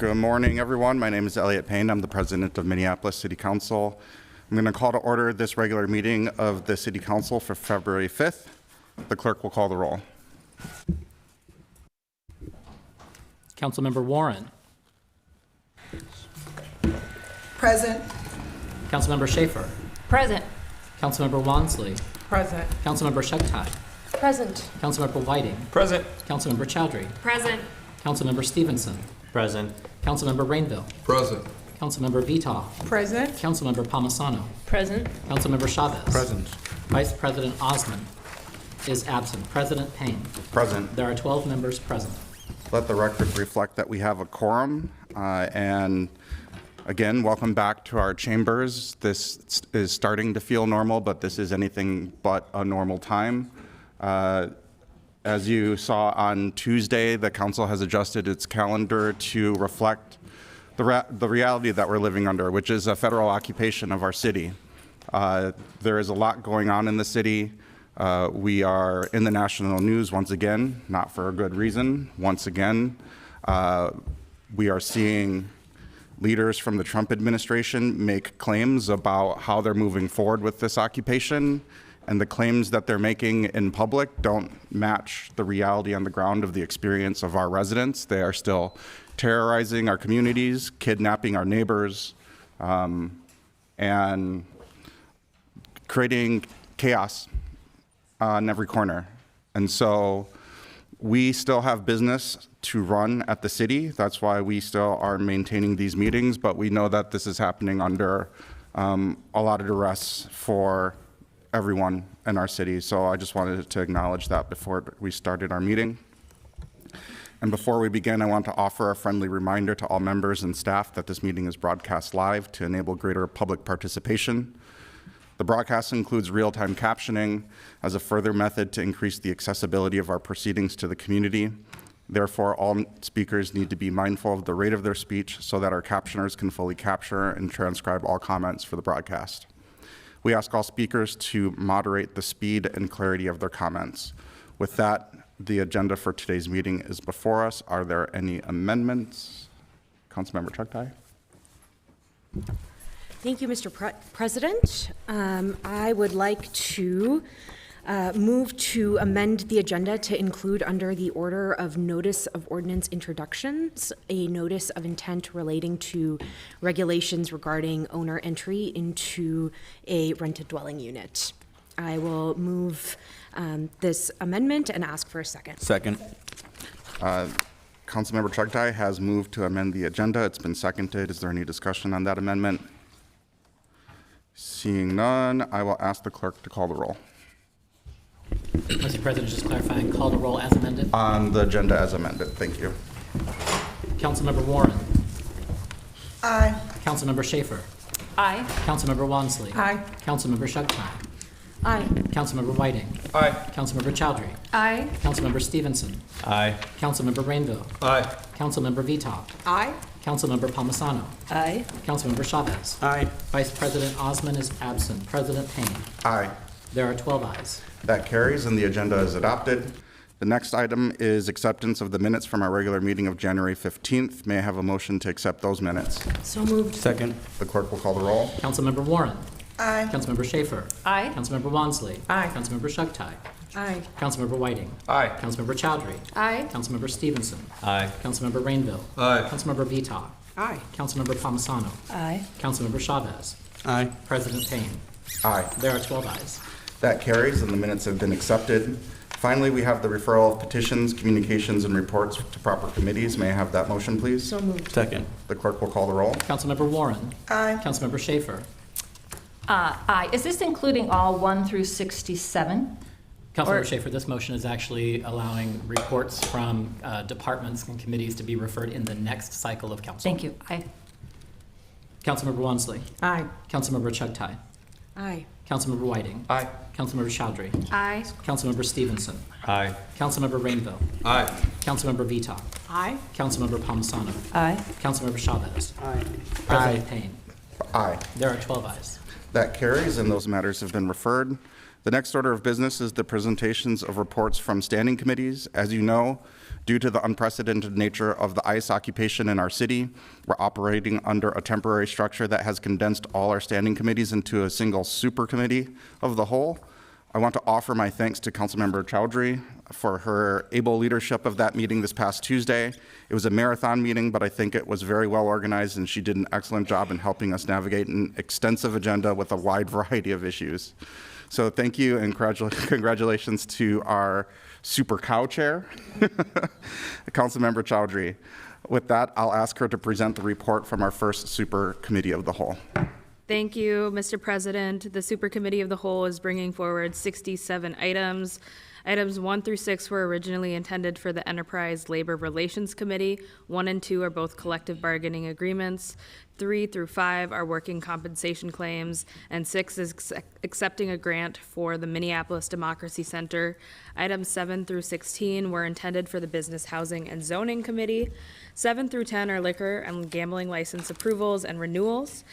Good morning, everyone. My name is Elliot Payne. I'm the president of Minneapolis City Council. I'm going to call to order this regular meeting of the City Council for February 5th. The clerk will call the roll. Councilmember Warren. Present. Councilmember Schaefer. Present. Councilmember Wansley. Present. Councilmember Shugtai. Present. Councilmember Whiting. Present. Councilmember Chowdhury. Present. Councilmember Stevenson. Present. Councilmember Rainville. Present. Councilmember Vitaw. Present. Councilmember Palmisano. Present. Councilmember Chavez. Present. Vice President Osman is absent. President Payne. Present. There are 12 members present. Let the record reflect that we have a quorum. And again, welcome back to our chambers. This is starting to feel normal, but this is anything but a normal time. As you saw on Tuesday, the council has adjusted its calendar to reflect the reality that we're living under, which is a federal occupation of our city. There is a lot going on in the city. We are in the national news once again, not for a good reason. Once again, we are seeing leaders from the Trump administration make claims about how they're moving forward with this occupation, and the claims that they're making in public don't match the reality on the ground of the experience of our residents. They are still terrorizing our communities, kidnapping our neighbors, and creating chaos on every corner. And so we still have business to run at the city. That's why we still are maintaining these meetings, but we know that this is happening under a lot of duress for everyone in our city. So I just wanted to acknowledge that before we started our meeting. And before we begin, I want to offer a friendly reminder to all members and staff that this meeting is broadcast live to enable greater public participation. The broadcast includes real-time captioning as a further method to increase the accessibility of our proceedings to the community. Therefore, all speakers need to be mindful of the rate of their speech so that our captioners can fully capture and transcribe all comments for the broadcast. We ask all speakers to moderate the speed and clarity of their comments. With that, the agenda for today's meeting is before us. Are there any amendments? Councilmember Chugtai. Thank you, Mr. President. I would like to move to amend the agenda to include under the order of notice of ordinance introductions, a notice of intent relating to regulations regarding owner entry into a rented dwelling unit. I will move this amendment and ask for a second. Second. Councilmember Chugtai has moved to amend the agenda. It's been seconded. Is there any discussion on that amendment? Seeing none, I will ask the clerk to call the roll. Mr. President, just clarifying, call the roll as amended. On the agenda as amended. Thank you. Councilmember Warren. Aye. Councilmember Schaefer. Aye. Councilmember Wansley. Aye. Councilmember Shugtai. Aye. Councilmember Whiting. Aye. Councilmember Chowdhury. Aye. Councilmember Stevenson. Aye. Councilmember Rainville. Aye. Councilmember Vitaw. Aye. Councilmember Palmisano. Aye. Councilmember Chavez. Aye. Vice President Osman is absent. President Payne. Aye. There are 12 ayes. That carries and the agenda is adopted. The next item is acceptance of the minutes from our regular meeting of January 15th. May I have a motion to accept those minutes? So moved. Second. The clerk will call the roll. Councilmember Warren. Aye. Councilmember Schaefer. Aye. Councilmember Wansley. Aye. Councilmember Shugtai. Aye. Councilmember Whiting. Aye. Councilmember Chowdhury. Aye. Councilmember Stevenson. Aye. Councilmember Rainville. Aye. Councilmember Vitaw. Aye. Councilmember Palmisano. Aye. Councilmember Chavez. Aye. President Payne. Aye. There are 12 ayes. That carries and the minutes have been accepted. Finally, we have the referral of petitions, communications, and reports to proper committees. May I have that motion, please? So moved. Second. The clerk will call the roll. Councilmember Warren. Aye. Councilmember Schaefer. Aye. Is this including all 1 through 67? Councilmember Schaefer, this motion is actually allowing reports from departments and committees to be referred in the next cycle of council. Thank you. Aye. Councilmember Wansley. Aye. Councilmember Chugtai. Aye. Councilmember Whiting. Aye. Councilmember Chowdhury. Aye. Councilmember Stevenson. Aye. Councilmember Rainville. Aye. Councilmember Vitaw. Aye. Councilmember Palmisano. Aye. Councilmember Chavez. Aye. President Payne. Aye. There are 12 ayes. That carries, and those matters have been referred. The next order of business is the presentations of reports from standing committees. As you know, due to the unprecedented nature of the ICE occupation in our city, we're operating under a temporary structure that has condensed all our standing committees into a single super committee of the whole. I want to offer my thanks to Councilmember Chowdhury for her able leadership of that meeting this past Tuesday. It was a marathon meeting, but I think it was very well organized, and she did an excellent job in helping us navigate an extensive agenda with a wide variety of issues. So thank you, and congratulations to our super cow chair, Councilmember Chowdhury. With that, I'll ask her to present the report from our first super committee of the whole. Thank you, Mr. President. The Super Committee of the Whole is bringing forward 67 items. Items 1 through 6 were originally intended for the Enterprise Labor Relations Committee. 1 and 2 are both collective bargaining agreements. 3 through 5 are working compensation claims, and 6 is accepting a grant for the Minneapolis Democracy Center. Items 7 through 16 were intended for the Business, Housing, and Zoning Committee. 7 through 10 are liquor and gambling license approvals and renewals.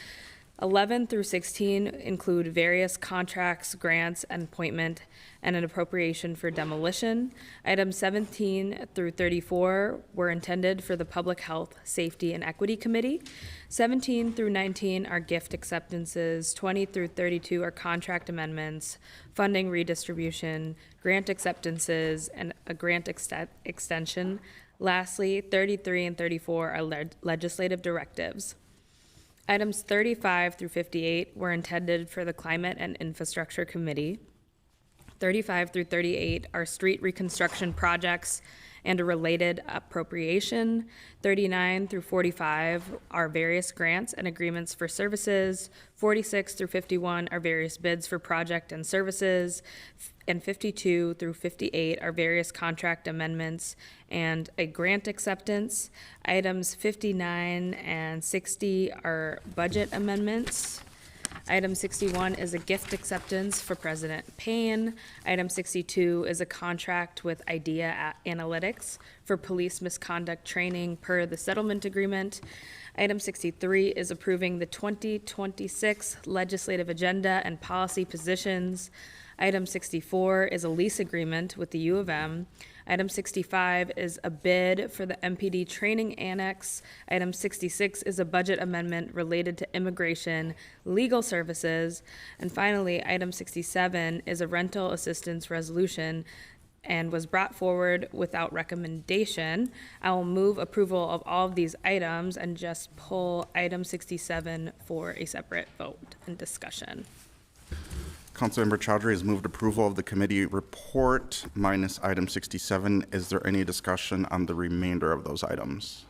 11 through 16 include various contracts, grants, and appointment, and an appropriation for demolition. Items 17 through 34 were intended for the Public Health, Safety, and Equity Committee. 17 through 19 are gift acceptances. 20 through 32 are contract amendments, funding redistribution, grant acceptances, and a grant extension. Lastly, 33 and 34 are legislative directives. Items 35 through 58 were intended for the Climate and Infrastructure Committee. 35 through 38 are street reconstruction projects and a related appropriation. 39 through 45 are various grants and agreements for services. 46 through 51 are various bids for project and services. And 52 through 58 are various contract amendments and a grant acceptance. Items 59 and 60 are budget amendments. Item 61 is a gift acceptance for President Payne. Item 62 is a contract with Idea Analytics for police misconduct training per the settlement agreement. Item 63 is approving the 2026 legislative agenda and policy positions. Item 64 is a lease agreement with the U of M. Item 65 is a bid for the MPD training annex. Item 66 is a budget amendment related to immigration legal services. And finally, item 67 is a rental assistance resolution and was brought forward without recommendation. I will move approval of all of these items and just pull item 67 for a separate vote and discussion. Councilmember Chowdhury has moved approval of the committee report minus item 67. Is there any discussion on the remainder of those items?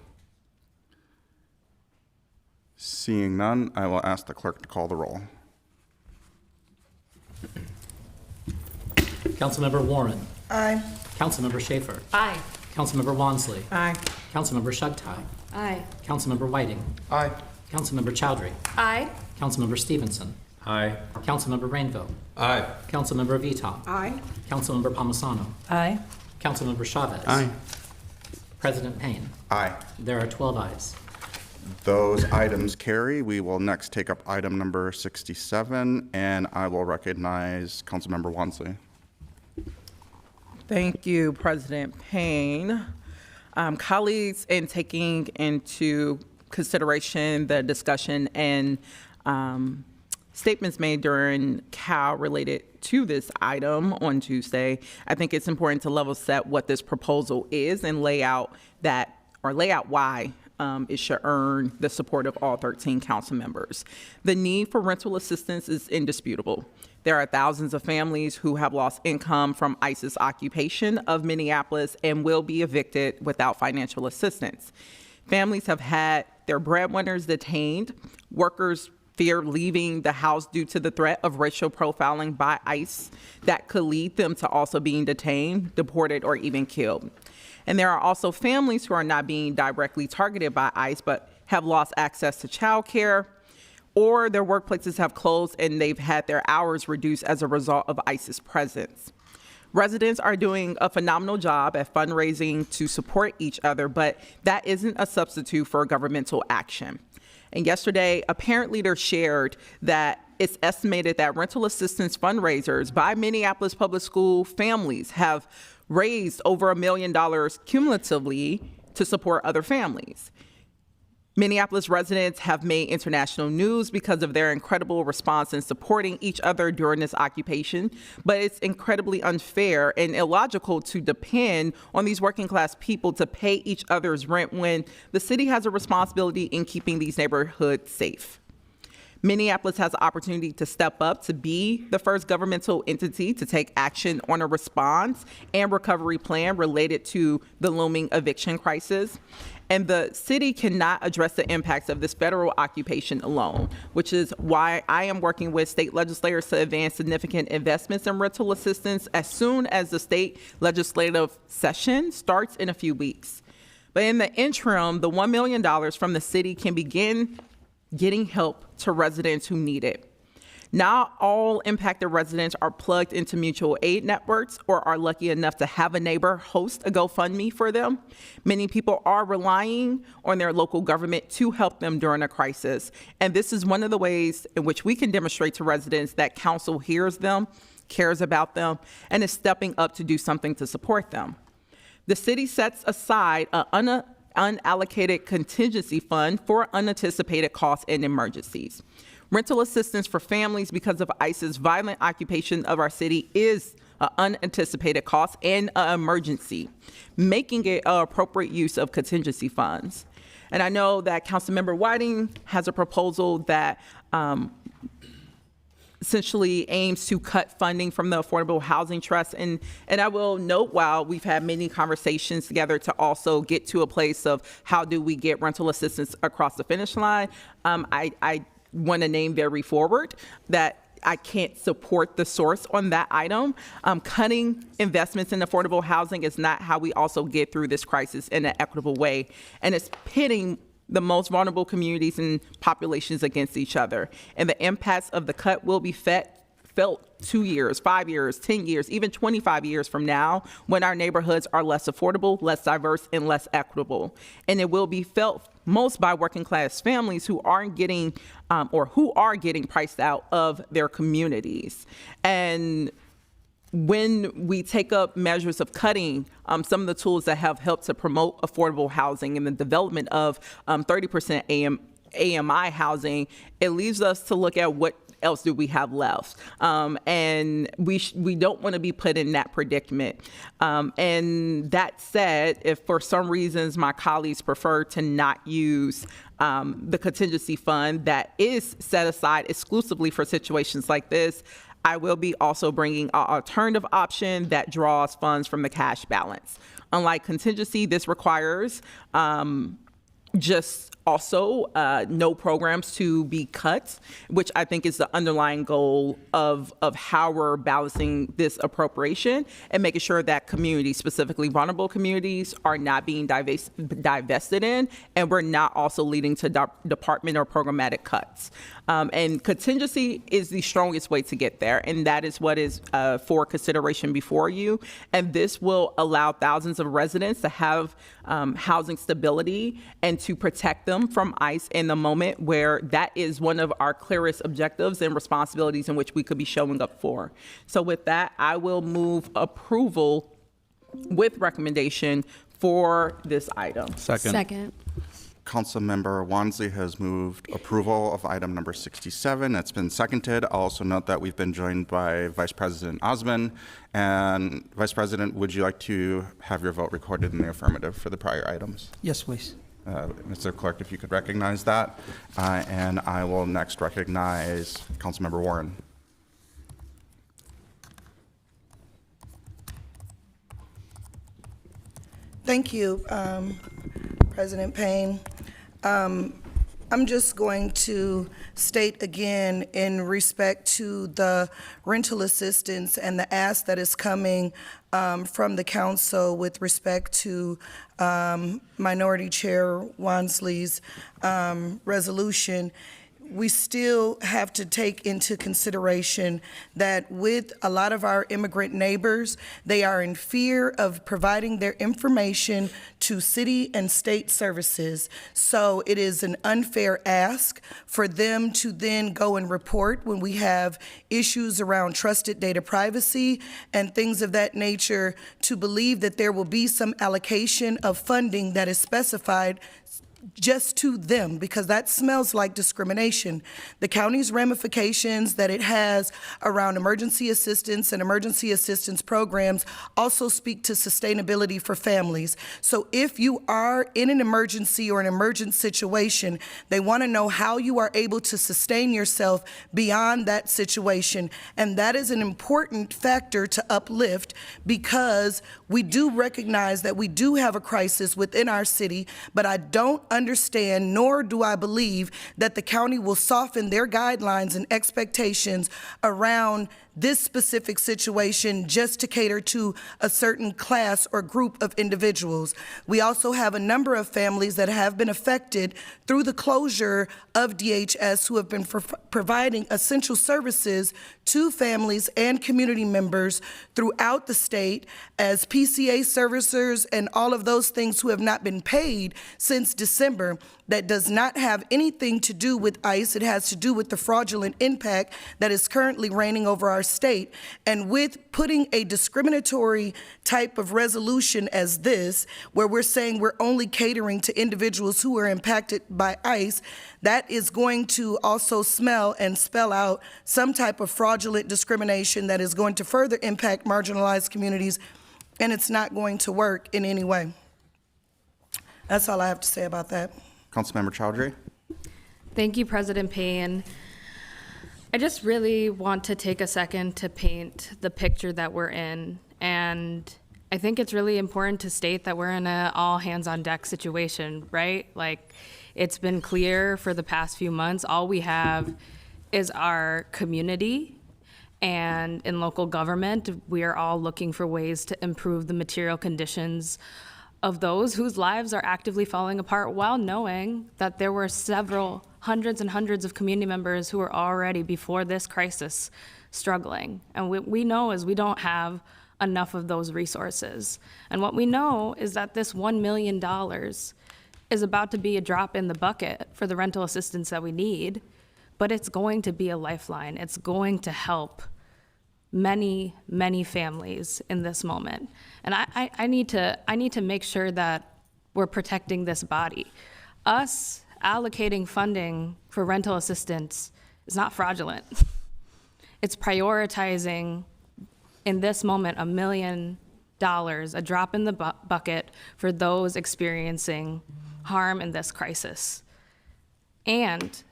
Seeing none, I will ask the clerk to call the roll. Councilmember Warren. Aye. Councilmember Schaefer. Aye. Councilmember Wansley. Aye. Councilmember Shugtai. Aye. Councilmember Whiting. Aye. Councilmember Chowdhury. Aye. Councilmember Stevenson. Aye. Councilmember Rainville. Aye. Councilmember Vito. Aye. Councilmember Palmisano. Aye. Councilmember Chavez. Aye. President Payne. Aye. There are 12 ayes. Those items carry. We will next take up item number 67, and I will recognize Councilmember Wansley. Thank you, President Payne. Colleagues, in taking into consideration the discussion and statements made during COW related to this item on Tuesday, I think it's important to level set what this proposal is and lay out why it should earn the support of all 13 council members. The need for rental assistance is indisputable. There are thousands of families who have lost income from ICE's occupation of Minneapolis and will be evicted without financial assistance. Families have had their breadwinners detained. Workers fear leaving the house due to the threat of racial profiling by ICE that could lead them to also being detained, deported, or even killed. And there are also families who are not being directly targeted by ICE but have lost access to childcare, or their workplaces have closed and they've had their hours reduced as a result of ICE's presence. Residents are doing a phenomenal job at fundraising to support each other, but that isn't a substitute for governmental action. And yesterday, a parent leader shared that it's estimated that rental assistance fundraisers by Minneapolis public school families have raised over $1 million cumulatively to support other families. Minneapolis residents have made international news because of their incredible response in supporting each other during this occupation, but it's incredibly unfair and illogical to depend on these working class people to pay each other's rent when the city has a responsibility in keeping these neighborhoods safe. Minneapolis has the opportunity to step up to be the first governmental entity to take action on a response and recovery plan related to the looming eviction crisis. And the city cannot address the impacts of this federal occupation alone, which is why I am working with state legislators to advance significant investments in rental assistance as soon as the state legislative session starts in a few weeks. But in the interim, the $1 million from the city can begin getting help to residents who need it. Not all impacted residents are plugged into mutual aid networks or are lucky enough to have a neighbor host a GoFundMe for them. Many people are relying on their local government to help them during a crisis. And this is one of the ways in which we can demonstrate to residents that council hears them, cares about them, and is stepping up to do something to support them. The city sets aside an unallocated contingency fund for unanticipated costs and emergencies. Rental assistance for families because of ICE's violent occupation of our city is an unanticipated cost and an emergency, making it an appropriate use of contingency funds. And I know that Councilmember Whiting has a proposal that essentially aims to cut funding from the Affordable Housing Trust. And I will note, while we've had many conversations together to also get to a place of how do we get rental assistance across the finish line, I want to name very forward that I can't support the source on that item. Cutting investments in affordable housing is not how we also get through this crisis in an equitable way. And it's pitting the most vulnerable communities and populations against each other. And the impacts of the cut will be felt 2 years, 5 years, 10 years, even 25 years from now, when our neighborhoods are less affordable, less diverse, and less equitable. And it will be felt most by working class families who aren't getting who are getting priced out of their communities. And when we take up measures of cutting some of the tools that have helped to promote affordable housing and the development of 30% AMI housing, it leaves us to look at what else do we have left? And we don't want to be put in that predicament. And that said, if for some reasons my colleagues prefer to not use the contingency fund that is set aside exclusively for situations like this, I will be also bringing an alternative option that draws funds from the cash balance. Unlike contingency, this requires just also no programs to be cut, which I think is the underlying goal of how we're balancing this appropriation and making sure that communities, specifically vulnerable communities, are not being divested in, and we're not also leading to department or programmatic cuts. And contingency is the strongest way to get there, and that is what is for consideration before you. And this will allow thousands of residents to have housing stability and to protect them from ICE in the moment where that is one of our clearest objectives and responsibilities in which we could be showing up for. So with that, I will move approval with recommendation for this item. Second. Councilmember Wansley has moved approval of item number 67. It's been seconded. I'll also note that we've been joined by Vice President Osman. And Vice President, would you like to have your vote recorded in the affirmative for the prior items? Yes, please. Mr. Clerk, if you could recognize that. And I will next recognize Councilmember Warren. Thank you, President Payne. I'm just going to state again in respect to the rental assistance and the ask that is coming from the council with respect to Minority Chair Wansley's resolution. we still have to take into consideration that with a lot of our immigrant neighbors, they are in fear of providing their information to city and state services. So it is an unfair ask for them to then go and report when we have issues around trusted data privacy and things of that nature, to believe that there will be some allocation of funding that is specified just to them, because that smells like discrimination. The county's ramifications that it has around emergency assistance and emergency assistance programs also speak to sustainability for families. So if you are in an emergency or an emergent situation, they want to know how you are able to sustain yourself beyond that situation. And that is an important factor to uplift, because we do recognize that we do have a crisis within our city, but I don't understand, nor do I believe, that the county will soften their guidelines and expectations around this specific situation just to cater to a certain class or group of individuals. We also have a number of families that have been affected through the closure of DHS, who have been providing essential services to families and community members throughout the state as PCA servicers and all of those things, who have not been paid since December. That does not have anything to do with ICE. It has to do with the fraudulent impact that is currently reigning over our state. And with putting a discriminatory type of resolution as this, where we're saying we're only catering to individuals who are impacted by ICE, that is going to also smell and spell out some type of fraudulent discrimination that is going to further impact marginalized communities, and it's not going to work in any way. That's all I have to say about that. Councilmember Chowdhury. Thank you, President Payne. I just really want to take a second to paint the picture that we're in. And I think it's really important to state that we're in an all hands on deck situation, right? Like, it's been clear for the past few months, all we have is our community, and in local government, we are all looking for ways to improve the material conditions of those whose lives are actively falling apart, while knowing that there were several hundreds and hundreds of community members who were already, before this crisis, struggling. And what we know is we don't have enough of those resources. And what we know is that this $1 million is about to be a drop in the bucket for the rental assistance that we need, but it's going to be a lifeline. It's going to help many, many families in this moment. And I need to make sure that we're protecting this body. Us allocating funding for rental assistance is not fraudulent. It's prioritizing, in this moment, $1 million, a drop in the bucket for those experiencing harm in this crisis. And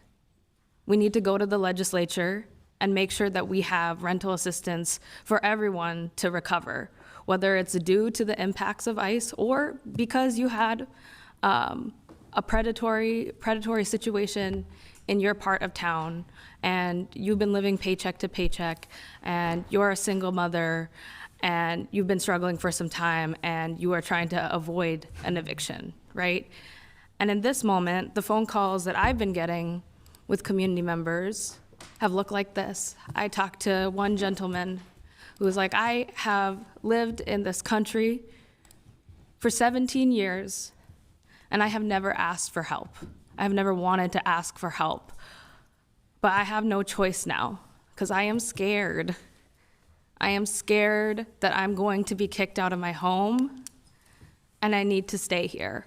we need to go to the legislature and make sure that we have rental assistance for everyone to recover, whether it's due to the impacts of ICE or because you had a predatory situation in your part of town, and you've been living paycheck to paycheck, and you're a single mother, and you've been struggling for some time, and you are trying to avoid an eviction, right? And in this moment, the phone calls that I've been getting with community members have looked like this. I talked to one gentleman who was like, I have lived in this country for 17 years, and I have never asked for help. I have never wanted to ask for help. But I have no choice now, because I am scared. I am scared that I'm going to be kicked out of my home, and I need to stay here.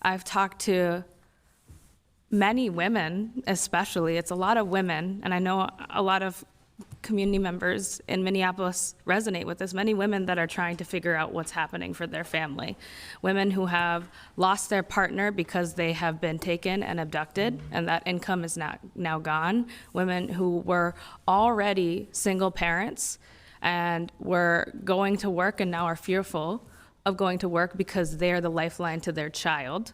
I've talked to many women, especially. It's a lot of women, and I know a lot of community members in Minneapolis resonate with this. Many women that are trying to figure out what's happening for their family. Women who have lost their partner because they have been taken and abducted, and that income is now gone. Women who were already single parents and were going to work and now are fearful of going to work because they're the lifeline to their child,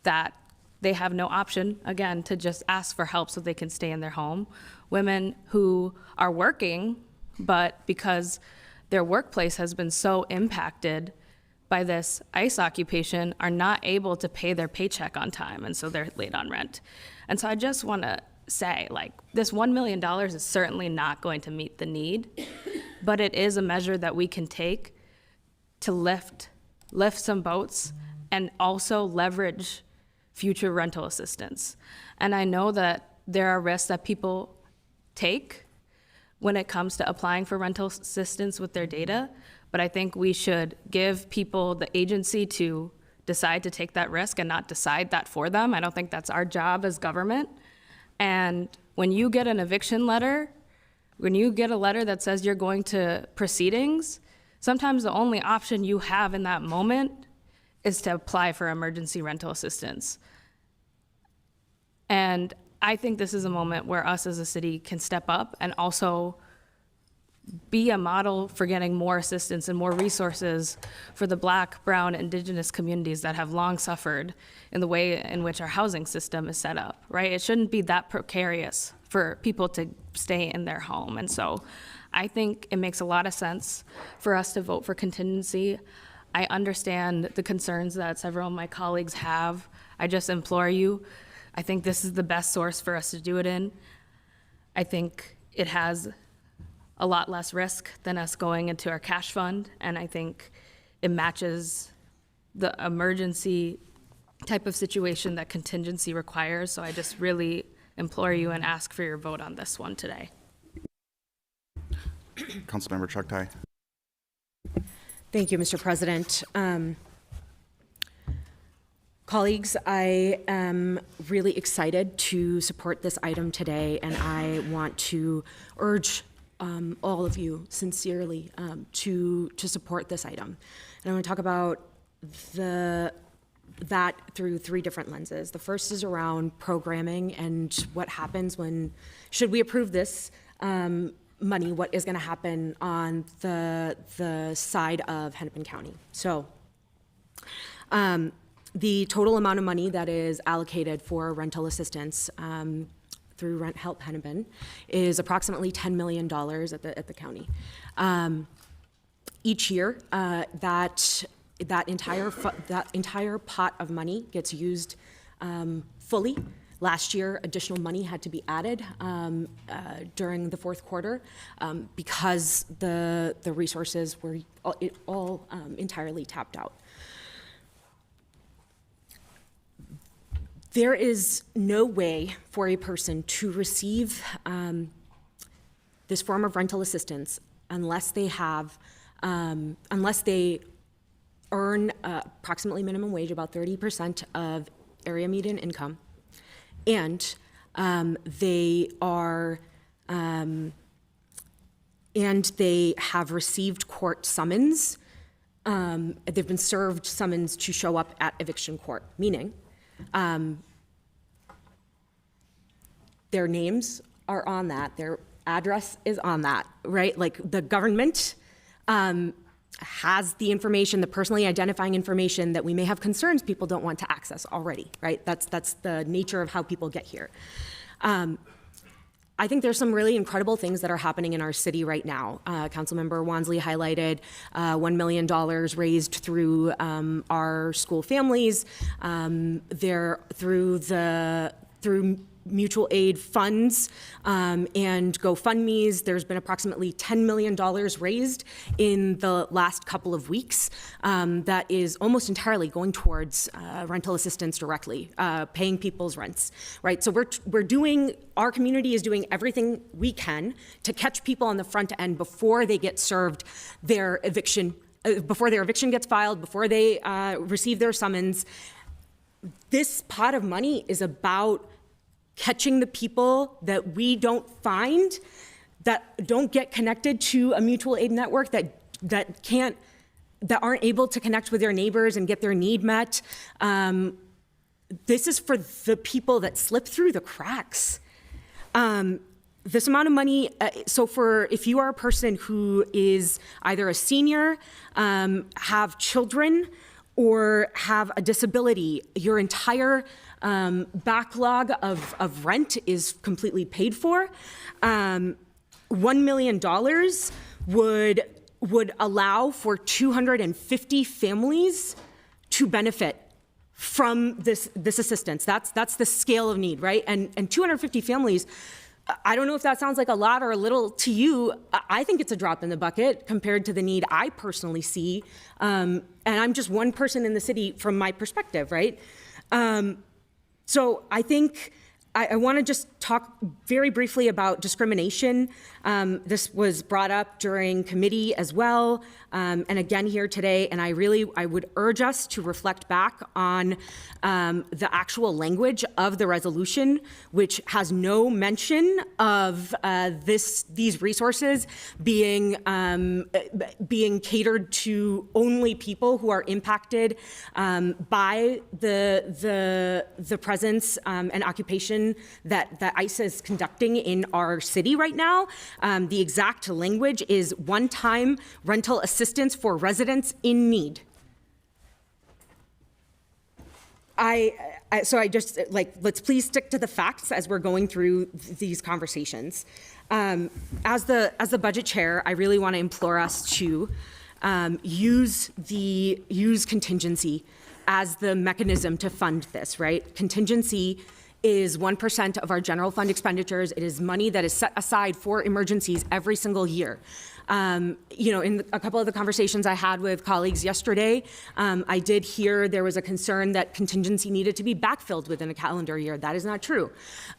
that they have no option, again, to just ask for help so they can stay in their home. Women who are working, but because their workplace has been so impacted by this ICE occupation, are not able to pay their paycheck on time, and so they're late on rent. And so I just want to say, like, this $1 million is certainly not going to meet the need, but it is a measure that we can take to lift some boats and also leverage future rental assistance. And I know that there are risks that people take when it comes to applying for rental assistance with their data, but I think we should give people the agency to decide to take that risk and not decide that for them. I don't think that's our job as government. And when you get an eviction letter, when you get a letter that says you're going to proceedings, sometimes the only option you have in that moment is to apply for emergency rental assistance. And I think this is a moment where us as a city can step up and also be a model for getting more assistance and more resources for the Black, Brown, Indigenous communities that have long suffered in the way in which our housing system is set up, right? It shouldn't be that precarious for people to stay in their home. And so I think it makes a lot of sense for us to vote for contingency. I understand the concerns that several of my colleagues have. I just implore you, I think this is the best source for us to do it in. I think it has a lot less risk than us going into our cash fund, and I think it matches the emergency type of situation that contingency requires. So I just really implore you and ask for your vote on this one today. Councilmember Chugtai. Thank you, Mr. President. Colleagues, I am really excited to support this item today, and I want to urge all of you sincerely to support this item. And I want to talk about that through three different lenses. The first is around programming and what happens when, should we approve this money, what is going to happen on the side of Hennepin County. So the total amount of money that is allocated for rental assistance through Rent Help Hennepin is approximately $10 million at the county. Each year, that entire pot of money gets used fully. Last year, additional money had to be added during the fourth quarter because the resources were all entirely tapped out. There is no way for a person to receive this form of rental assistance unless they earn approximately minimum wage, about 30% of area median income, and they have received court summons. They've been served summons to show up at eviction court, meaning their names are on that, their address is on that, right? Like the government has the information, the personally identifying information that we may have concerns people don't want to access already, right? That's the nature of how people get here. I think there's some really incredible things that are happening in our city right now. Councilmember Wansley highlighted $1 million raised through our school families, through mutual aid funds and GoFundMes. There's been approximately $10 million raised in the last couple of weeks that is almost entirely going towards rental assistance directly, paying people's rents, right? So our community is doing everything we can to catch people on the front end before they get served their eviction, before their eviction gets filed, before they receive their summons. This pot of money is about catching the people that we don't find, that don't get connected to a mutual aid network, that aren't able to connect with their neighbors and get their need met. This is for the people that slip through the cracks. This amount of money, if you are a person who is either a senior, have children, or have a disability, your entire backlog of rent is completely paid for. $1 million would allow for 250 families to benefit from this assistance. That's the scale of need, right? And 250 families, I don't know if that sounds like a lot or a little to you. I think it's a drop in the bucket compared to the need I personally see. And I'm just one person in the city from my perspective, right? So I think I want to just talk very briefly about discrimination. This was brought up during committee as well, and again here today, and I would urge us to reflect back on the actual language of the resolution, which has no mention of these resources being catered to only people who are impacted by the presence and occupation that ICE is conducting in our city right now. The exact language is one-time rental assistance for residents in need. So I just, let's please stick to the facts as we're going through these conversations. As the budget chair, I really want to implore us to use contingency as the mechanism to fund this, right? Contingency is 1% of our general fund expenditures. It is money that is set aside for emergencies every single year. In a couple of the conversations I had with colleagues yesterday, I did hear there was a concern that contingency needed to be backfilled within a calendar year. That is not true.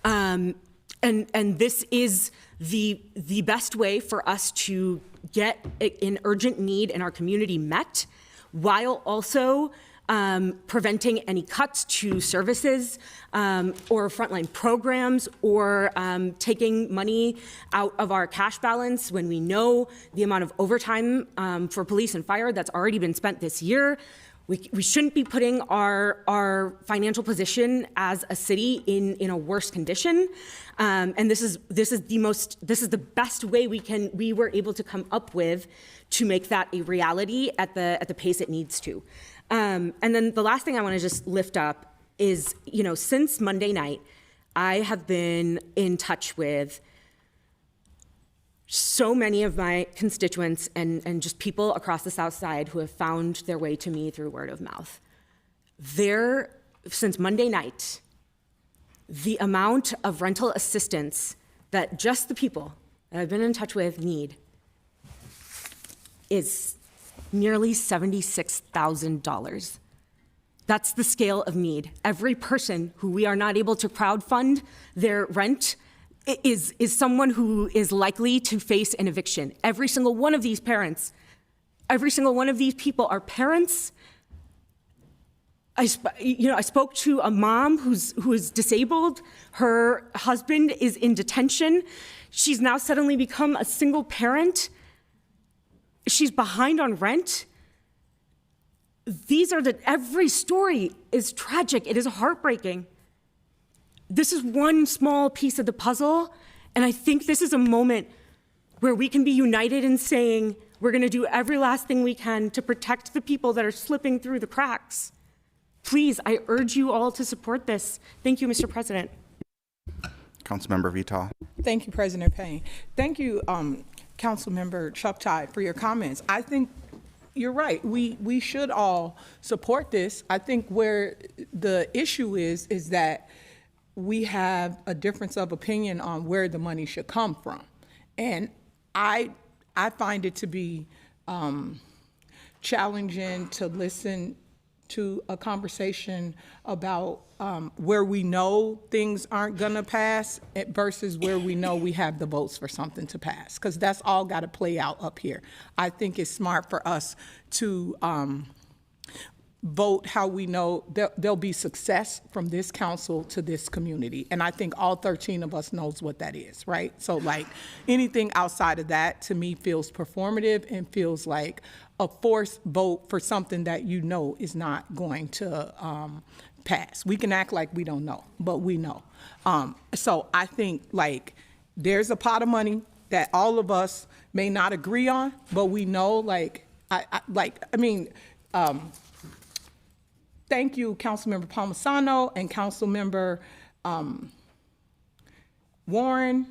And this is the best way for us to get an urgent need in our community met, while also preventing any cuts to services or frontline programs, or taking money out of our cash balance when we know the amount of overtime for police and fire that's already been spent this year. We shouldn't be putting our financial position as a city in a worse condition. And this is the best way we were able to come up with to make that a reality at the pace it needs to. And then the last thing I want to just lift up is, since Monday night, I have been in touch with so many of my constituents and just people across the South Side who have found their way to me through word of mouth. Since Monday night, the amount of rental assistance that just the people that I've been in touch with need is nearly $76,000. That's the scale of need. Every person who we are not able to crowdfund their rent is someone who is likely to face an eviction. Every single one of these parents, every single one of these people are parents. I spoke to a mom who is disabled. Her husband is in detention. She's now suddenly become a single parent. She's behind on rent. Every story is tragic. It is heartbreaking. This is one small piece of the puzzle, and I think this is a moment where we can be united in saying we're going to do every last thing we can to protect the people that are slipping through the cracks. Please, I urge you all to support this. Thank you, Mr. President. Councilmember Vital. Thank you, President Payne. Thank you, Councilmember Chuck Todd, for your comments. I think you're right. We should all support this. I think where the issue is that we have a difference of opinion on where the money should come from. And I find it to be challenging to listen to a conversation about where we know things aren't going to pass versus where we know we have the votes for something to pass, because that's all got to play out up here. I think it's smart for us to vote how we know there'll be success from this council to this community. And I think all 13 of us knows what that is, right? So like anything outside of that to me feels performative and feels like a forced vote for something that you know is not going to pass. We can act like we don't know, but we know. So I think like there's a pot of money that all of us may not agree on, but we know thank you, Councilmember Palmisano and Councilmember Warren,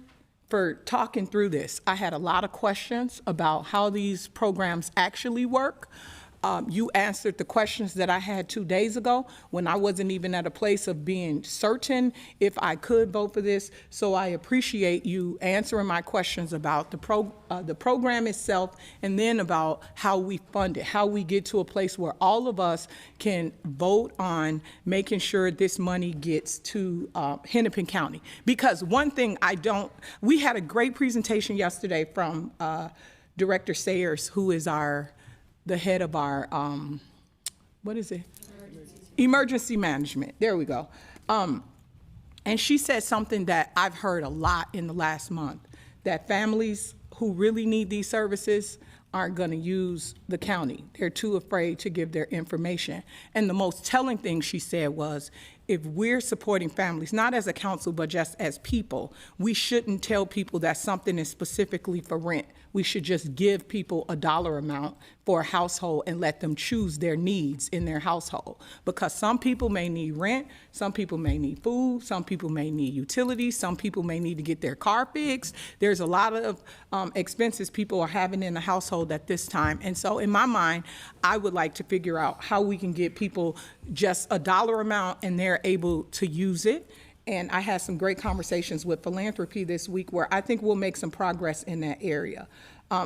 for talking through this. I had a lot of questions about how these programs actually work. You answered the questions that I had 2 days ago when I wasn't even at a place of being certain if I could vote for this. So I appreciate you answering my questions about the program itself, and then about how we fund it, how we get to a place where all of us can vote on making sure this money gets to Hennepin County. Because one thing we had a great presentation yesterday from Director Sayers, who is the head of our, what is it? Emergency management. There we go. And she said something that I've heard a lot in the last month, that families who really need these services aren't going to use the county. They're too afraid to give their information. And the most telling thing she said was, if we're supporting families, not as a council, but just as people, we shouldn't tell people that something is specifically for rent. We should just give people a dollar amount for a household and let them choose their needs in their household. Because some people may need rent, some people may need food, some people may need utilities, some people may need to get their car fixed. There's a lot of expenses people are having in the household at this time. And so in my mind, I would like to figure out how we can get people just a dollar amount and they're able to use it. And I had some great conversations with philanthropy this week where I think we'll make some progress in that area.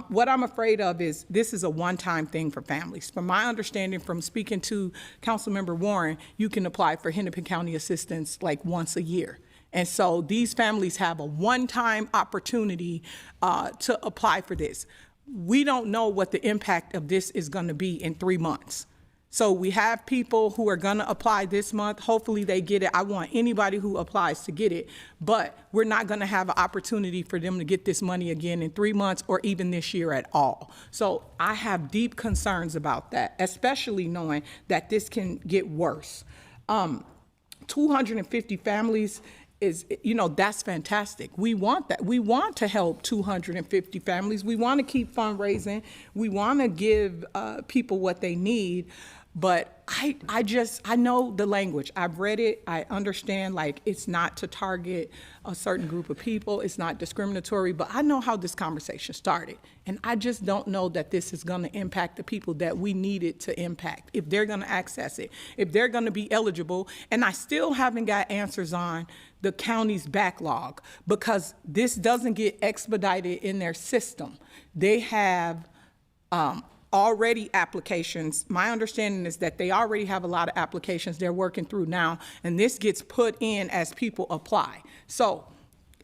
What I'm afraid of is this is a one-time thing for families. From my understanding, from speaking to Councilmember Warren, you can apply for Hennepin County assistance like once a year. And so these families have a one-time opportunity to apply for this. We don't know what the impact of this is going to be in 3 months. So we have people who are going to apply this month. Hopefully they get it. I want anybody who applies to get it. But we're not going to have an opportunity for them to get this money again in 3 months or even this year at all. So I have deep concerns about that, especially knowing that this can get worse. 250 families is, that's fantastic. We want that. We want to help 250 families. We want to keep fundraising. We want to give people what they need. But I know the language. I've read it. I understand, like, it's not to target a certain group of people. It's not discriminatory. But I know how this conversation started. And I just don't know that this is going to impact the people that we need it to impact, if they're going to access it, if they're going to be eligible. And I still haven't got answers on the county's backlog, because this doesn't get expedited in their system. They have already applications. My understanding is that they already have a lot of applications they're working through now, and this gets put in as people apply. So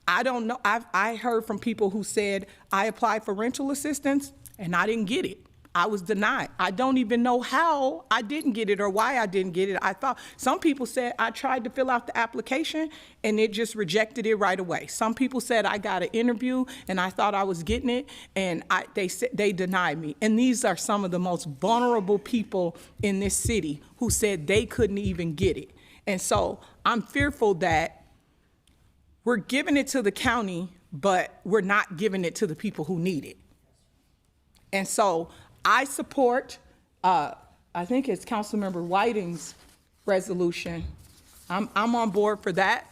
I don't know. I heard from people who said, I applied for rental assistance and I didn't get it. I was denied. I don't even know how I didn't get it or why I didn't get it. I thought some people said I tried to fill out the application and it just rejected it right away. Some people said I got an interview and I thought I was getting it, and they denied me. And these are some of the most vulnerable people in this city who said they couldn't even get it. And so I'm fearful that we're giving it to the county, but we're not giving it to the people who need it. And so I support, I think it's Councilmember Whiting's resolution. I'm on board for that,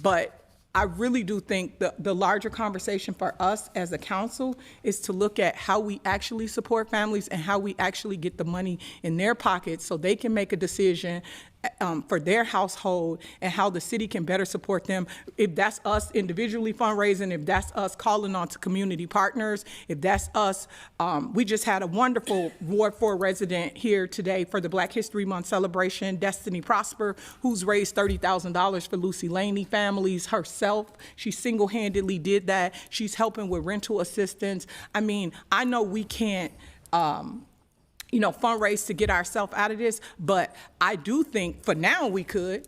but I really do think the larger conversation for us as a council is to look at how we actually support families and how we actually get the money in their pockets so they can make a decision for their household, and how the city can better support them. If that's us individually fundraising, if that's us calling on to community partners, if that's us, we just had a wonderful Ward 4 resident here today for the Black History Month celebration, Destiny Prosper, who's raised $30,000 for Lucy Laney families herself. She single-handedly did that. She's helping with rental assistance. I mean, I know we can't fundraise to get ourselves out of this, but I do think for now we could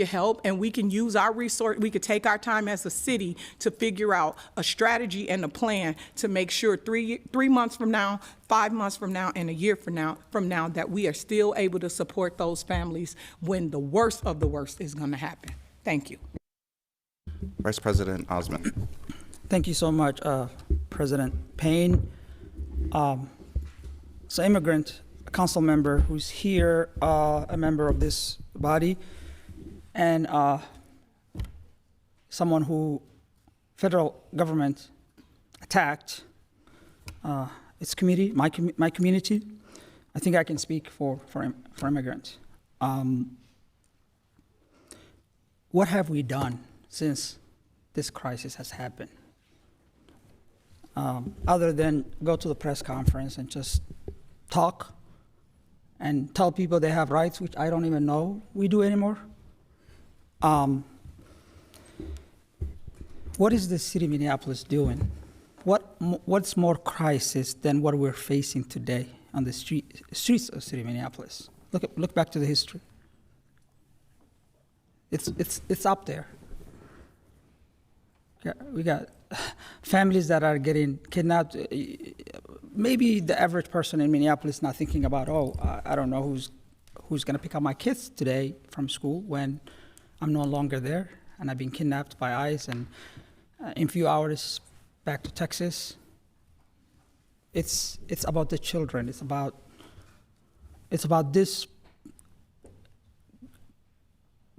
help, and we can use our resource. We could take our time as a city to figure out a strategy and a plan to make sure 3 months from now, 5 months from now, and a year from now that we are still able to support those families when the worst of the worst is going to happen. Thank you. Vice President Osmond. Thank you so much, President Payne. So Immigrant, a council member who's here, a member of this body, and someone who federal government attacked its community, my community, I think I can speak for immigrants. What have we done since this crisis has happened? Other than go to the press conference and just talk and tell people they have rights, which I don't even know we do anymore. What is the city of Minneapolis doing? What's more crisis than what we're facing today on the streets of the city of Minneapolis? Look back to the history. It's up there. We got families that are getting kidnapped. Maybe the average person in Minneapolis not thinking about, I don't know who's going to pick up my kids today from school when I'm no longer there and I've been kidnapped by ICE and in a few hours back to Texas. It's about the children. It's about this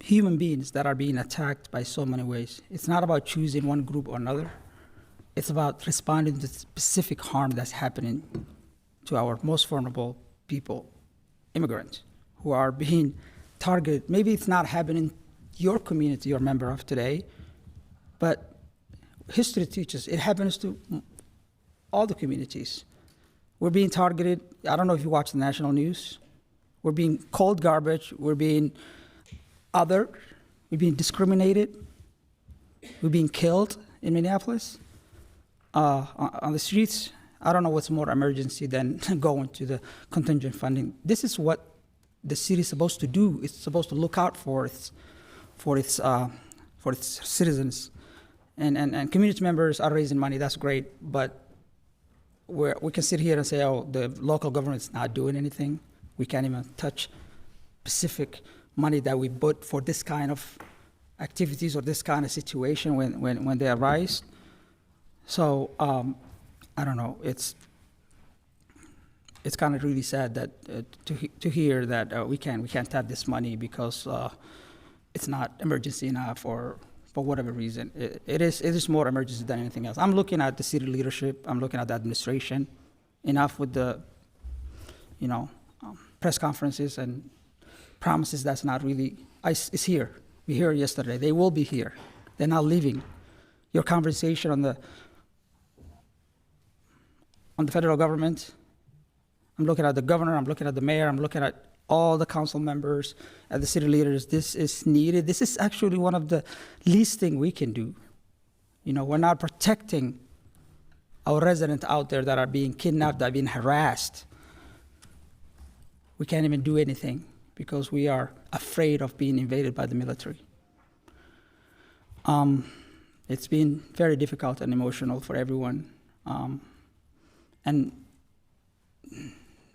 human beings that are being attacked by so many ways. It's not about choosing one group or another. It's about responding to specific harm that's happening to our most vulnerable people, immigrants, who are being targeted. Maybe it's not happening your community you're a member of today, but history teaches it happens to all the communities. We're being targeted. I don't know if you watch the national news. We're being called garbage. We're being othered. We're being discriminated. We're being killed in Minneapolis on the streets. I don't know what's more emergency than going to the contingent funding. This is what the city is supposed to do. It's supposed to look out for its citizens, and community members are raising money. That's great, but we can sit here and say, the local government's not doing anything. We can't even touch specific money that we put for this kind of activities or this kind of situation when they arise. So I don't know. It's kind of really sad that to hear that we can't tap this money because it's not emergency enough or for whatever reason. It is more emergency than anything else. I'm looking at the city leadership. I'm looking at the administration. Enough with the press conferences and promises that's not really. ICE is here. We here yesterday. They will be here. They're not leaving. Your conversation on the federal government. I'm looking at the governor. I'm looking at the mayor. I'm looking at all the council members, at the city leaders. This is needed. This is actually one of the least thing we can do. We're not protecting our residents out there that are being kidnapped, that are being harassed. We can't even do anything because we are afraid of being invaded by the military. It's been very difficult and emotional for everyone. And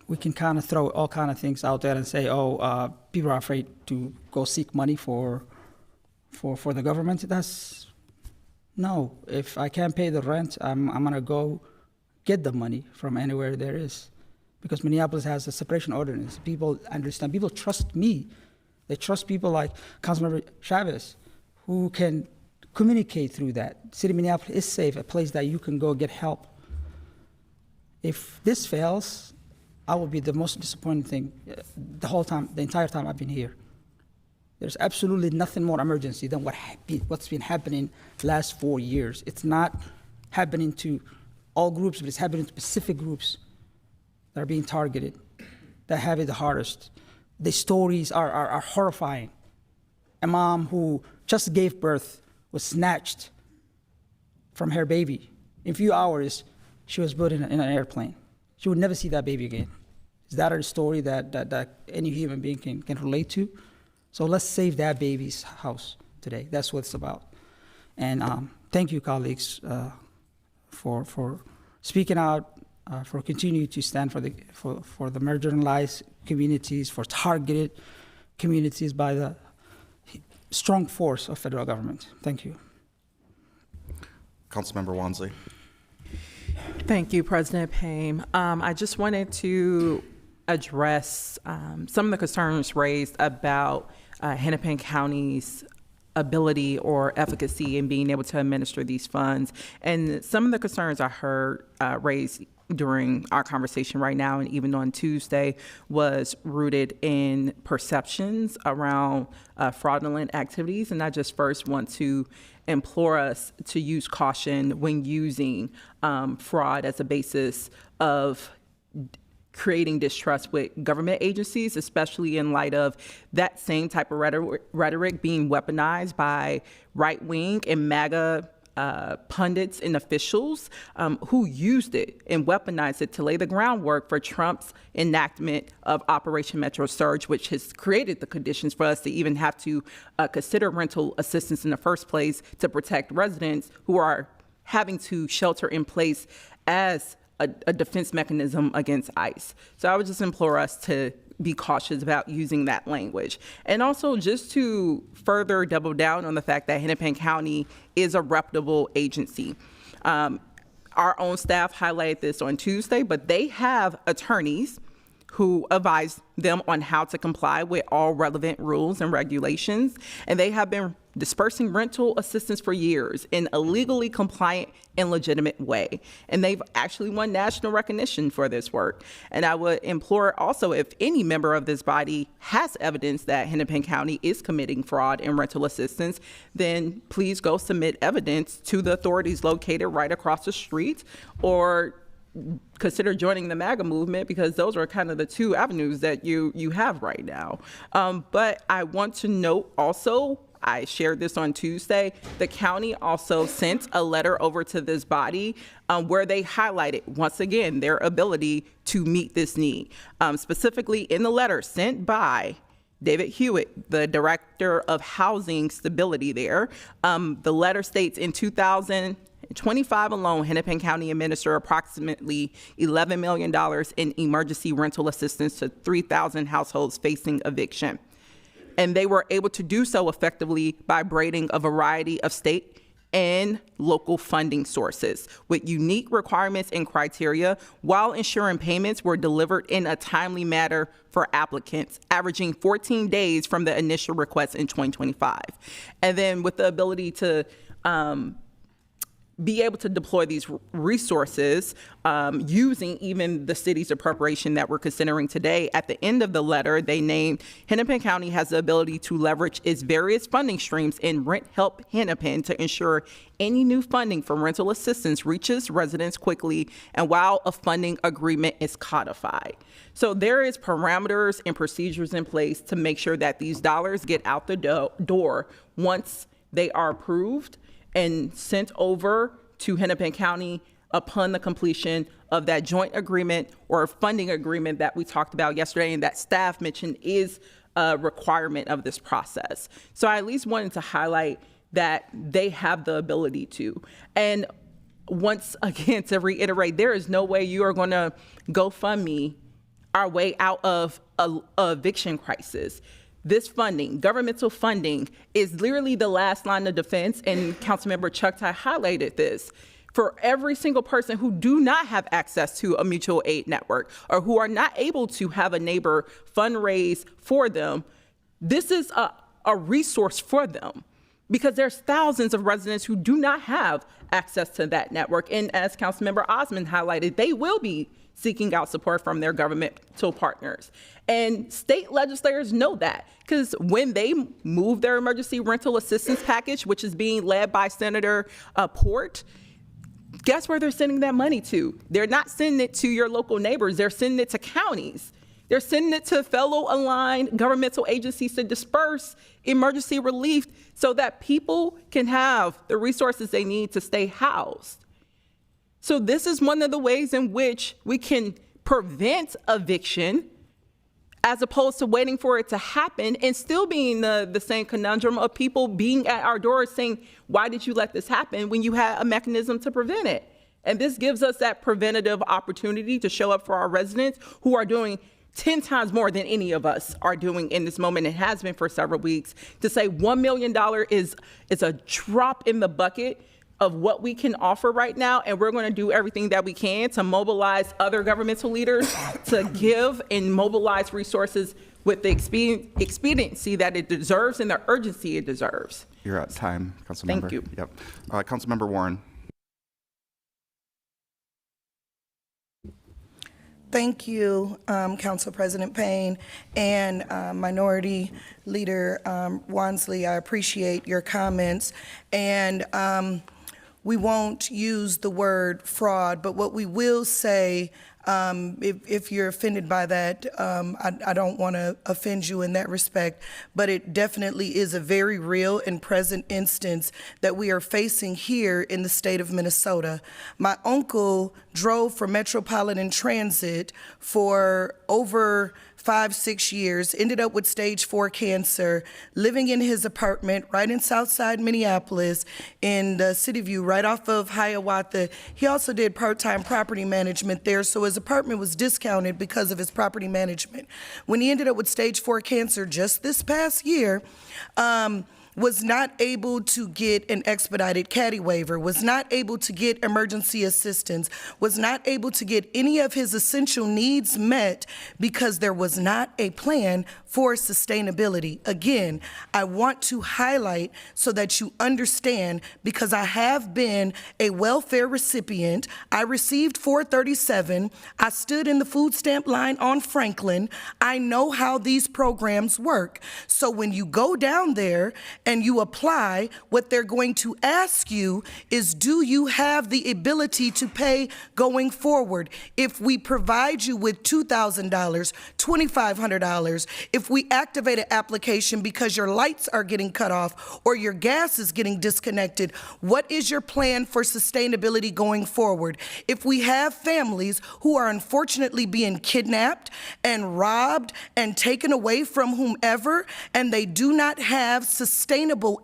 we can kind of throw all kind of things out there and say, people are afraid to go seek money for the government. No, if I can't pay the rent, I'm gonna go get the money from anywhere there is. Because Minneapolis has a separation ordinance. People understand, people trust me. They trust people like Councilmember Chavez, who can communicate through that. City of Minneapolis is safe, a place that you can go get help. If this fails, I will be the most disappointing thing the entire time I've been here. There's absolutely nothing more emergency than what's been happening the last 4 years. It's not happening to all groups, but it's happening to specific groups that are being targeted, that have it the hardest. The stories are horrifying. A mom who just gave birth was snatched from her baby. In a few hours, she was put in an airplane. She would never see that baby again. Is that a story that any human being can relate to? So let's save that baby's house today. That's what it's about. And thank you, colleagues, for speaking out, for continuing to stand for the marginalized communities, for targeted communities by the strong force of federal government. Thank you. Councilmember Wansley. Thank you, President Payne. I just wanted to address some of the concerns raised about Hennepin County's ability or efficacy in being able to administer these funds. And some of the concerns I heard raised during our conversation right now, and even on Tuesday, was rooted in perceptions around fraudulent activities. And I just first want to implore us to use caution when using fraud as a basis of creating distrust with government agencies, especially in light of that same type of rhetoric being weaponized by right-wing and MAGA pundits and officials who used it and weaponized it to lay the groundwork for Trump's enactment of Operation Metro Surge, which has created the conditions for us to even have to consider rental assistance in the first place to protect residents who are having to shelter in place as a defense mechanism against ICE. So I would just implore us to be cautious about using that language. And also just to further double down on the fact that Hennepin County is a reputable agency. Our own staff highlighted this on Tuesday, but they have attorneys who advise them on how to comply with all relevant rules and regulations. And they have been dispersing rental assistance for years in a legally compliant and legitimate way. And they've actually won national recognition for this work. And I would implore also, if any member of this body has evidence that Hennepin County is committing fraud in rental assistance, then please go submit evidence to the authorities located right across the street, or consider joining the MAGA movement, because those are kind of the two avenues that you have right now. But I want to note also, I shared this on Tuesday, the county also sent a letter over to this body where they highlighted, once again, their ability to meet this need. Specifically in the letter sent by David Hewitt, the director of housing stability there, the letter states in 2025 alone, Hennepin County administered approximately $11 million in emergency rental assistance to 3,000 households facing eviction. And they were able to do so effectively by braiding a variety of state and local funding sources with unique requirements and criteria, while ensuring payments were delivered in a timely manner for applicants, averaging 14 days from the initial request in 2025. And then with the ability to be able to deploy these resources using even the city's appropriation that we're considering today. At the end of the letter, they named Hennepin County has the ability to leverage its various funding streams in Rent Help Hennepin to ensure any new funding for rental assistance reaches residents quickly and while a funding agreement is codified. So there is parameters and procedures in place to make sure that these dollars get out the door once they are approved and sent over to Hennepin County upon the completion of that joint agreement or funding agreement that we talked about yesterday and that staff mentioned is a requirement of this process. So I at least wanted to highlight that they have the ability to. And once again, to reiterate, there is no way you are going to GoFundMe our way out of a eviction crisis. This funding, governmental funding, is literally the last line of defense, and Councilmember Chuck Ty highlighted this. For every single person who do not have access to a mutual aid network or who are not able to have a neighbor fundraise for them, this is a resource for them, because there's thousands of residents who do not have access to that network. And as Councilmember Osmond highlighted, they will be seeking out support from their governmental partners. And state legislators know that, because when they move their emergency rental assistance package, which is being led by Senator Port, guess where they're sending that money to? They're not sending it to your local neighbors. They're sending it to counties. They're sending it to fellow aligned governmental agencies to disperse emergency relief so that people can have the resources they need to stay housed. So this is one of the ways in which we can prevent eviction, as opposed to waiting for it to happen and still being the same conundrum of people being at our doors saying, why did you let this happen, when you had a mechanism to prevent it? And this gives us that preventative opportunity to show up for our residents who are doing 10 times more than any of us are doing in this moment. It has been for several weeks. To say $1 million is a drop in the bucket of what we can offer right now, and we're going to do everything that we can to mobilize other governmental leaders to give and mobilize resources with the expediency that it deserves and the urgency it deserves. You're at time, Councilmember. Thank you. Yep. Councilmember Warren. Thank you, Council President Payne and Minority Leader Wansley. I appreciate your comments. And we won't use the word fraud, but what we will say, if you're offended by that, I don't want to offend you in that respect, but it definitely is a very real and present instance that we are facing here in the state of Minnesota. My uncle drove for Metropolitan Transit for over 5-6 years, ended up with stage 4 cancer, living in his apartment right in Southside Minneapolis in the City View, right off of Hiawatha. He also did part-time property management there, so his apartment was discounted because of his property management. When he ended up with stage 4 cancer just this past year, was not able to get an expedited caddy waiver, was not able to get emergency assistance, was not able to get any of his essential needs met because there was not a plan for sustainability. Again, I want to highlight so that you understand, because I have been a welfare recipient. I received 437. I stood in the food stamp line on Franklin. I know how these programs work. So when you go down there and you apply, what they're going to ask you is, do you have the ability to pay going forward? If we provide you with $2,000, $2,500, if we activate an application because your lights are getting cut off or your gas is getting disconnected, what is your plan for sustainability going forward? If we have families who are unfortunately being kidnapped and robbed and taken away from whomever, and they do not have sustainable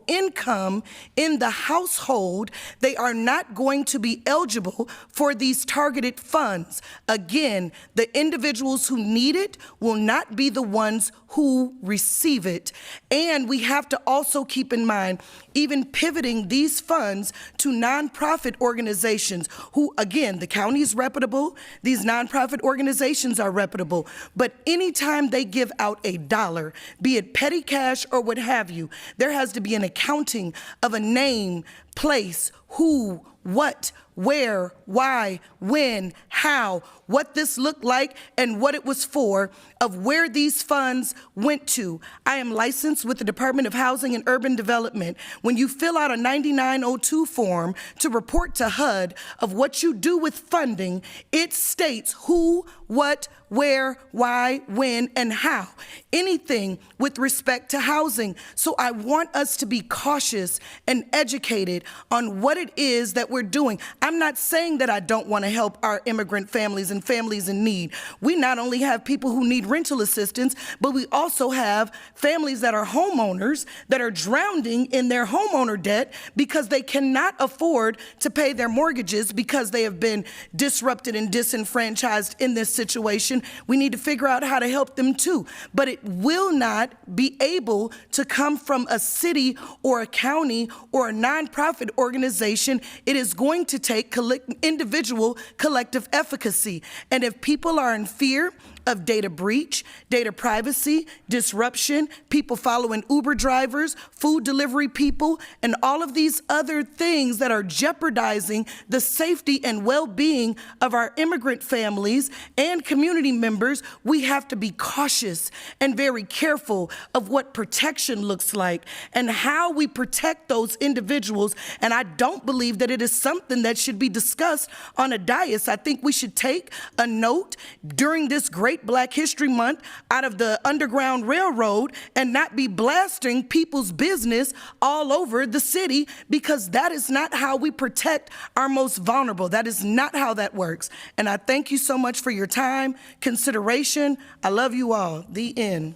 income in the household, they are not going to be eligible for these targeted funds. Again, the individuals who need it will not be the ones who receive it. And we have to also keep in mind, even pivoting these funds to nonprofit organizations who, again, the county is reputable, these nonprofit organizations are reputable, but anytime they give out a dollar, be it petty cash or what have you, there has to be an accounting of a name, place, who, what, where, why, when, how, what this looked like, and what it was for, of where these funds went to. I am licensed with the Department of Housing and Urban Development. When you fill out a 9902 form to report to HUD of what you do with funding, it states who, what, where, why, when, and how. Anything with respect to housing. So I want us to be cautious and educated on what it is that we're doing. I'm not saying that I don't want to help our immigrant families and families in need. We not only have people who need rental assistance, but we also have families that are homeowners that are drowning in their homeowner debt because they cannot afford to pay their mortgages because they have been disrupted and disenfranchised in this situation. We need to figure out how to help them too. But it will not be able to come from a city or a county or a nonprofit organization. It is going to take individual collective efficacy. And if people are in fear of data breach, data privacy, disruption, people following Uber drivers, food delivery people, and all of these other things that are jeopardizing the safety and well-being of our immigrant families and community members, we have to be cautious and very careful of what protection looks like and how we protect those individuals. And I don't believe that it is something that should be discussed on a dais. I think we should take a note during this great Black History Month out of the Underground Railroad and not be blasting people's business all over the city, because that is not how we protect our most vulnerable. That is not how that works. And I thank you so much for your time, consideration. I love you all. The end.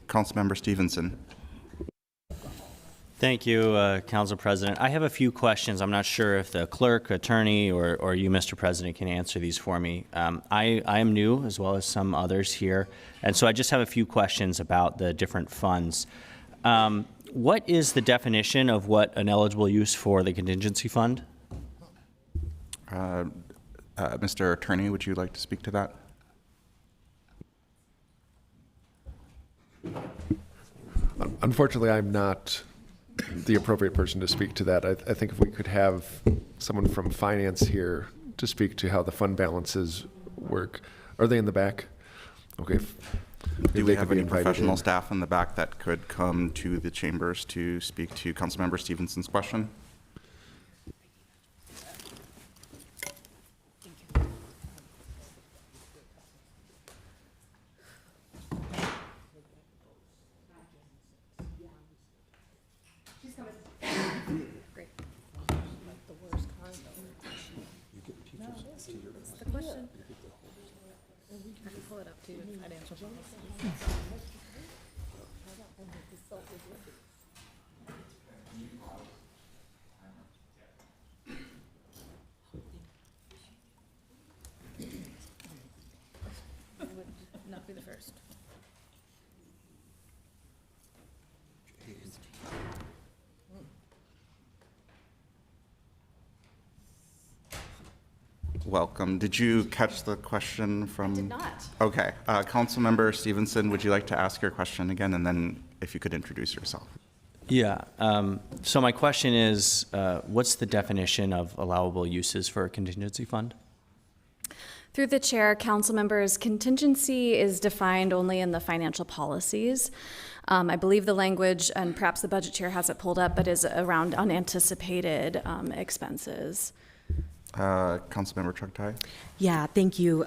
Councilmember Stevenson. Thank you, Council President. I have a few questions. I'm not sure if the clerk, attorney, or you, Mr. President, can answer these for me. I am new, as well as some others here, and so I just have a few questions about the different funds. What is the definition of what an eligible use for the contingency fund? Mr. Attorney, would you like to speak to that? Unfortunately, I'm not the appropriate person to speak to that. I think if we could have someone from finance here to speak to how the fund balances work. Are they in the back? Okay. Do If we they have could be any invited professional in. staff in the back that could come to the chambers to speak to Councilmember Stevenson's question? Not be the first. Welcome. Did you catch the question from? I did not. Okay. Councilmember Stevenson, would you like to ask your question again? And then if you could introduce yourself. Yeah. So my question is, what's the definition of allowable uses for a contingency fund? Through the chair, council members, contingency is defined only in the financial policies. I believe the language, and perhaps the budget chair has it pulled up, but is around unanticipated expenses. Councilmember Chugtai? Yeah, thank you.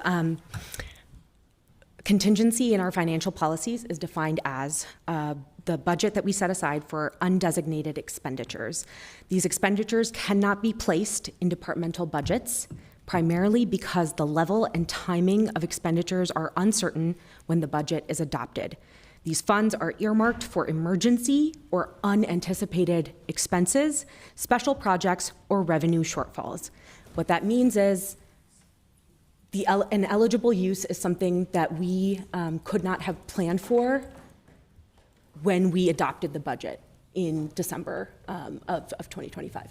Contingency in our financial policies is defined as the budget that we set aside for undesignated expenditures. These expenditures cannot be placed in departmental budgets, primarily because the level and timing of expenditures are uncertain when the budget is adopted. These funds are earmarked for emergency or unanticipated expenses, special projects, or revenue shortfalls. What that means is an eligible use is something that we could not have planned for when we adopted the budget in December of 2025.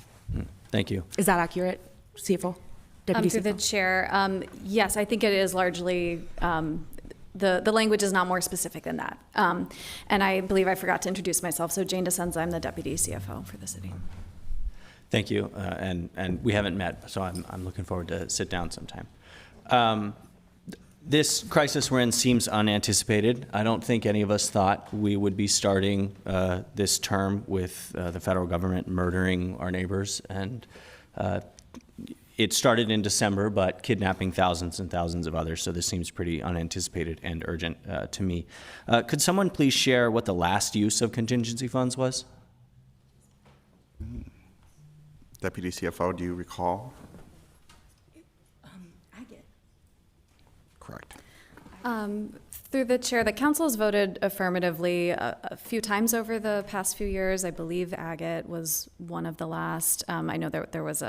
Thank you. Is that accurate, CFO? Deputy Through the CFO? chair, yes, I think it is largely, the language is not more specific than that. And I believe I forgot to introduce myself. So Jane DeSenza, I'm the Deputy CFO for the city. Thank you. And we haven't met, so I'm looking forward to sit down sometime. This crisis we're in seems unanticipated. I don't think any of us thought we would be starting this term with the federal government murdering our neighbors. And it started in December, but kidnapping thousands and thousands of others. So this seems pretty unanticipated and urgent to me. Could someone please share what the last use of contingency funds was? Deputy CFO, do you recall? Correct. Through the chair, the council has voted affirmatively a few times over the past few years. I believe agate was one of the last. I know there was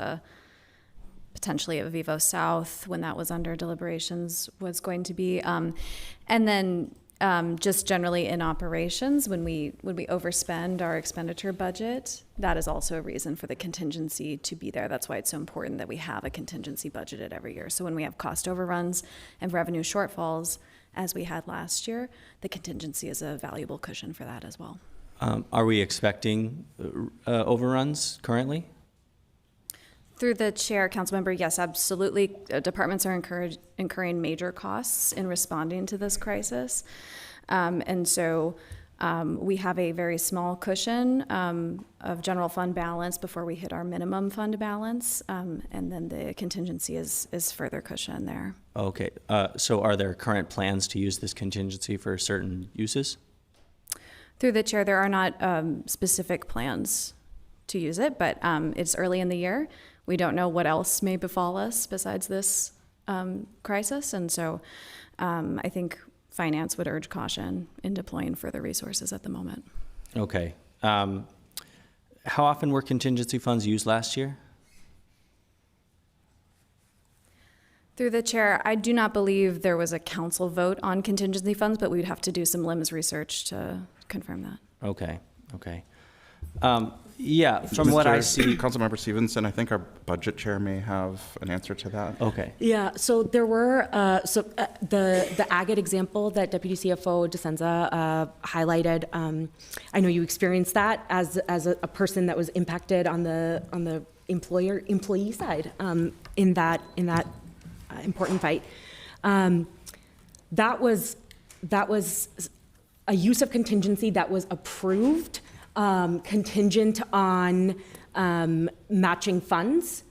potentially a Vivo South when that was under deliberations was going to be. And then just generally in operations, when we overspend our expenditure budget, that is also a reason for the contingency to be there. That's why it's so important that we have a contingency budgeted every year. So when we have cost overruns and revenue shortfalls, as we had last year, the contingency is a valuable cushion for that as well. Are we expecting overruns currently? Through the chair, council member, yes, absolutely. Departments are incurring major costs in responding to this crisis. And so we have a very small cushion of general fund balance before we hit our minimum fund balance. And then the contingency is further cushion there. Okay. So are there current plans to use this contingency for certain uses? Through the chair, there are not specific plans to use it, but it's early in the year. We don't know what else may befall us besides this crisis. And so I think finance would urge caution in deploying further resources at the moment. Okay. How often were contingency funds used last year? Through the chair, I do not believe there was a council vote on contingency funds, but we'd have to do some LIMS research to confirm that. Okay. Okay. Yeah, from what I see. Councilmember Stevenson, I think our budget chair may have an answer to that. Okay. Yeah, so there were, the agate example that Deputy CFO DeSenza highlighted, I know you experienced that as a person that was impacted on the employee side in that important fight. That was a use of contingency that was approved, contingent on matching funds.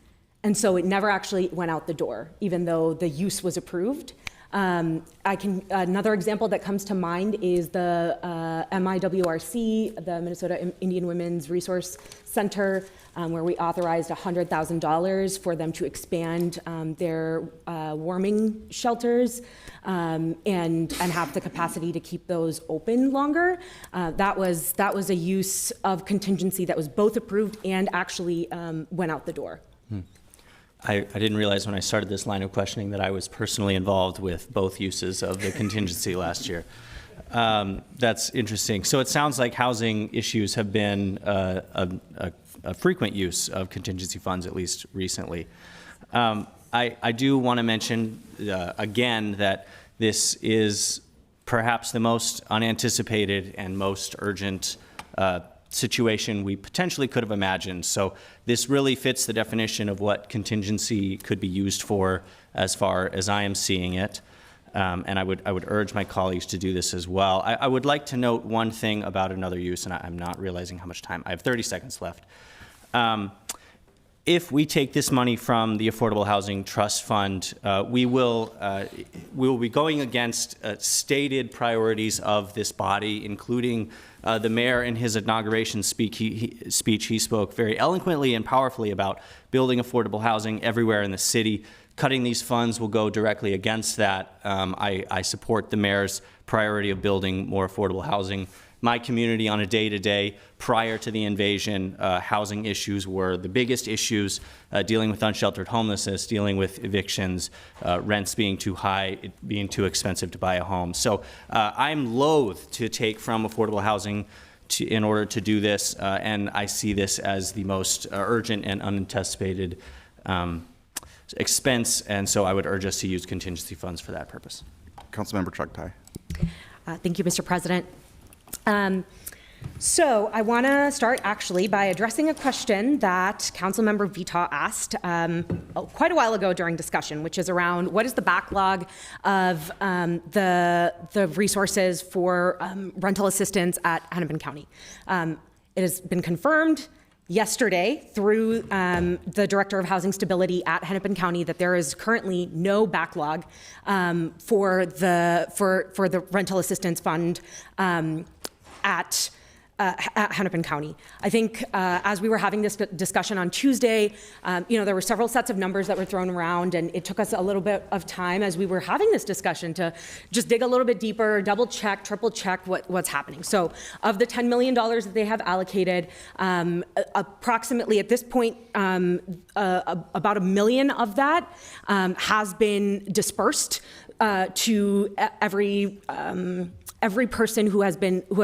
And so it never actually went out the door, even though the use was approved. Another example that comes to mind is the MIWRC, the Minnesota Indian Women's Resource Center, where we authorized $100,000 for them to expand their warming shelters and have the capacity to keep those open longer. That was a use of contingency that was both approved and actually went out the door. I didn't realize when I started this line of questioning that I was personally involved with both uses of the contingency last year. That's interesting. So it sounds like housing issues have been a frequent use of contingency funds, at least recently. I do want to mention again that this is perhaps the most unanticipated and most urgent situation we potentially could have imagined. So this really fits the definition of what contingency could be used for as far as I am seeing it. And I would urge my colleagues to do this as well. I would like to note one thing about another use, and I'm not realizing how much time. I have 30 seconds left. If we take this money from the Affordable Housing Trust Fund, we will be going against stated priorities of this body, including the mayor in his inauguration speech. He spoke very eloquently and powerfully about building affordable housing everywhere in the city. Cutting these funds will go directly against that. I support the mayor's priority of building more affordable housing. My community, on a day-to-day, prior to the invasion, housing issues were the biggest issues, dealing with unsheltered homelessness, dealing with evictions, rents being too high, it being too expensive to buy a home. So I'm loath to take from affordable housing in order to do this, and I see this as the most urgent and unanticipated expense, and so I would urge us to use contingency funds for that purpose. Councilmember Chugtai. Thank you, Mr. President. So I want to start actually by addressing a question that Councilmember Vitaw asked quite a while ago during discussion, which is around what is the backlog of the resources for rental assistance at Hennepin County. It has been confirmed yesterday through the Director of Housing Stability at Hennepin County that there is currently no backlog for the rental assistance fund at Hennepin County. I think as we were having this discussion on Tuesday, there were several sets of numbers that were thrown around, and it took us a little bit of time as we were having this discussion to just dig a little bit deeper, double check, triple check what's happening. So of the $10 million that they have allocated, approximately at this point, about $1 million of that has been dispersed to every person who has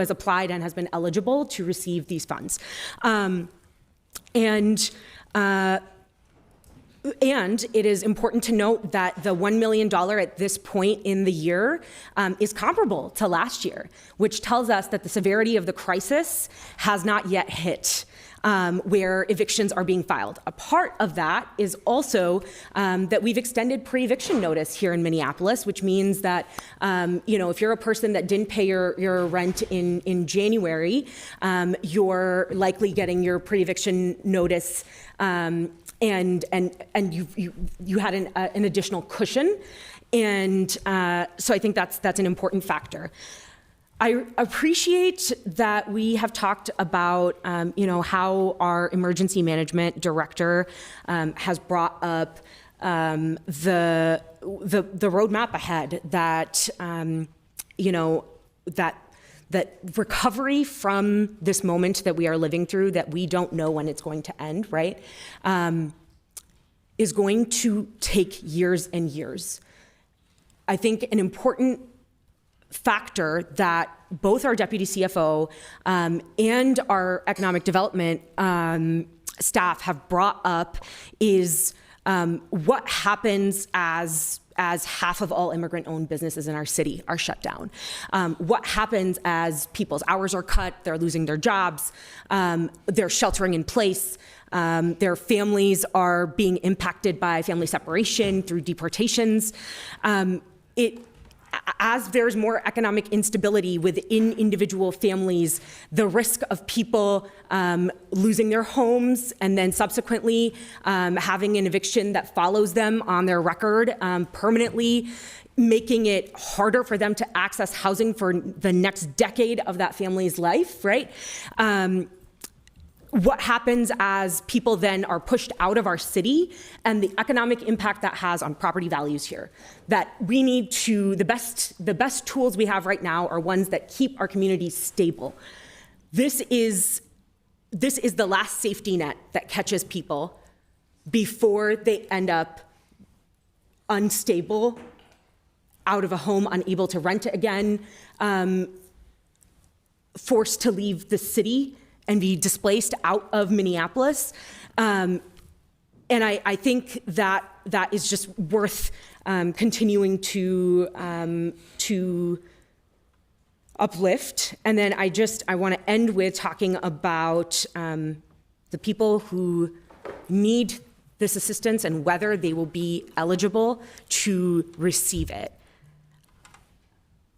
applied and has been eligible to receive these funds. And it is important to note that the $1 million at this point in the year is comparable to last year, which tells us that the severity of the crisis has not yet hit. Where evictions are being filed. A part of that is also that we've extended pre-eviction notice here in Minneapolis, which means that, if you're a person that didn't pay your rent in January, you're likely getting your pre-eviction notice and you had an additional cushion. And so I think that's an important factor. I appreciate that we have talked about, how our emergency management director has brought up the roadmap ahead that, that recovery from this moment that we are living through, that we don't know when it's going to end, right, is going to take years and years. I think an important factor that both our deputy CFO and our economic development staff have brought up is what happens as half of all immigrant-owned businesses in our city are shut down. What happens as people's hours are cut, they're losing their jobs, they're sheltering in place, their families are being impacted by family separation through deportations. as there's more economic instability within individual families, the risk of people losing their homes and then subsequently having an eviction that follows them on their record permanently, making it harder for them to access housing for the next decade of that family's life, right? What happens as people then are pushed out of our city and the economic impact that has on property values here. That we need to, the best tools we have right now are ones that keep our communities stable. This is the last safety net that catches people before they end up unstable, out of a home, unable to rent it again, forced to leave the city and be displaced out of Minneapolis. And I think that is just worth continuing to uplift. And then I want to end with talking about the people who need this assistance and whether they will be eligible to receive it.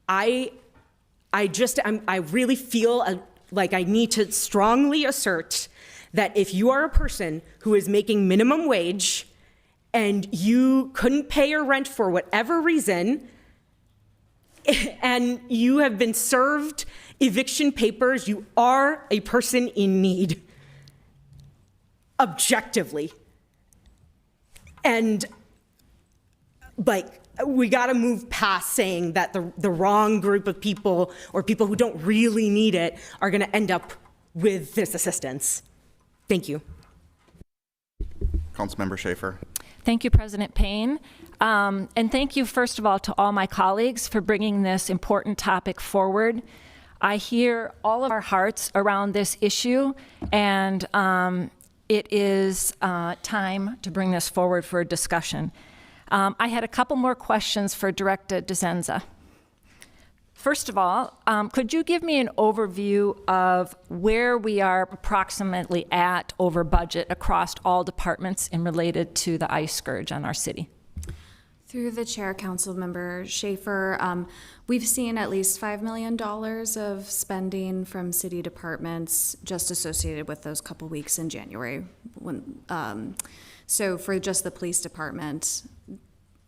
I really feel like I need to strongly assert that if you are a person who is making minimum wage and you couldn't pay your rent for whatever reason, and you have been served eviction papers, you are a person in need, objectively. And we got to move past saying that the wrong group of people or people who don't really need it are going to end up with this assistance. Thank you. Councilmember Schaefer. Thank you, President Payne. And thank you, first of all, to all my colleagues for bringing this important topic forward. I hear all of our hearts around this issue, and it is time to bring this forward for a discussion. I had a couple more questions for Director DeZenza. First of all, could you give me an overview of where we are approximately at over budget across all departments and related to the ICE scourge on our city? Through the chair, Councilmember Schaefer, we've seen at least $5 million of spending from city departments just associated with those couple weeks in January. So for just the police department,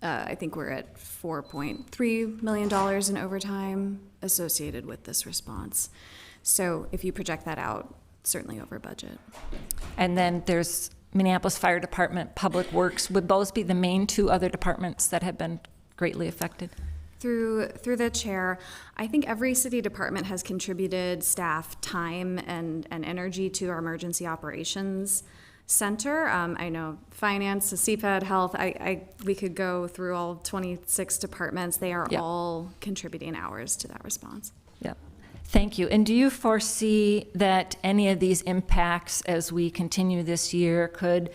I think we're at $4.3 million in overtime associated with this response. So if you project that out, certainly over budget. And then there's Minneapolis Fire Department, Public Works. Would those be the main two other departments that have been greatly affected? Through the chair, I think every city department has contributed staff time and energy to our emergency operations center. I know finance, CPED, health, we could go through all 26 departments. They are all contributing hours to that response. Yep. Thank you. And do you foresee that any of these impacts as we continue this year could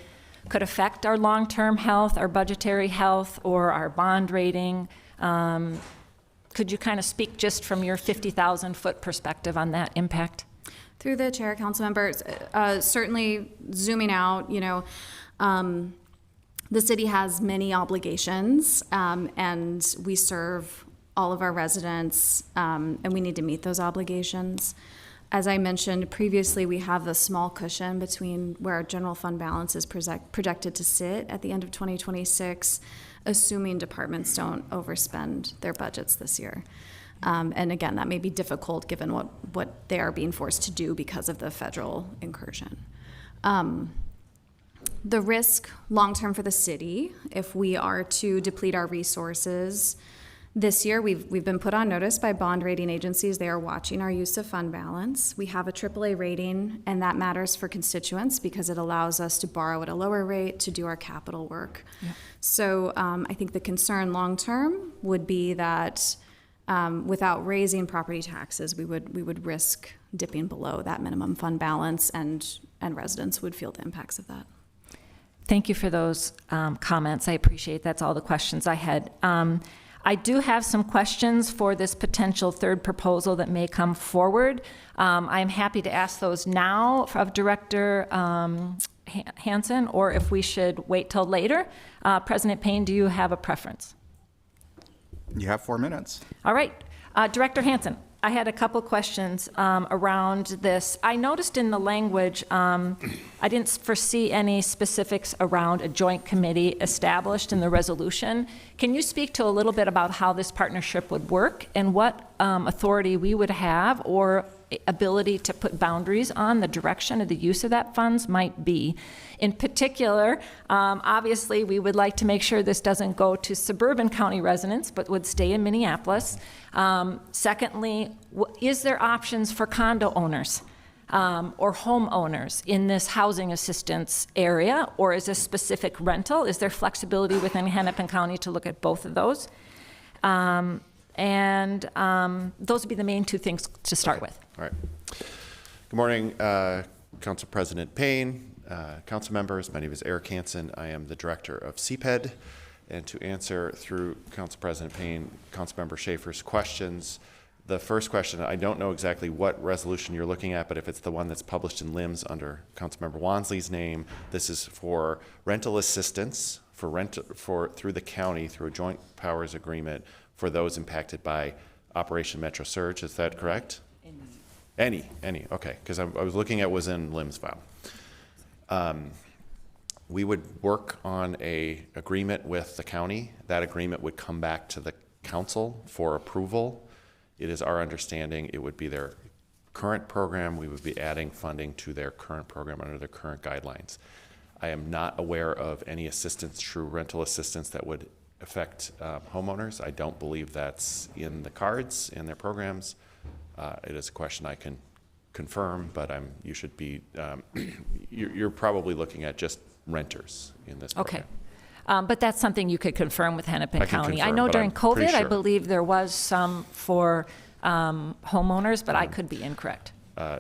affect our long-term health, our budgetary health, or our bond rating? Could you kind of speak just from your 50,000-foot perspective on that impact? Through the chair, council members, certainly zooming out, the city has many obligations, and we serve all of our residents, and we need to meet those obligations. As I mentioned previously, we have a small cushion between where our general fund balance is projected to sit at the end of 2026, assuming departments don't overspend their budgets this year. And again, that may be difficult given what they are being forced to do because of the federal incursion. The risk long-term for the city, if we are to deplete our resources this year, we've been put on notice by bond rating agencies. They are watching our use of fund balance. We have a AAA rating, and that matters for constituents because it allows us to borrow at a lower rate to do our capital work. Yeah. So I think the concern long-term would be that without raising property taxes, we would risk dipping below that minimum fund balance, and residents would feel the impacts of that. Thank you for those comments. I appreciate that's all the questions I had. I do have some questions for this potential third proposal that may come forward. I'm happy to ask those now of Director Hansen, or if we should wait till later. President Payne, do you have a preference? You have 4 minutes. All right. Director Hansen, I had a couple questions around this. I noticed in the language, I didn't foresee any specifics around a joint committee established in the resolution. Can you speak to a little bit about how this partnership would work and what authority we would have or ability to put boundaries on the direction of the use of that funds might be? In particular, obviously, we would like to make sure this doesn't go to suburban county residents, but would stay in Minneapolis. Secondly, is there options for condo owners or homeowners in this housing assistance area, or is this specific rental? Is there flexibility within Hennepin County to look at both of those? Those would be the main 2 things to start with. All right. Good morning, Council President Payne, council members. My name is Eric Hansen. I am the director of CPED. And to answer through Council President Payne, Councilmember Schaefer's questions, the first question, I don't know exactly what resolution you're looking at, but if it's the one that's published in LIMS under Councilmember Wansley's name, this is for rental assistance through the county through a joint powers agreement for those impacted by Operation Metro Surge. Is that correct? Any. Okay, because I was looking at was in LIMS file. We would work on a agreement with the county. That agreement would come back to the council for approval. It is our understanding it would be their current program. We would be adding funding to their current program under their current guidelines. I am not aware of any assistance, true rental assistance that would affect homeowners. I don't believe that's in the cards in their programs. It is a question I can confirm, but you should be, you're probably looking at just renters in this program. Okay. But that's something you could confirm with Hennepin County. I know but during I'm pretty COVID, I sure. believe there was some for homeowners, but I could be incorrect.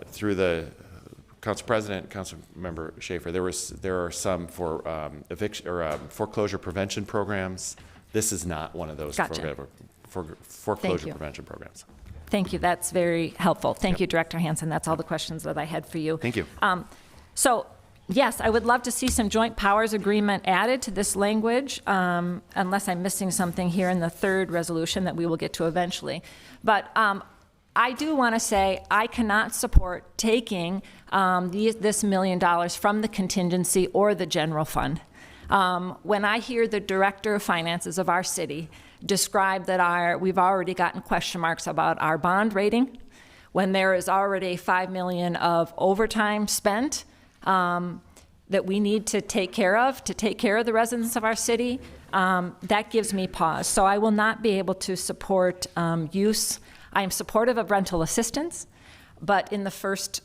Through the Council President, Council Member Schaefer, there are some for eviction or foreclosure prevention programs. This is not one of those Gotcha. foreclosure prevention programs. Thank you. That's very helpful. Thank you, Director Hansen. That's all the questions that I had for you. Thank you. So, yes, I would love to see some joint powers agreement added to this language, unless I'm missing something here in the 3rd resolution that we will get to eventually. But I do want to say I cannot support taking this $1 million from the contingency or the general fund. When I hear the director of finances of our city describe that we've already gotten question marks about our bond rating, when there is already $5 million of overtime spent that we need to take care of the residents of our city, that gives me pause. So I will not be able to support use. I am supportive of rental assistance, but in the first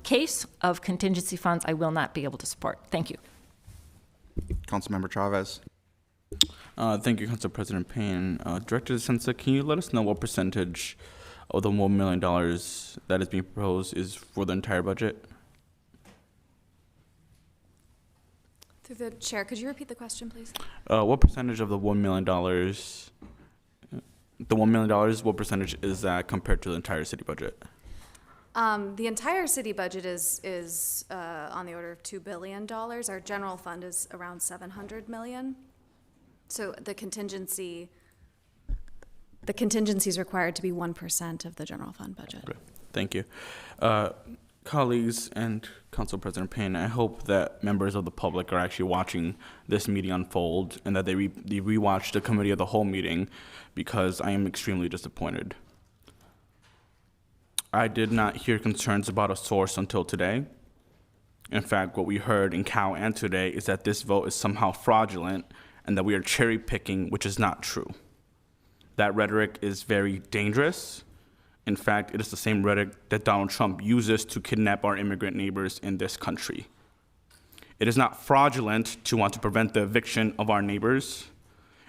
case of contingency funds, I will not be able to support. Thank you. Councilmember Chavez. Thank you, Council President Payne. Director DeSenza, can you let us know what percentage of the $1 million that is being proposed is for the entire budget? Through the chair, could you repeat the question, please? What percentage of the $1 million, what percentage is that compared to the entire city budget? The entire city budget is on the order of $2 billion. Our general fund is around $700 million. So the contingency is required to be 1% of the general fund budget. Great. Thank you. Colleagues and Council President Payne, I hope that members of the public are actually watching this meeting unfold and that they rewatch the committee of the whole meeting, because I am extremely disappointed. I did not hear concerns about a source until today. In fact, what we heard in Cal and today is that this vote is somehow fraudulent and that we are cherry picking, which is not true. That rhetoric is very dangerous. In fact, it is the same rhetoric that Donald Trump uses to kidnap our immigrant neighbors in this country. It is not fraudulent to want to prevent the eviction of our neighbors.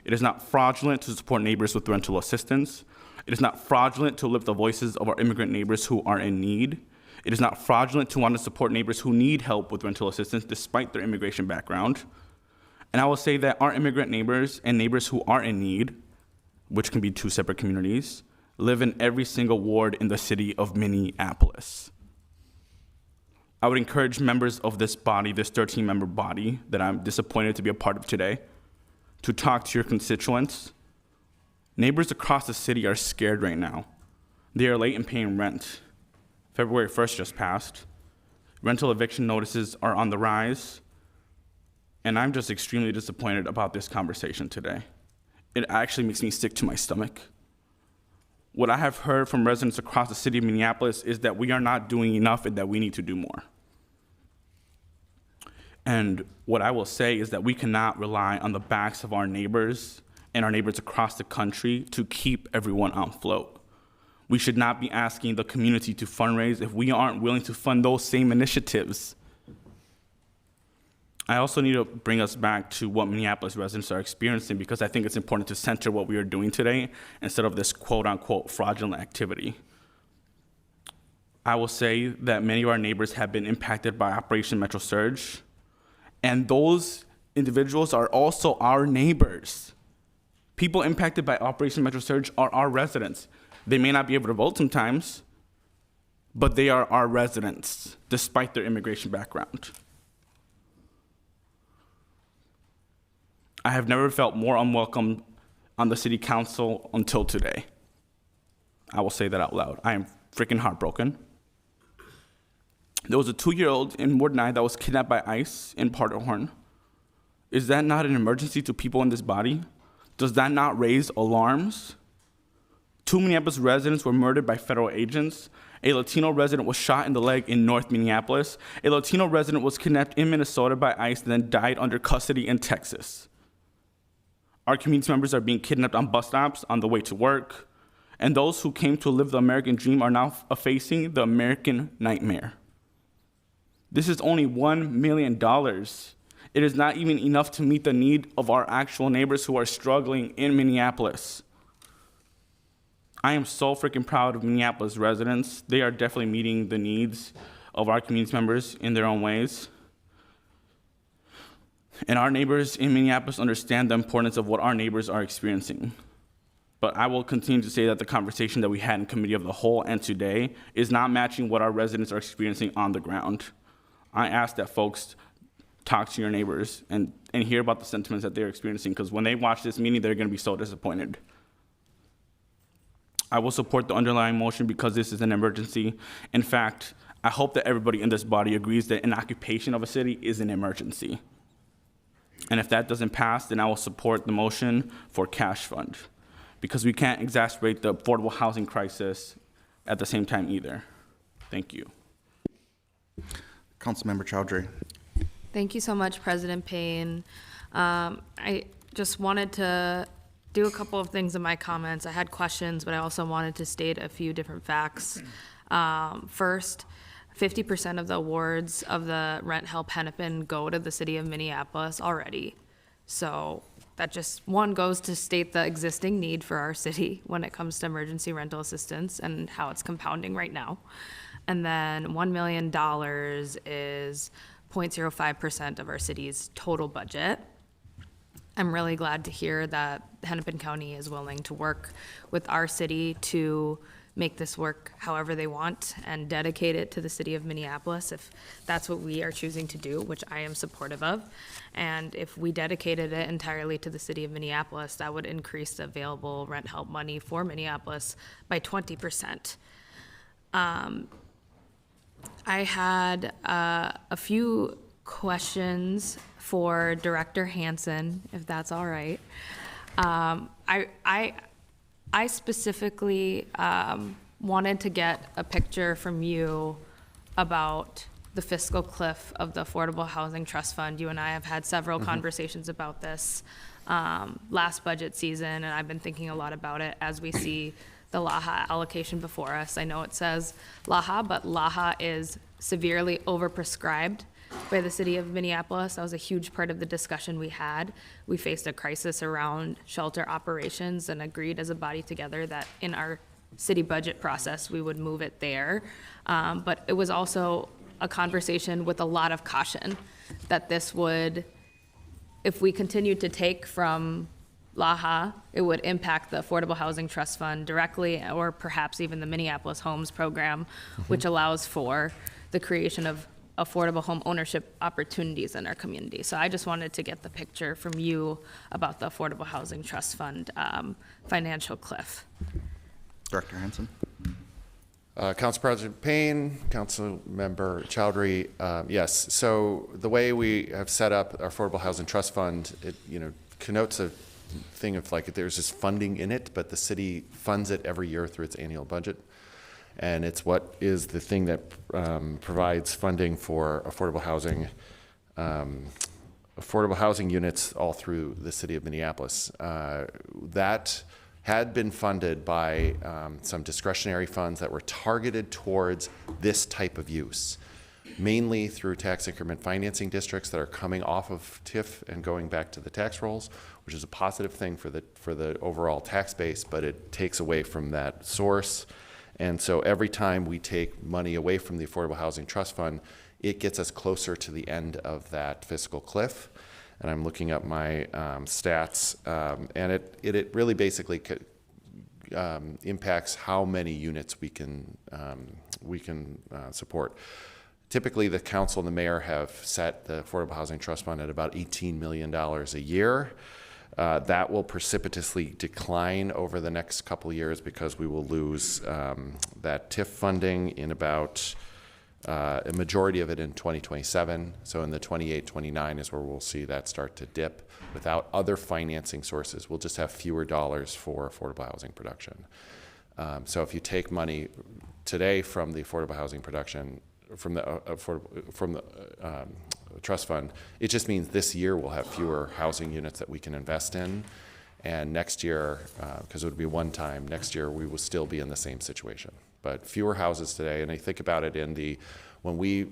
It is not fraudulent to support neighbors with rental assistance. It is not fraudulent to lift the voices of our immigrant neighbors who are in need. It is not fraudulent to want to support neighbors who need help with rental assistance despite their immigration background. And I will say that our immigrant neighbors and neighbors who are in need, which can be 2 separate communities, live in every single ward in the city of Minneapolis. I would encourage members of this body, this 13-member body that I'm disappointed to be a part of today, to talk to your constituents, Neighbors across the city are scared right now. They are late in paying rent. February 1st just passed. Rental eviction notices are on the rise. And I'm just extremely disappointed about this conversation today. It actually makes me sick to my stomach. What I have heard from residents across the city of Minneapolis is that we are not doing enough and that we need to do more. And what I will say is that we cannot rely on the backs of our neighbors and our neighbors across the country to keep everyone on float. We should not be asking the community to fundraise if we aren't willing to fund those same initiatives. I also need to bring us back to what Minneapolis residents are experiencing, because I think it's important to center what we are doing today instead of this quote-unquote fraudulent activity. I will say that many of our neighbors have been impacted by Operation Metro Surge, and those individuals are also our neighbors. People impacted by Operation Metro Surge are our residents. They may not be able to vote sometimes, but they are our residents, despite their immigration background. I have never felt more unwelcome on the city council until today. I will say that out loud. I am freaking heartbroken. There was a 2-year-old in Ward 9 that was kidnapped by ICE in Parterhorn. Is that not an emergency to people in this body? Does that not raise alarms? 2 Minneapolis residents were murdered by federal agents. A Latino resident was shot in the leg in North Minneapolis. A Latino resident was kidnapped in Minnesota by ICE and then died under custody in Texas. Our community members are being kidnapped on bus stops on the way to work, and those who came to live the American dream are now facing the American nightmare. This is only $1 million. It is not even enough to meet the need of our actual neighbors who are struggling in Minneapolis. I am so freaking proud of Minneapolis residents. They are definitely meeting the needs of our community members in their own ways. And our neighbors in Minneapolis understand the importance of what our neighbors are experiencing. But I will continue to say that the conversation that we had in Committee of the Whole and today is not matching what our residents are experiencing on the ground. I ask that folks talk to your neighbors and hear about the sentiments that they're experiencing, because when they watch this meeting, they're going to be so disappointed. I will support the underlying motion because this is an emergency. In fact, I hope that everybody in this body agrees that an occupation of a city is an emergency. And if that doesn't pass, then I will support the motion for cash fund, because we can't exacerbate the affordable housing crisis at the same time either. Thank you. Councilmember Chowdhury. Thank you so much, President Payne. I just wanted to do a couple of things in my comments. I had questions, but I also wanted to state a few different facts. First, 50% of the awards of the Rent Help Hennepin go to the city of Minneapolis already. So that just, one, goes to state the existing need for our city when it comes to emergency rental assistance and how it's compounding right now. And then $1 million is 0.05% of our city's total budget. I'm really glad to hear that Hennepin County is willing to work with our city to make this work however they want and dedicate it to the city of Minneapolis if that's what we are choosing to do, which I am supportive of. And if we dedicated it entirely to the city of Minneapolis, that would increase the available rent help money for Minneapolis by 20%. I had a few questions for Director Hansen, if that's all right. I specifically wanted to get a picture from you about the fiscal cliff of the Affordable Housing Trust Fund. You and I have had several conversations about this last budget season, and I've been thinking a lot about it as we see the LAHA allocation before us. I know it says LAHA, but LAHA is severely overprescribed by the city of Minneapolis. That was a huge part of the discussion we had. We faced a crisis around shelter operations and agreed as a body together that in our city budget process, we would move it there. But it was also a conversation with a lot of caution that this would, if we continued to take from LAHA, it would impact the Affordable Housing Trust Fund directly, or perhaps even the Minneapolis Homes Program, which allows for the creation of affordable home ownership opportunities in our community. So I just wanted to get the picture from you about the Affordable Housing Trust Fund financial cliff. Director Hansen. Council President Payne, Council Member Chowdhury, yes. So the way we have set up our Affordable Housing Trust Fund, it connotes a thing of like there's this funding in it, but the city funds it every year through its annual budget. And it's what is the thing that provides funding for affordable housing units all through the city of Minneapolis. That had been funded by some discretionary funds that were targeted towards this type of use, mainly through tax increment financing districts that are coming off of TIF and going back to the tax rolls, which is a positive thing for the overall tax base, but it takes away from that source. And so every time we take money away from the Affordable Housing Trust Fund, it gets us closer to the end of that fiscal cliff. And I'm looking up my stats, and it really basically impacts how many units we can support. Typically, the council and the mayor have set the Affordable Housing Trust Fund at about $18 million a year. That will precipitously decline over the next couple of years because we will lose that TIF funding in about a majority of it in 2027. So in the 28-29 is where we'll see that start to dip. Without other financing sources, we'll just have fewer dollars for affordable housing production. So if you take money today from the affordable housing production, from the trust fund, it just means this year we'll have fewer housing units that we can invest in. And next year, because it would be one time, next year we will still be in the same situation. But fewer houses today, and I think about it when we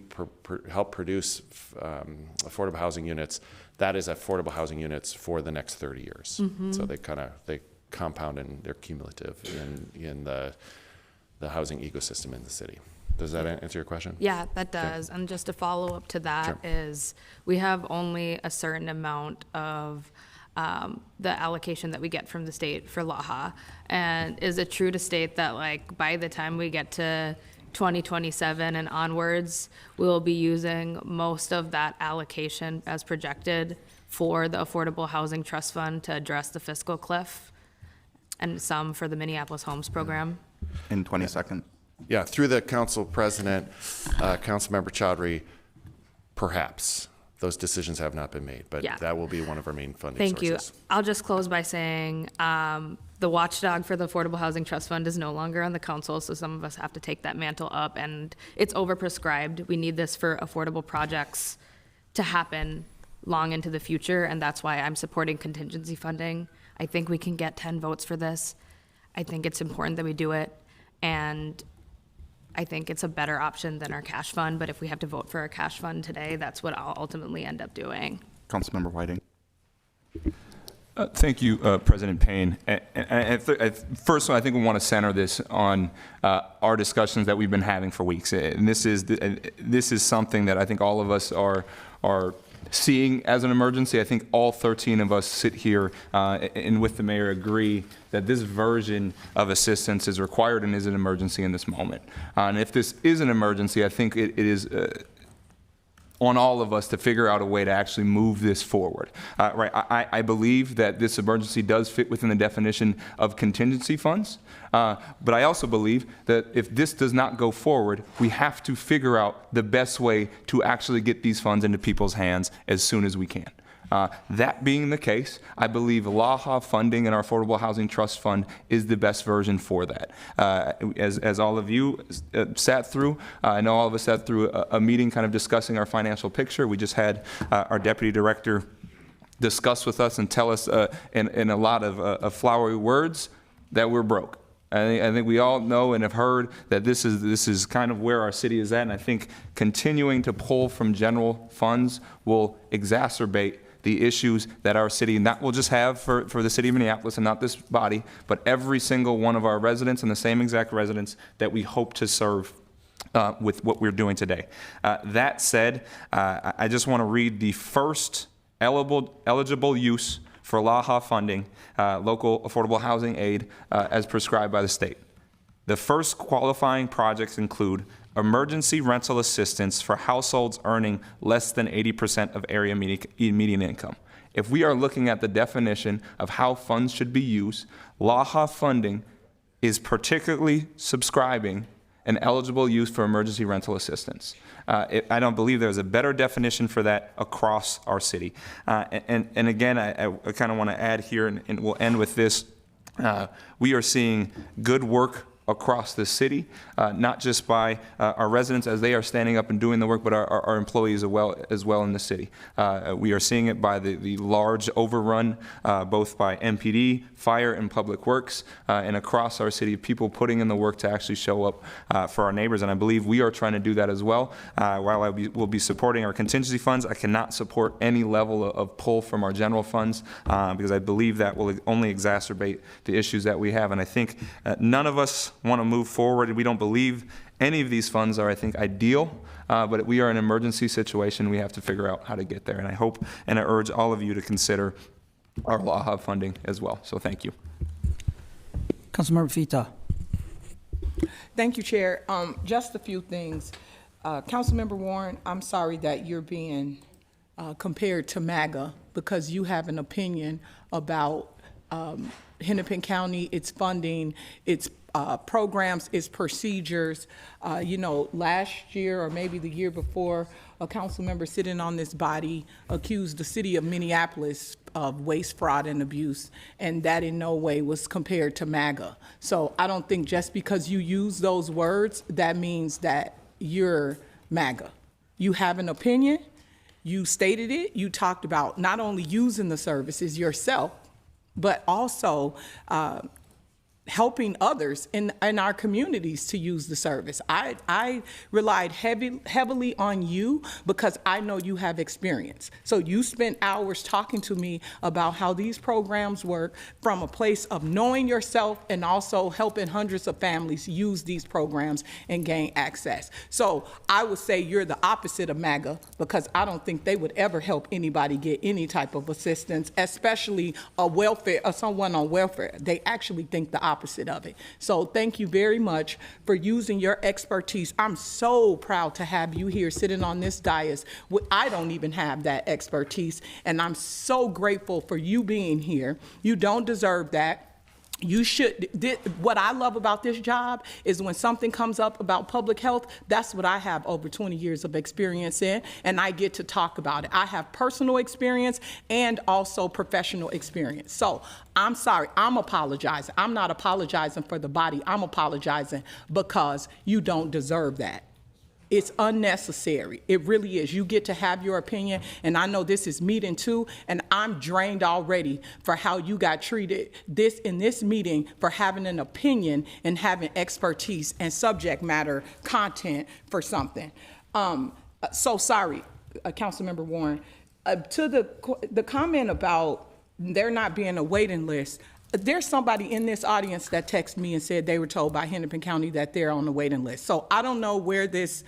help produce affordable housing units, that is affordable housing units for the next 30 years. Mm-hmm. So they compound and they're cumulative in the housing ecosystem in the city. Does that answer your question? Yeah, that does. Okay. And just a follow up to that is we have only a certain amount of the allocation that we get from the state for LAHA. And is it true to state that like by the time we get to 2027 and onwards, we'll be using most of that allocation as projected for the Affordable Housing Trust Fund to address the fiscal cliff and some for the Minneapolis Homes program? In 20 seconds. Yeah, through the council president, Councilmember Chowdhury, perhaps. Those decisions have not been made, but that will be one of our main funding sources. Thank you. I'll just close by saying the watchdog for the Affordable Housing Trust Fund is no longer on the council, so some of us have to take that mantle up, and it's overprescribed. We need this for affordable projects to happen long into the future, and that's why I'm supporting contingency funding. I think we can get 10 votes for this. I think it's important that we do it, and I think it's a better option than our cash fund, but if we have to vote for our cash fund today, that's what I'll ultimately end up doing. Councilmember Whiting. Thank you, President Payne. First, I think we want to center this on our discussions that we've been having for weeks. And this is something that I think all of us are seeing as an emergency. I think all 13 of us sit here and with the mayor agree that this version of assistance is required and is an emergency in this moment. And if this is an emergency, I think it is on all of us to figure out a way to actually move this forward. Right? I believe that this emergency does fit within the definition of contingency funds, but I also believe that if this does not go forward, we have to figure out the best way to actually get these funds into people's hands as soon as we can. That being the case, I believe LAHA funding and our Affordable Housing Trust Fund is the best version for that. As all of you sat through, I know all of us sat through a meeting kind of discussing our financial picture. We just had our deputy director discuss with us and tell us in a lot of flowery words that we're broke. I think we all know and have heard that this is kind of where our city is at, and I think continuing to pull from general funds will exacerbate the issues that our city, not will just have for the city of Minneapolis and not this body, but every single one of our residents and the same exact residents that we hope to serve with what we're doing today. That said, I just want to read the first eligible use for LAHA funding, local affordable housing aid, as prescribed by the state. The first qualifying projects include emergency rental assistance for households earning less than 80% of area median income. If we are looking at the definition of how funds should be used, LAHA funding is particularly subscribing an eligible use for emergency rental assistance. I don't believe there's a better definition for that across our city. And again, I kind of want to add here, and we'll end with this. We are seeing good work across the city, not just by our residents as they are standing up and doing the work, but our employees as well in the city. We are seeing it by the large overrun, both by MPD, fire, and public works, and across our city, people putting in the work to actually show up for our neighbors. And I believe we are trying to do that as well. While I will be supporting our contingency funds, I cannot support any level of pull from our general funds because I believe that will only exacerbate the issues that we have. And I think none of us want to move forward. We don't believe any of these funds are, I think, ideal, but we are in an emergency situation. We have to figure out how to get there. And I hope and I urge all of you to consider our LAHA funding as well. So thank you. Councilmember Fita. Thank you, Chair. Just a few things. Councilmember Warren, I'm sorry that you're being compared to MAGA because you have an opinion about Hennepin County, its funding, its programs, its procedures. Last year or maybe the year before, a council member sitting on this body accused the city of Minneapolis of waste, fraud, and abuse, and that in no way was compared to MAGA. So I don't think just because you use those words, that means that you're MAGA. You have an opinion, you stated it, you talked about not only using the services yourself, but also helping others in our communities to use the service. I relied heavily on you because I know you have experience. So you spent hours talking to me about how these programs work from a place of knowing yourself and also helping hundreds of families use these programs and gain access. So I would say you're the opposite of MAGA because I don't think they would ever help anybody get any type of assistance, especially someone on welfare. They actually think the opposite of it. So thank you very much for using your expertise. I'm so proud to have you here sitting on this dais. I don't even have that expertise, and I'm so grateful for you being here. You don't deserve that. You should. What I love about this job is when something comes up about public health, that's what I have over 20 years of experience in, and I get to talk about it. I have personal experience and also professional experience. So I'm sorry, I'm apologizing. I'm not apologizing for the body. I'm apologizing because you don't deserve that. It's unnecessary. It really is. You get to have your opinion, and I know this is meeting too, and I'm drained already for how you got treated in this meeting for having an opinion and having expertise and subject matter content for something. So sorry, Councilmember Warren. To the comment about there not being a waiting list, there's somebody in this audience that texted me and said they were told by Hennepin County that they're on the waiting list. So I don't know where this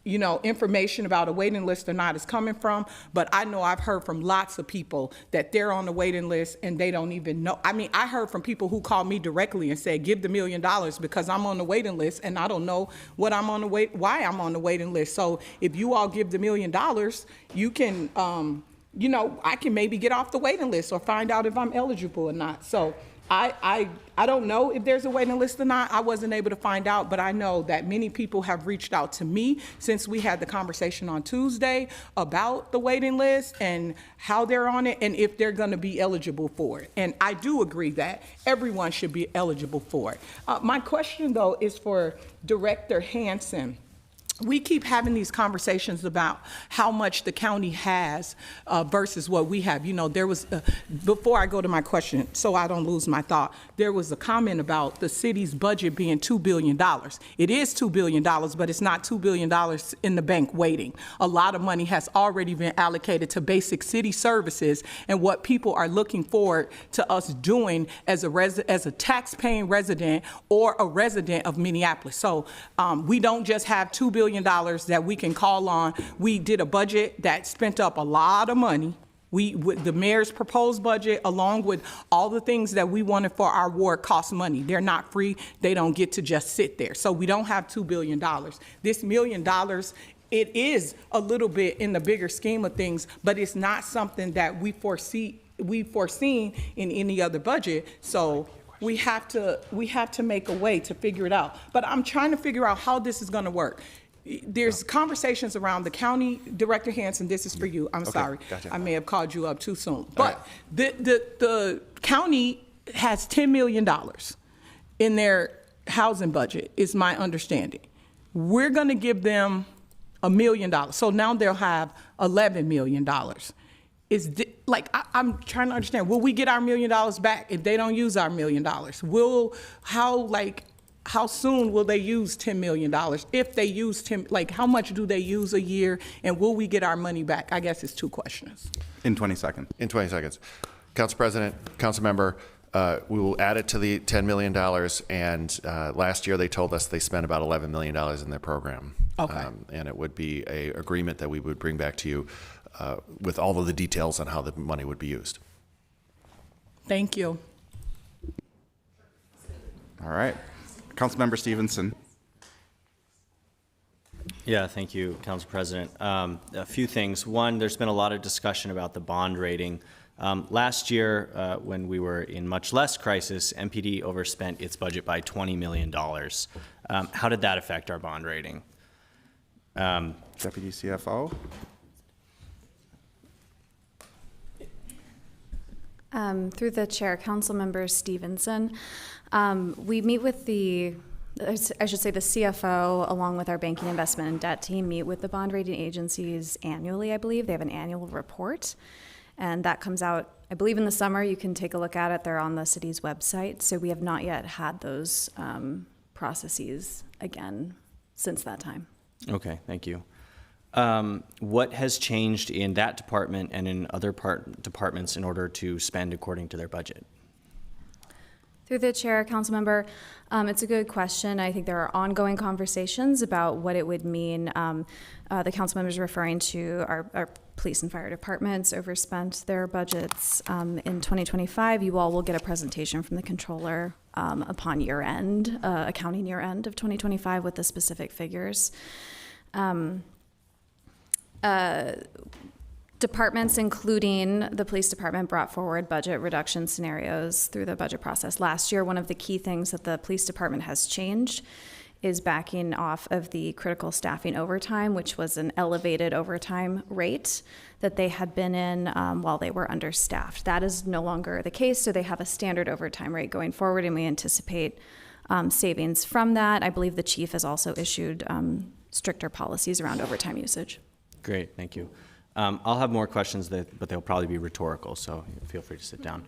information about a waiting list or not is coming from, but I know I've heard from lots of people that they're on the waiting list and they don't even know. I mean, I heard from people who called me directly and said, give the $1 million because I'm on the waiting list and I don't know why I'm on the waiting list. So if you all give the $1 million, you can, I can maybe get off the waiting list or find out if I'm eligible or not. So I don't know if there's a waiting list or not. I wasn't able to find out, but I know that many people have reached out to me since we had the conversation on Tuesday about the waiting list and how they're on it and if they're going to be eligible for it. And I do agree that everyone should be eligible for it. My question, though, is for Director Hansen. We keep having these conversations about how much the county has versus what we have. There was, before I go to my question, so I don't lose my thought, there was a comment about the city's budget being $2 billion. It is $2 billion, but it's not $2 billion in the bank waiting. A lot of money has already been allocated to basic city services and what people are looking forward to us doing as a tax-paying resident or a resident of Minneapolis. So we don't just have $2 billion that we can call on. We did a budget that spent up a lot of money The mayor's proposed budget, along with all the things that we wanted for our ward, cost money. They're not free. They don't get to just sit there. So we don't have $2 billion. This $1 million, it is a little bit in the bigger scheme of things, but it's not something that we've foreseen in any other budget. So we have to make a way to figure it out. But I'm trying to figure out how this is going to work. There's conversations around the county. Director Hanson, this is for you. I'm sorry. Gotcha. I may have called you up too soon. But the county has $10 million in their housing budget, is my understanding. We're going to give them $1 million. So now they'll have $11 million. I'm trying to understand, will we get our $1 million back if they don't use our $1 million? How soon will they use $10 million? If they use how much do they use a year, and will we get our money back? I guess it's two questions. In 20 seconds. In 20 seconds. Council President, Council Member, we will add it to the $10 million, and last year they told us they spent about $11 million in their program. Okay. And it would be an agreement that we would bring back to you with all of the details on how the money would be used. Thank you. All right. Councilmember Stevenson. Yeah, thank you, Council President. A few things. One, there's been a lot of discussion about the bond rating. Last year, when we were in much less crisis, MPD overspent its budget by $20 million. How did that affect our bond rating? Deputy CFO. Through the chair, Councilmember Stevenson, we meet with the CFO, along with our banking, investment, and debt team, meet with the bond rating agencies annually, I believe. They have an annual report, and that comes out, I believe, in the summer. You can take a look at it. They're on the city's website. So we have not yet had those processes again since that time. Okay, thank you. What has changed in that department and in other departments in order to spend according to their budget? Through the chair, council member, it's a good question. I think there are ongoing conversations about what it would mean. The council member is referring to our police and fire departments overspent their budgets in 2025. You all will get a presentation from the controller upon year end, accounting year end of 2025 with the specific figures. Departments, including the police department, brought forward budget reduction scenarios through the budget process. Last year, one of the key things that the police department has changed is backing off of the critical staffing overtime, which was an elevated overtime rate that they had been in while they were understaffed. That is no longer the case, so they have a standard overtime rate going forward, and we anticipate savings from that. I believe the chief has also issued stricter policies around overtime usage. Great, thank you. I'll have more questions, but they'll probably be rhetorical, so feel free to sit down.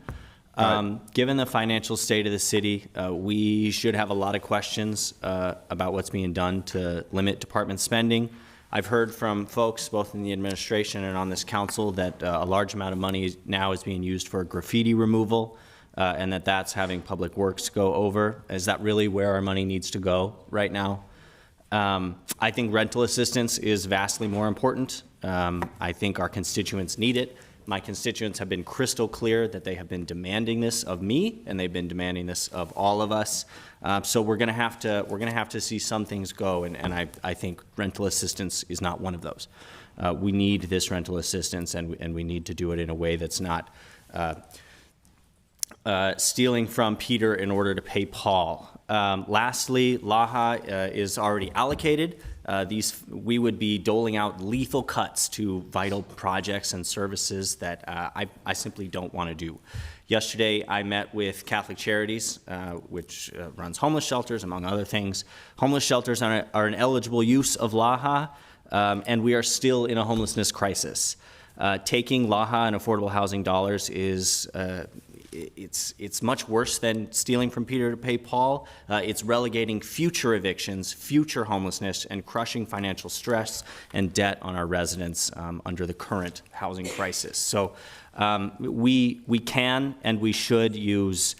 Given the financial state of the city, we should have a lot of questions about what's being done to limit department spending. I've heard from folks, both in the administration and on this council, that a large amount of money now is being used for graffiti removal, and that's having Public Works go over. Is that really where our money needs to go right now? I think rental assistance is vastly more important. I think our constituents need it. My constituents have been crystal clear that they have been demanding this of me, and they've been demanding this of all of us. So we're going to have to see some things go, and I think rental assistance is not one of those. We need this rental assistance, and we need to do it in a way that's not stealing from Peter in order to pay Paul. Lastly, LAHA is already allocated. We would be doling out lethal cuts to vital projects and services that I simply don't want to do. Yesterday, I met with Catholic Charities, which runs homeless shelters, among other things. Homeless shelters are an eligible use of LAHA, and we are still in a homelessness crisis. Taking LAHA and affordable housing dollars is it's much worse than stealing from Peter to pay Paul. It's relegating future evictions, future homelessness, and crushing financial stress and debt on our residents under the current housing crisis. So we can and we should use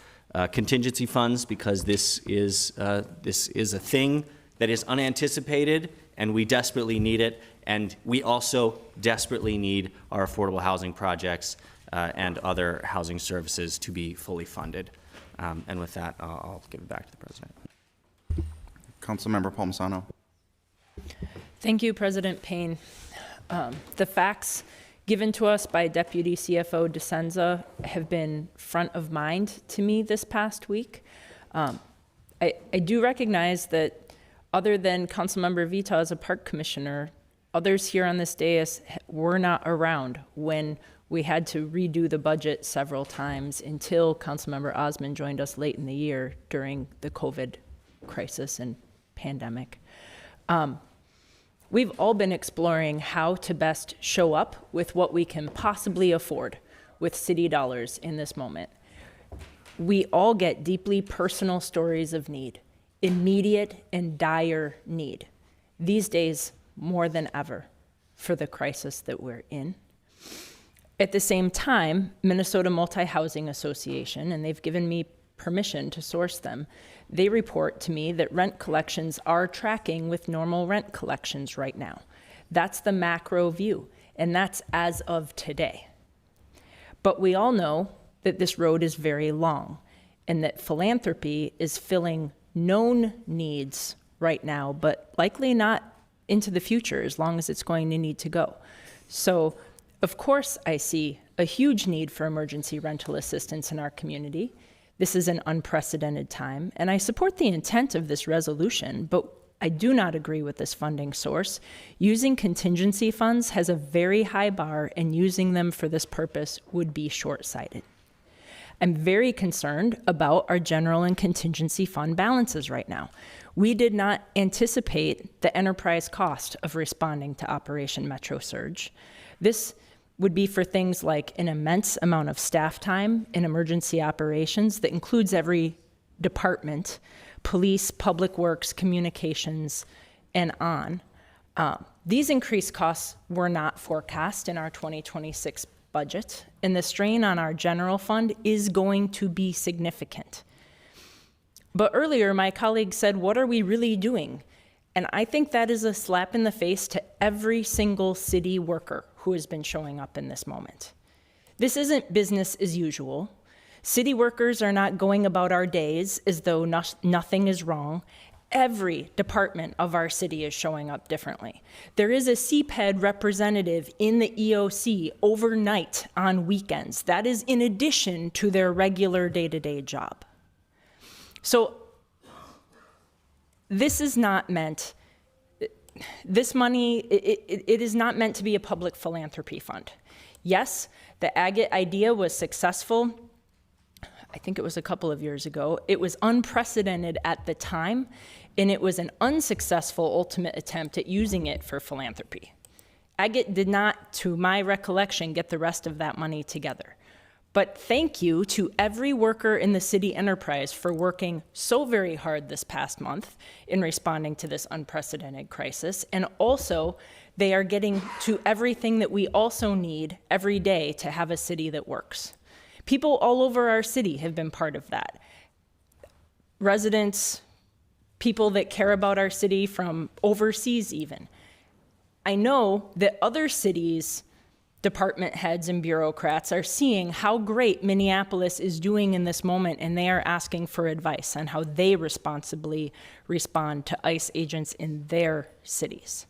contingency funds, because this is a thing that is unanticipated, and we desperately need it. And we also desperately need our affordable housing projects and other housing services to be fully funded. And with that, I'll give it back to the President. Councilmember Palmisano. Thank you, President Payne. The facts given to us by Deputy CFO DeSenza have been front of mind to me this past week. I do recognize that other than Councilmember Vita as a park commissioner, others here on this dais were not around when we had to redo the budget several times until Councilmember Osmond joined us late in the year during the COVID crisis and pandemic. We've all been exploring how to best show up with what we can possibly afford with city dollars in this moment. We all get deeply personal stories of need, immediate and dire need, these days more than ever for the crisis that we're in. At the same time, Minnesota Multi-Housing Association, and they've given me permission to source them, they report to me that rent collections are tracking with normal rent collections right now. That's the macro view, and that's as of today. But we all know that this road is very long, and that philanthropy is filling known needs right now, but likely not into the future as long as it's going to need to go. So, of course, I see a huge need for emergency rental assistance in our community. This is an unprecedented time, and I support the intent of this resolution, but I do not agree with this funding source. Using contingency funds has a very high bar, and using them for this purpose would be short-sighted. I'm very concerned about our general and contingency fund balances right now. We did not anticipate the enterprise cost of responding to Operation Metro Surge. This would be for things like an immense amount of staff time in emergency operations that includes every department, police, public works, communications, and on. These increased costs were not forecast in our 2026 budget, and the strain on our general fund is going to be significant. But earlier, my colleague said, what are we really doing? And I think that is a slap in the face to every single city worker who has been showing up in this moment. This isn't business as usual. City workers are not going about our days as though nothing is wrong. Every department of our city is showing up differently. There is a CPED representative in the EOC overnight on weekends. That is in addition to their regular day-to-day job. So this is not meant, this money, it is not meant to be a public philanthropy fund. Yes, the Agate idea was successful. I think it was a couple of years ago. It was unprecedented at the time, and it was an unsuccessful ultimate attempt at using it for philanthropy. Agate did not, to my recollection, get the rest of that money together. But thank you to every worker in the city enterprise for working so very hard this past month in responding to this unprecedented crisis. And also, they are getting to everything that we also need every day to have a city that works. People all over our city have been part of that. Residents, people that care about our city from overseas even. I know that other cities' department heads and bureaucrats are seeing how great Minneapolis is doing in this moment, and they are asking for advice on how they responsibly respond to ICE agents in their cities.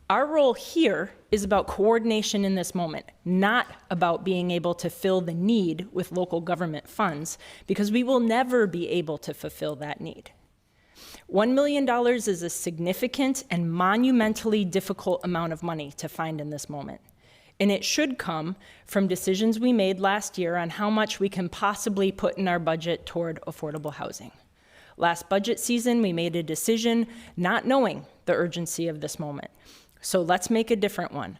Our role here is about coordination in this moment, not about being able to fill the need with local government funds, because we will never be able to fulfill that need. $1 million is a significant and monumentally difficult amount of money to find in this moment. And it should come from decisions we made last year on how much we can possibly put in our budget toward affordable housing. Last budget season, we made a decision not knowing the urgency of this moment. So let's make a different one.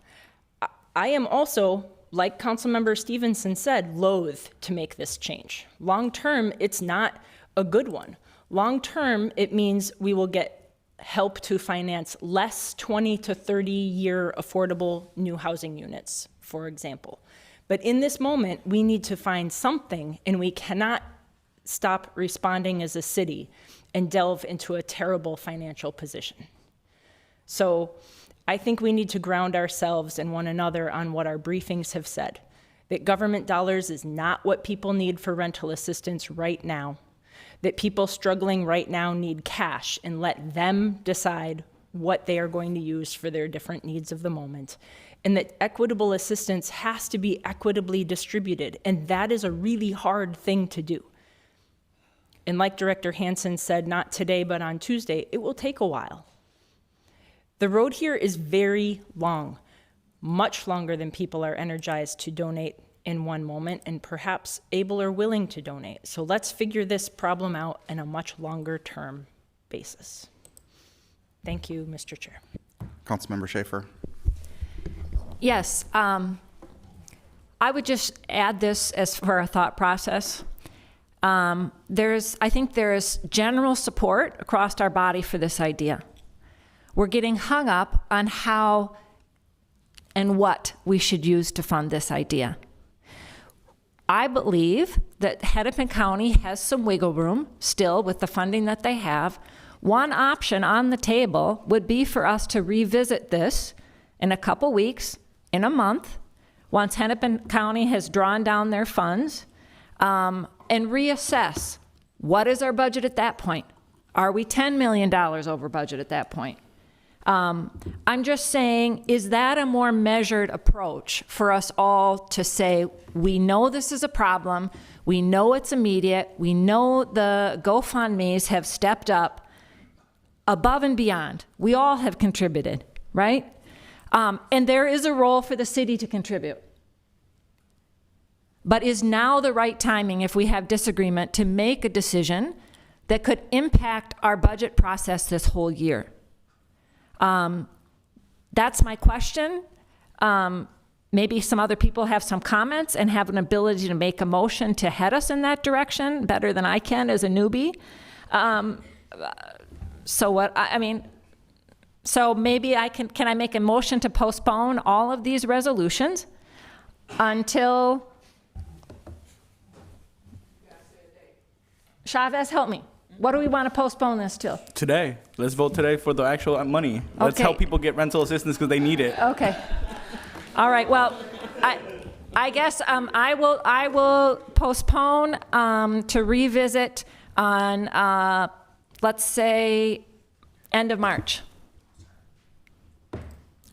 I am also, like Councilmember Stevenson said, loath to make this change. Long term, it's not a good one. Long term, it means we will get help to finance less 20 to 30-year affordable new housing units, for example. But in this moment, we need to find something, and we cannot stop responding as a city and delve into a terrible financial position. So I think we need to ground ourselves and one another on what our briefings have said, that government dollars is not what people need for rental assistance right now, that people struggling right now need cash, and let them decide what they are going to use for their different needs of the moment, and that equitable assistance has to be equitably distributed, and that is a really hard thing to do. And like Director Hansen said, not today, but on Tuesday, it will take a while. The road here is very long, much longer than people are energized to donate in one moment and perhaps able or willing to donate. So let's figure this problem out in a much longer term basis. Thank you, Mr. Chair. Councilmember Schaefer. Yes, I would just add this as for a thought process. I think there is general support across our body for this idea. We're getting hung up on how and what we should use to fund this idea. I believe that Hennepin County has some wiggle room still with the funding that they have. One option on the table would be for us to revisit this in a couple weeks, in a month, once Hennepin County has drawn down their funds, and reassess what is our budget at that point. Are we $10 million over budget at that point? I'm just saying, is that a more measured approach for us all to say, we know this is a problem, we know it's immediate, we know the GoFundMes have stepped up above and beyond. We all have contributed, right? And there is a role for the city to contribute. But is now the right timing, if we have disagreement, to make a decision that could impact our budget process this whole year? That's my question. Maybe some other people have some comments and have an ability to make a motion to head us in that direction better than I can as a newbie. So maybe can I make a motion to postpone all of these resolutions until Chavez, help me. What do we want to postpone this till? Today. Let's vote today for the actual money. Let's Okay. help people get rental assistance because they need it. Okay. All right. Well, I guess I will postpone to revisit on let's say end of March,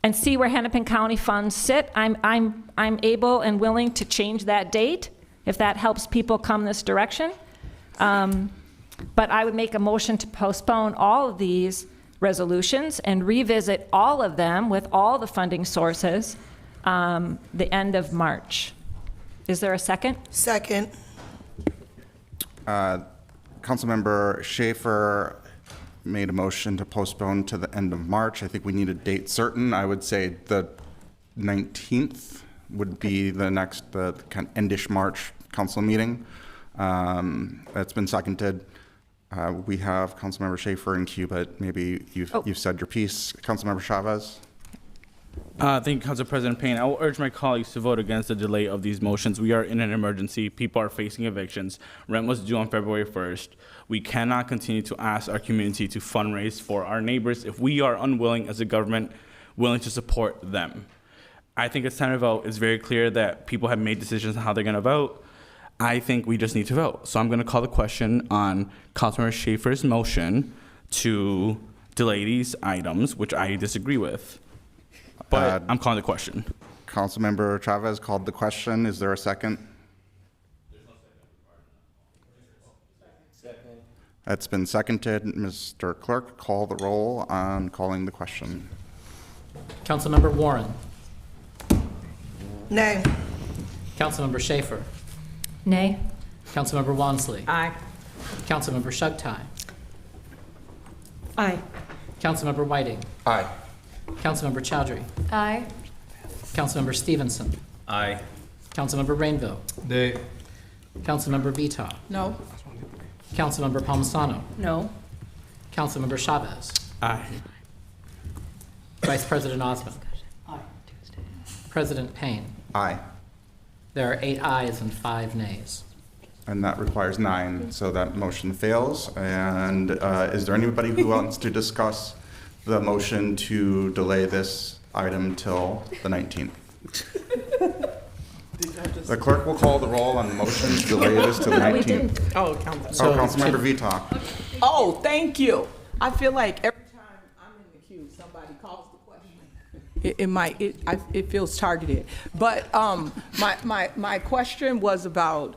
and see where Hennepin County funds sit. I'm able and willing to change that date if that helps people come this direction. But I would make a motion to postpone all of these resolutions and revisit all of them with all the funding sources the end of March. Is there a second? Second. Councilmember Schaefer made a motion to postpone to the end of March. I think we need a date certain. I would say the 19th would be the next, the kind of endish March council meeting. That's been seconded. We have Councilmember Schaefer in queue, but maybe you've said your piece. Councilmember Chavez. Thank you, Council President Payne. I will urge my colleagues to vote against the delay of these motions. We are in an emergency. People are facing evictions. Rent was due on February 1st. We cannot continue to ask our community to fundraise for our neighbors if we are unwilling as a government willing to support them. I think it's time to vote. It's very clear that people have made decisions on how they're going to vote. I think we just need to vote. So I'm going to call the question on Councilmember Schaefer's motion to delay these items, which I disagree with. But I'm calling the question. Councilmember Chavez called the question. Is there a second? That's been seconded. Mr. Clerk, call the roll on calling the question. Councilmember Warren. Nay. Councilmember Schaefer. Nay. Councilmember Wansley. Aye. Councilmember Shugtai. Aye. Councilmember Whiting. Aye. Councilmember Chowdhury. Aye. Councilmember Stevenson. Aye. Councilmember Rainville. Nay. Councilmember Vita. No. Councilmember Palmisano. No. Councilmember Chavez. Aye. Vice President Osmond. President Payne. Aye. There are 8 ayes and 5 nays. And that requires 9, so that motion fails. And is there anybody who wants to discuss the motion to delay this item till the 19th. The clerk will call the roll on the motion to delay this to the 19th. Oh, Councilmember Vita. Oh, thank you. I feel like every time I'm in the queue, somebody calls the question. It feels targeted. But my question was about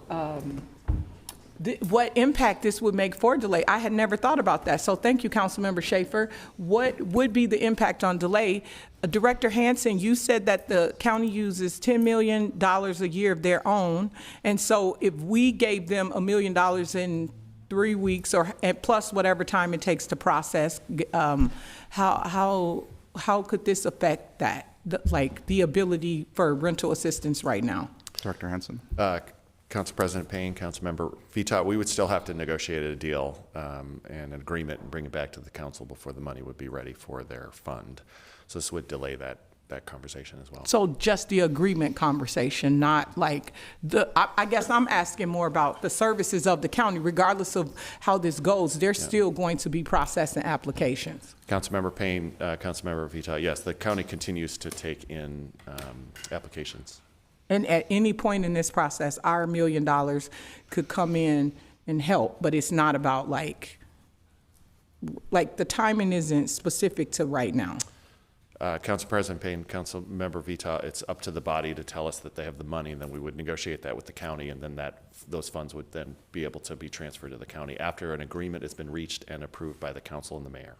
what impact this would make for delay. I had never thought about that. So thank you, Councilmember Schaefer. What would be the impact on delay? Director Hansen, you said that the county uses $10 million a year of their own. And so if we gave them $1 million in 3 weeks or plus whatever time it takes to process, how could this affect that, the ability for rental assistance right now? Director Hansen. Council President Payne, Councilmember Vita, we would still have to negotiate a deal and an agreement and bring it back to the council before the money would be ready for their fund. So this would delay that conversation as well. So just the agreement conversation, not like I guess I'm asking more about the services of the county, regardless of how this goes, they're still going to be processing applications. Councilmember Payne, Councilmember Vita, yes, the county continues to take in applications. And at any point in this process, our $1 million could come in and help, but it's not about like the timing isn't specific to right now. Council President Payne, Councilmember Vita, it's up to the body to tell us that they have the money, and then we would negotiate that with the county, and then those funds would then be able to be transferred to the county after an agreement has been reached and approved by the council and the mayor.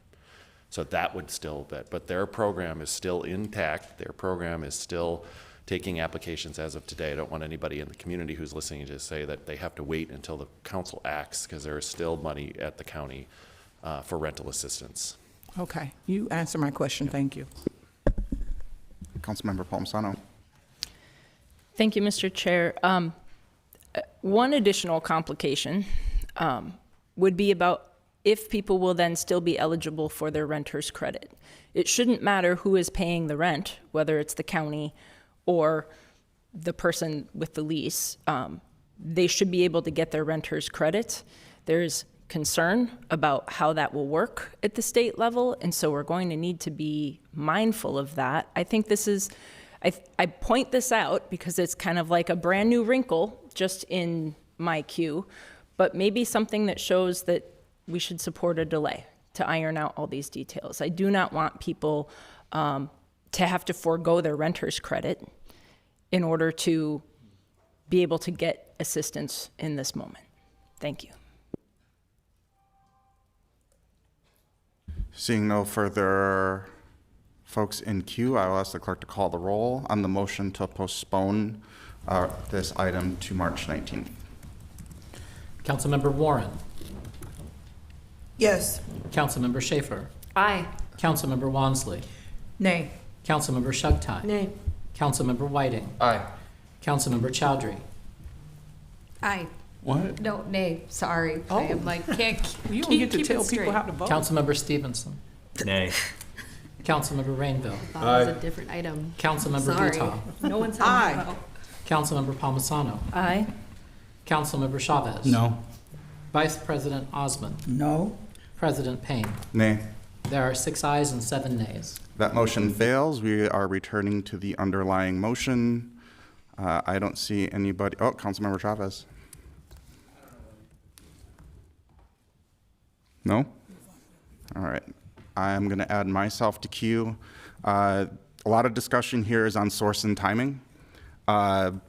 So that would still, but their program is still intact. Their program is still taking applications as of today. I don't want anybody in the community who's listening to say that they have to wait until the council acts, because there is still money at the county for rental assistance. Okay, you answered my question. Thank you. Councilmember Palmisano. Thank you, Mr. Chair. One additional complication would be about if people will then still be eligible for their renter's credit. It shouldn't matter who is paying the rent, whether it's the county or the person with the lease. They should be able to get their renter's credit. There's concern about how that will work at the state level, and so we're going to need to be mindful of that. I think this is, I point this out because it's kind of like a brand new wrinkle just in my queue, but maybe something that shows that we should support a delay to iron out all these details. I do not want people to have to forego their renter's credit in order to be able to get assistance in this moment. Thank you. Seeing no further folks in queue, I will ask the clerk to call the roll on the motion to postpone this item to March 19th. Councilmember Warren. Yes. Councilmember Schaefer. Aye. Councilmember Wansley. Nay. Councilmember Shugtai. Nay. Councilmember Whiting. Aye. Councilmember Chowdhury. Aye. What? No, nay, sorry. I am like, can't You don't get to keep tell it people straight. how to vote. Councilmember Stevenson. Nay. Councilmember Rainville. Thought it was a different item. Councilmember Sorry. Vita. No one's Aye. on my vote. Councilmember Palmisano. Aye. Councilmember Chavez. No. Vice President Osmond. No. President Payne. Nay. There are 6 ayes and 7 nays. That motion fails. We are returning to the underlying motion. I don't see anybody. Oh, Councilmember Chavez. No? All right. I'm going to add myself to queue. A lot of discussion here is on source and timing. On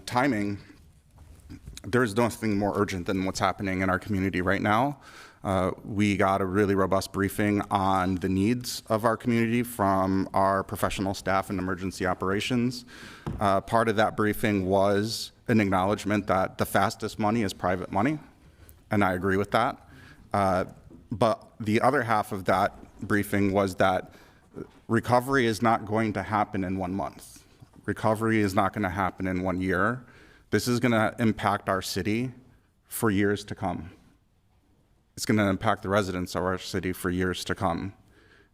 timing, there is nothing more urgent than what's happening in our community right now. We got a really robust briefing on the needs of our community from our professional staff in emergency operations. Part of that briefing was an acknowledgement that the fastest money is private money, and I agree with that. But the other half of that briefing was that recovery is not going to happen in 1 month. Recovery is not going to happen in 1 year. This is going to impact our city for years to come. It's going to impact the residents of our city for years to come.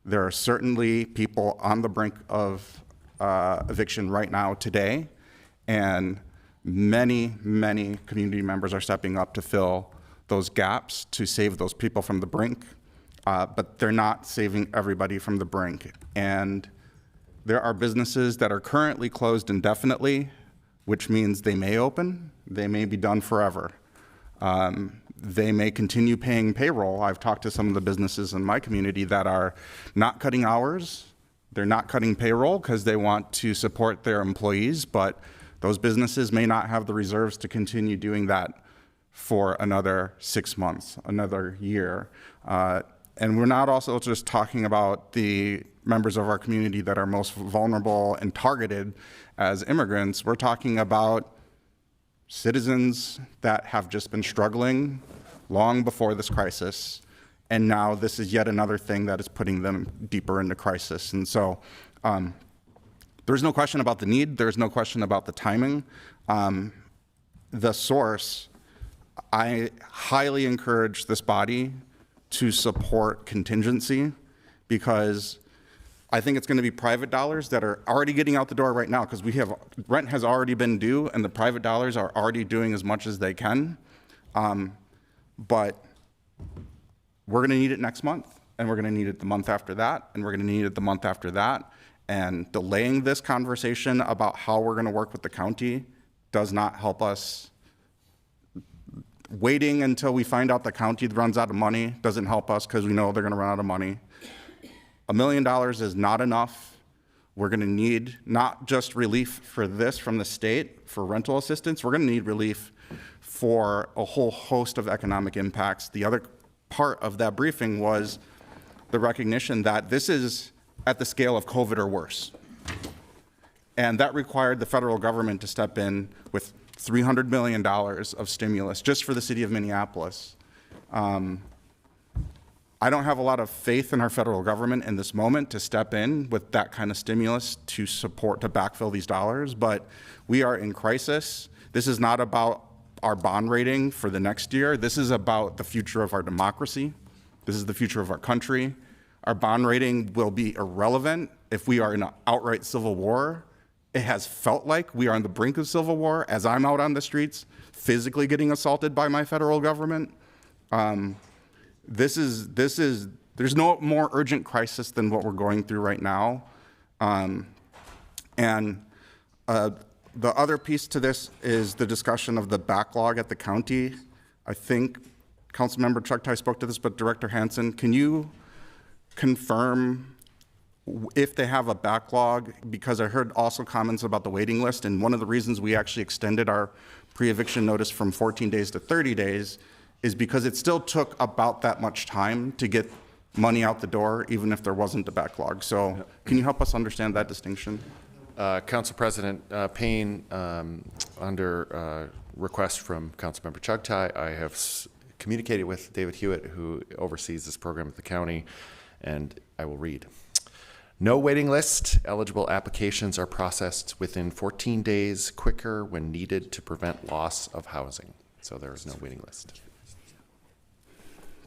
There are certainly people on the brink of eviction right now today, and many, many community members are stepping up to fill those gaps to save those people from the brink. but they're not saving everybody from the brink. And there are businesses that are currently closed indefinitely, which means they may open, they may be done forever. They may continue paying payroll. I've talked to some of the businesses in my community that are not cutting hours. They're not cutting payroll because they want to support their employees, but those businesses may not have the reserves to continue doing that for another 6 months, another year. And we're not also just talking about the members of our community that are most vulnerable and targeted as immigrants. We're talking about citizens that have just been struggling long before this crisis, and now this is yet another thing that is putting them deeper into crisis. And so there's no question about the need, there's no question about the timing. The source, I highly encourage this body to support contingency, because I think it's going to be private dollars that are already getting out the door right now, because rent has already been due and the private dollars are already doing as much as they can. But we're going to need it next month, and we're going to need it the month after that, and we're going to need it the month after that. And delaying this conversation about how we're going to work with the county does not help us. Waiting until we find out the county runs out of money doesn't help us, because we know they're going to run out of money. $1 million is not enough. We're going to need not just relief for this from the state for rental assistance, we're going to need relief for a whole host of economic impacts. The other part of that briefing was the recognition that this is at the scale of COVID or worse. And that required the federal government to step in with $300 million of stimulus just for the city of Minneapolis. I don't have a lot of faith in our federal government in this moment to step in with that kind of stimulus to support, to backfill these dollars, but we are in crisis. This is not about our bond rating for the next year. This is about the future of our democracy. This is the future of our country. Our bond rating will be irrelevant if we are in an outright civil war. It has felt like we are on the brink of civil war as I'm out on the streets, physically getting assaulted by my federal government. There's no more urgent crisis than what we're going through right now. The other piece to this is the discussion of the backlog at the county. I think Councilmember Chugtai spoke to this, but Director Hansen, can you confirm if they have a backlog? Because I heard also comments about the waiting list, and one of the reasons we actually extended our pre-eviction notice from 14 days to 30 days is because it still took about that much time to get money out the door, even if there wasn't a backlog. So can you help us understand that distinction? Council President Payne, under request from Councilmember Chugtai, I have communicated with David Hewitt, who oversees this program at the county, and I will read. No waiting list. Eligible applications are processed within 14 days, quicker when needed to prevent loss of housing. So there is no waiting list.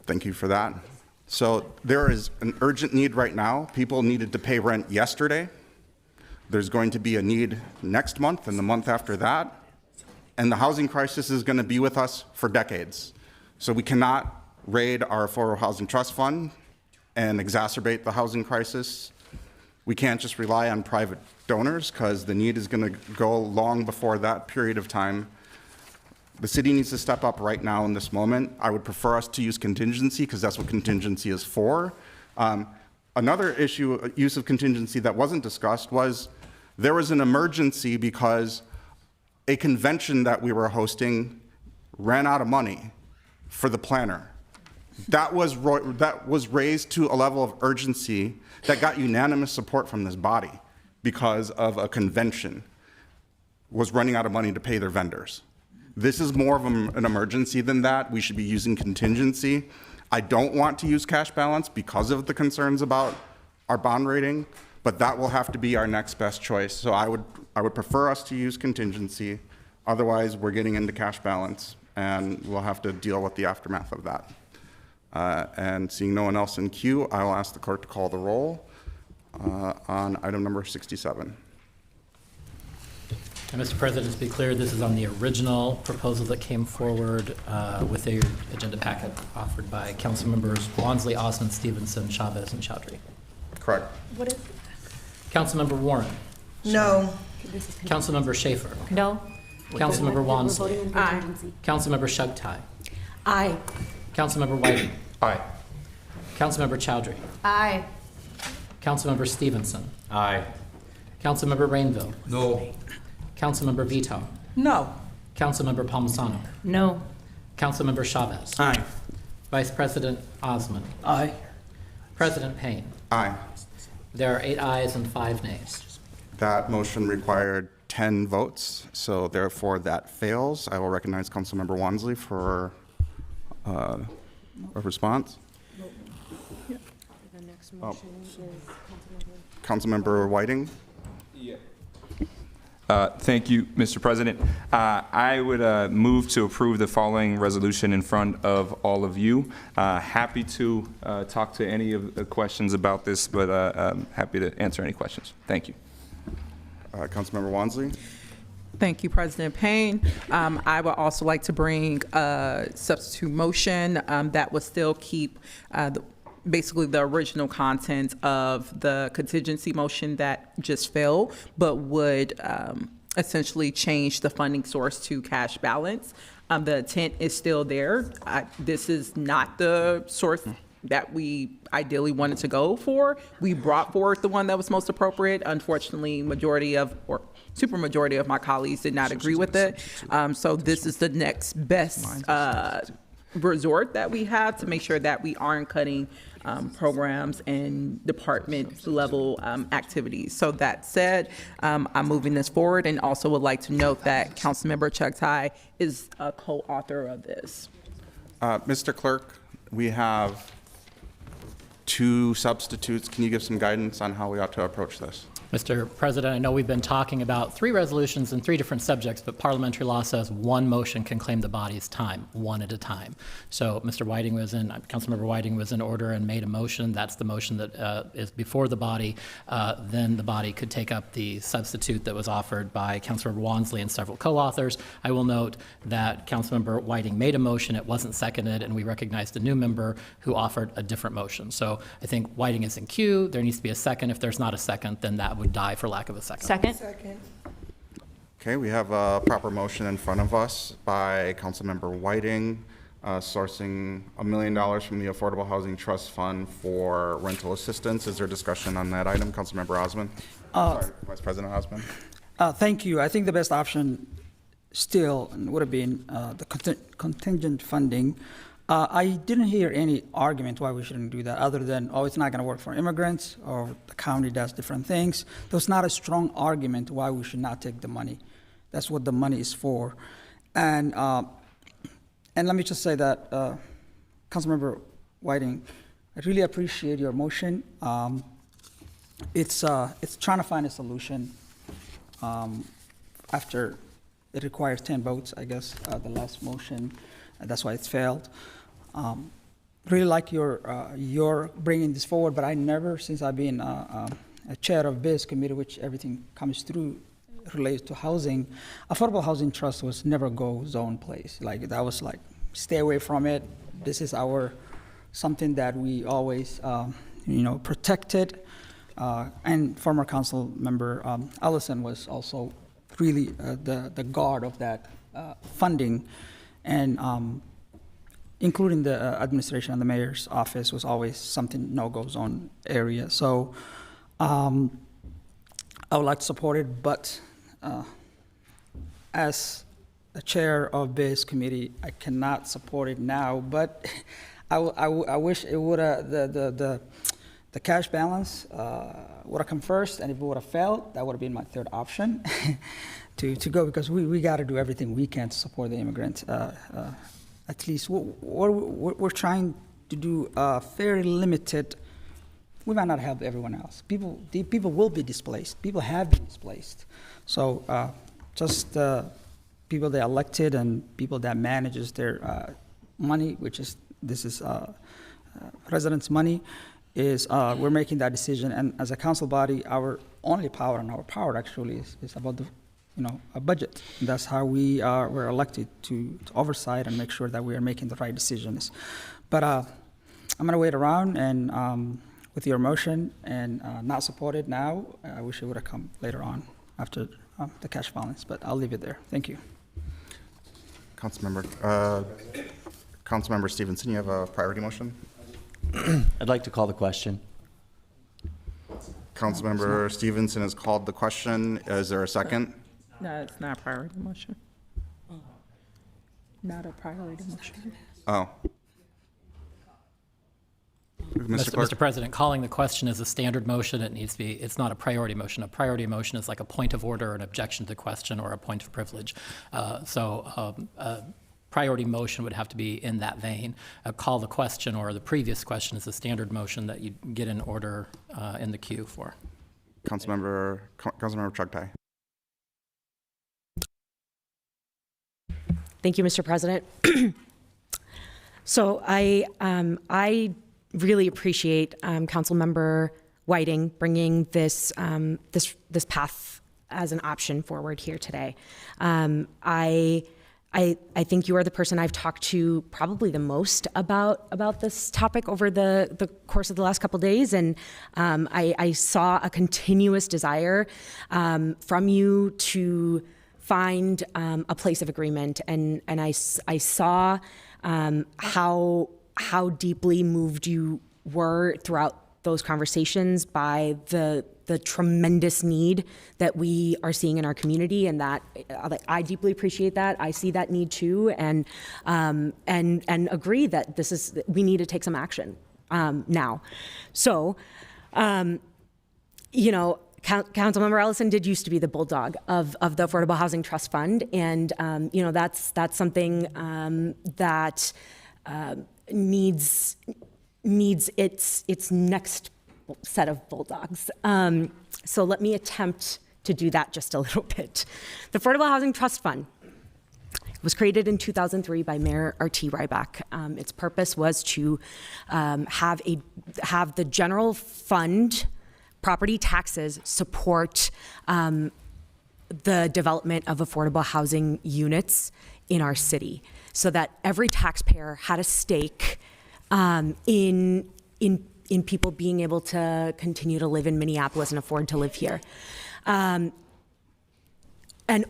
Thank you for that. So there is an urgent need right now. People needed to pay rent yesterday. There's going to be a need next month and the month after that. And the housing crisis is going to be with us for decades. So we cannot raid our Affordable Housing Trust Fund and exacerbate the housing crisis. We can't just rely on private donors, because the need is going to go long before that period of time. The city needs to step up right now in this moment. I would prefer us to use contingency, because that's what contingency is for. Another issue, use of contingency, that wasn't discussed was there was an emergency because a convention that we were hosting ran out of money for the planner. That was raised to a level of urgency that got unanimous support from this body because of a convention was running out of money to pay their vendors. This is more of an emergency than that. We should be using contingency. I don't want to use cash balance because of the concerns about our bond rating, but that will have to be our next best choice. So I would prefer us to use contingency. Otherwise, we're getting into cash balance, and we'll have to deal with the aftermath of that. And seeing no one else in queue, I will ask the clerk to call the roll on item number 67. And Mr. President, to be clear, this is on the original proposal that came forward with the agenda packet offered by council members Wansley, Osmond, Stevenson, Chavez, and Chowdhury. Correct. What is? Councilmember Warren. No. Councilmember Schaefer. No. Councilmember Wansley. Aye. Councilmember Shugtai. Aye. Councilmember Whiting. Aye. Councilmember Chowdhury. Aye. Councilmember Stevenson. Aye. Councilmember Rainville. No. Councilmember Vito. No. Councilmember Palmisano. No. Councilmember Chavez. Aye. Vice President Osmond. Aye. President Payne. Aye. There are 8 ayes and 5 nays. That motion required 10 votes, so therefore that fails. I will recognize Councilmember Wansley for a response. The next motion is Councilmember Whiting. Thank you, Mr. President. I would move to approve the following resolution in front of all of you. Happy to talk to any of the questions about this, but happy to answer any questions. Thank you. Councilmember Wansley. Thank you, President Payne. I would also like to bring a substitute motion that would still keep basically the original content of the contingency motion that just fell, but would essentially change the funding source to cash balance. The intent is still there. This is not the source that we ideally wanted to go for. We brought forward the one that was most appropriate. Unfortunately, supermajority of my colleagues did not agree with it. So this is the next best resort that we have to make sure that we aren't cutting programs and department level activities. So that said, I'm moving this forward, and also would like to note that Councilmember Chugtai is a co-author of this. Mr. Clerk, we have 2 substitutes. Can you give some guidance on how we ought to approach this? Mr. President, I know we've been talking about 3 resolutions and 3 different subjects, but parliamentary law says 1 motion can claim the body's time, 1 at a time. So Councilmember Whiting was in order and made a motion. That's the motion that is before the body. Then the body could take up the substitute that was offered by Councilmember Wansley and several co-authors. I will note that Councilmember Whiting made a motion, it wasn't seconded, and we recognized a new member who offered a different motion. So I think Whiting is in queue. There needs to be a second. If there's not a second, then that would die for lack of a second. Second. Okay, we have a proper motion in front of us by Councilmember Whiting, sourcing $1 million from the Affordable Housing Trust Fund for rental assistance. Is there discussion on that item? Councilmember Osmond? Sorry, Vice President Osmond. Thank you. I think the best option still would have been the contingent funding. I didn't hear any argument why we shouldn't do that other than, oh, it's not going to work for immigrants or the county does different things. There's not a strong argument why we should not take the money. That's what the money is for. And let me just say that, Councilmember Whiting, I really appreciate your motion. It's trying to find a solution after it requires 10 votes, I guess, the last motion. That's why it's failed. Really like your bringing this forward, but I never, since I've been a chair of BIS committee, which everything comes through related to housing, Affordable Housing Trust was never go zone place. Like that was like, stay away from it. This is something that we always, protected. And former council member Allison was also really the guard of that funding. And including the administration and the mayor's office was always something no-go zone area. So I would like to support it, but as a chair of BIS committee, I cannot support it now. But I wish it would the cash balance would have come first, and if it would have failed, that would have been my third option to go, because we got to do everything we can to support the immigrants. At least we're trying to do very limited. We might not help everyone else. People will be displaced. People have been displaced. So just people that are elected and people that manages their money, this is residents' money, is we're making that decision. And as a council body, our only power, and our power actually is about a budget. And that's how we're elected to oversight and make sure that we are making the right decisions. But I'm going to wait around and with your motion and not support it now. I wish it would have come later on after the cash balance, but I'll leave it there. Thank you. Councilmember Stevenson, you have a priority motion? I'd like to call the question. Councilmember Stevenson has called the question. Is there a second? No, it's not a priority motion. Not a priority motion. Oh. Mr. Clerk? Mr. President, calling the question is a standard motion. It needs to be, it's not a priority motion. A priority motion is like a point of order, an objection to the question, or a point of privilege. A priority motion would have to be in that vein. A call the question or the previous question is a standard motion that you get in order in the queue for. Councilmember Chugtai. Thank you, Mr. President. So I really appreciate Councilmember Whiting bringing this this path as an option forward here today. I think you are the person I've talked to probably the most about this topic over the course of the last couple of days, and I saw a continuous desire from you to find a place of agreement, and I saw how deeply moved you were throughout those conversations by the tremendous need that we are seeing in our community, and that I deeply appreciate that. I see that need too, and agree that we need to take some action now. So, Councilmember Ellison did used to be the bulldog of the Affordable Housing Trust Fund, and that's something that needs its next set of bulldogs. So let me attempt to do that just a little bit. The Affordable Housing Trust Fund was created in 2003 by Mayor R.T. Ryback. Its purpose was to have the general fund property taxes support the development of affordable housing units in our city, so that every taxpayer had a stake in people being able to continue to live in Minneapolis and afford to live here. And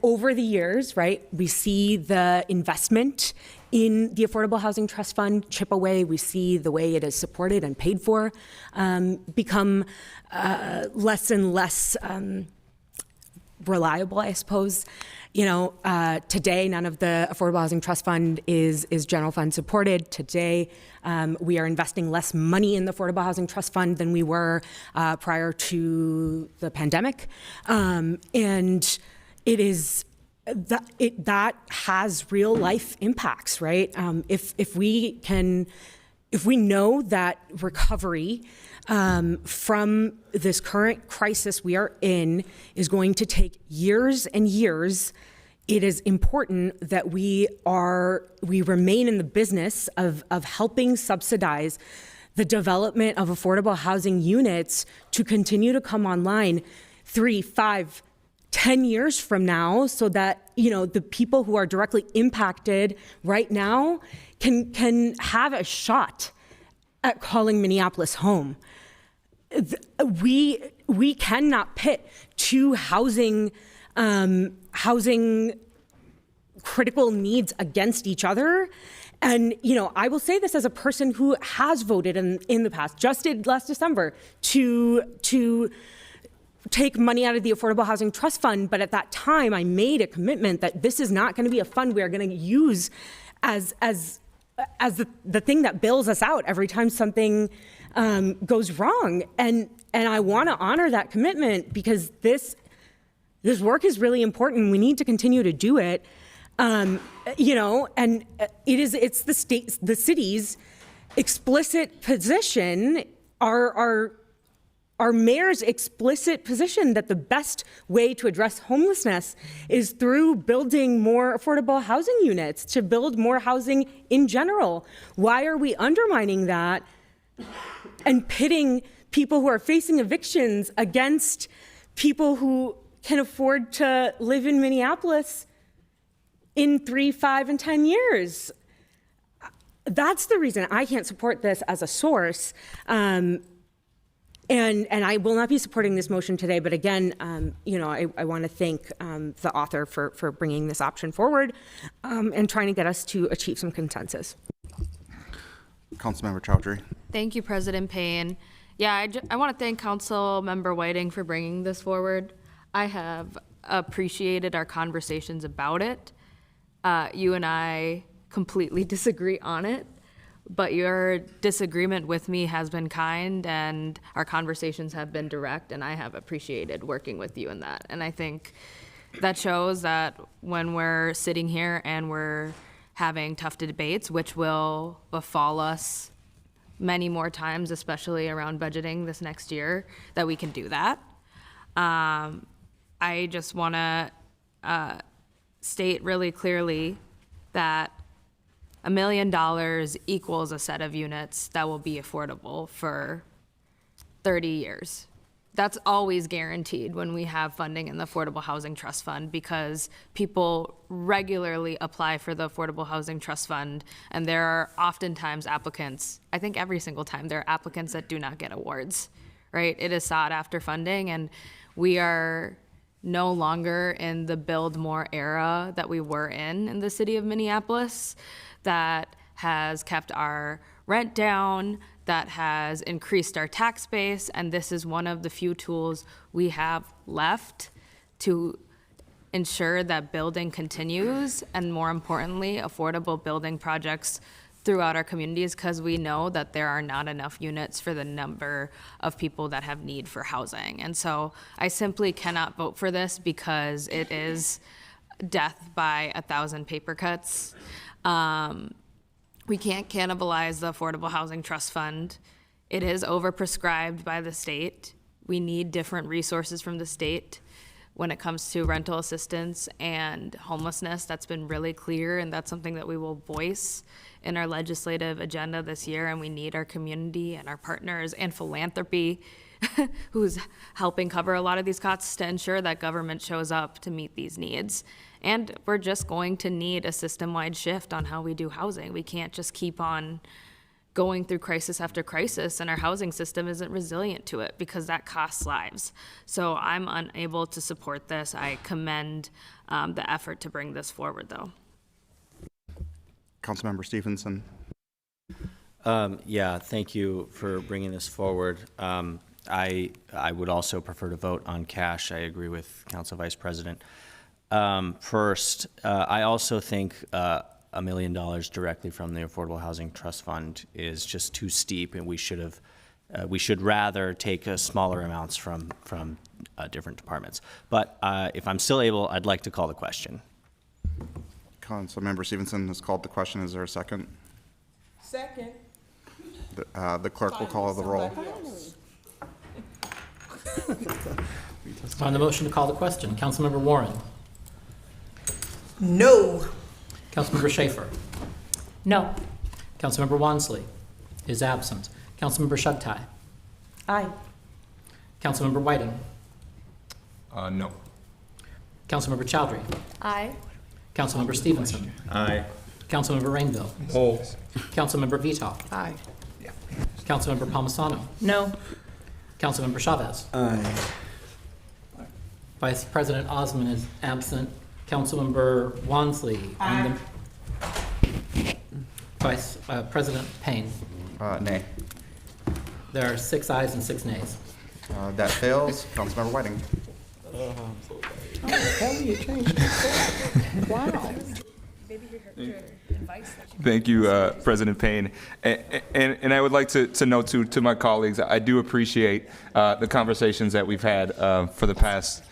over the years, right, we see the investment in the Affordable Housing Trust Fund chip away. We see the way it is supported and paid for become less and less reliable, I suppose. Today, none of the Affordable Housing Trust Fund is general fund supported. Today, we are investing less money in the Affordable Housing Trust Fund than we were prior to the pandemic. And it is that has real life impacts, right? If we know that recovery from this current crisis we are in is going to take years and years, it is important that we remain in the business of helping subsidize the development of affordable housing units to continue to come online 3, 5, 10 years from now, so that the people who are directly impacted right now can have a shot at calling Minneapolis home. We cannot pit two housing critical needs against each other. And, I will say this as a person who has voted in the past, just did last December, to take money out of the Affordable Housing Trust Fund. But at that time, I made a commitment that this is not going to be a fund we are going to use as the thing that bails us out every time something goes wrong. And I want to honor that commitment, because this work is really important. We need to continue to do it. And it's the city's explicit position, our mayor's explicit position, that the best way to address homelessness is through building more affordable housing units, to build more housing in general. Why are we undermining that and pitting people who are facing evictions against people who can afford to live in Minneapolis in 3, 5, and 10 years. That's the reason I can't support this as a source. And I will not be supporting this motion today, but again, I want to thank the author for bringing this option forward and trying to get us to achieve some consensus. Councilmember Chowdhury. Thank you, President Payne. Yeah, I want to thank Council Member Whiting for bringing this forward. I have appreciated our conversations about it. You and I completely disagree on it, but your disagreement with me has been kind and our conversations have been direct, and I have appreciated working with you in that. And I think that shows that when we're sitting here and we're having tough debates, which will befall us many more times, especially around budgeting this next year, that we can do that. I just want to state really clearly that $1 million equals a set of units that will be affordable for 30 years. That's always guaranteed when we have funding in the Affordable Housing Trust Fund, because people regularly apply for the Affordable Housing Trust Fund, and there are oftentimes applicants, I think every single time, there are applicants that do not get awards, right? It is sought after funding, and we are no longer in the build more era that we were in the city of Minneapolis, that has kept our rent down, that has increased our tax base, and this is one of the few tools we have left to ensure that building continues, and more importantly, affordable building projects throughout our communities, because we know that there are not enough units for the number of people that have need for housing. And so I simply cannot vote for this because it is death by 1,000 paper cuts. We can't cannibalize the Affordable Housing Trust Fund. It is overprescribed by the state. We need different resources from the state when it comes to rental assistance and homelessness. That's been really clear, and that's something that we will voice in our legislative agenda this year. And we need our community and our partners and philanthropy who's helping cover a lot of these costs to ensure that government shows up to meet these needs. And we're just going to need a system-wide shift on how we do housing. We can't just keep on going through crisis after crisis, and our housing system isn't resilient to it, because that costs lives. So I'm unable to support this. I commend the effort to bring this forward, though. Councilmember Stevenson. Yeah, thank you for bringing this forward. I would also prefer to vote on cash. I agree with Council Vice President. First, I also think $1 million directly from the Affordable Housing Trust Fund is just too steep, and we should rather take smaller amounts from different departments. But if I'm still able, I'd like to call the question. Councilmember Stevenson has called the question. Is there a second? Second. The clerk will call the roll. On the motion to call the question, Councilmember Warren. No. Councilmember Schaefer. No. Councilmember Wansley is absent. Councilmember Shugtai. Aye. Councilmember Whiting. No. Councilmember Chowdhury. Aye. Councilmember Stevenson. Aye. Councilmember Rainville. Oh. Councilmember Vito. Aye. Councilmember Palmisano. No. Councilmember Chavez. Aye. Vice President Osman is absent. Councilmember Wansley. And the Vice President Payne. Nay. There are 6 ayes and 6 nays. That fails. Councilmember Whiting. Wow. Thank you, President Payne. And I would like to note to my colleagues, I do appreciate the conversations that we've had for the past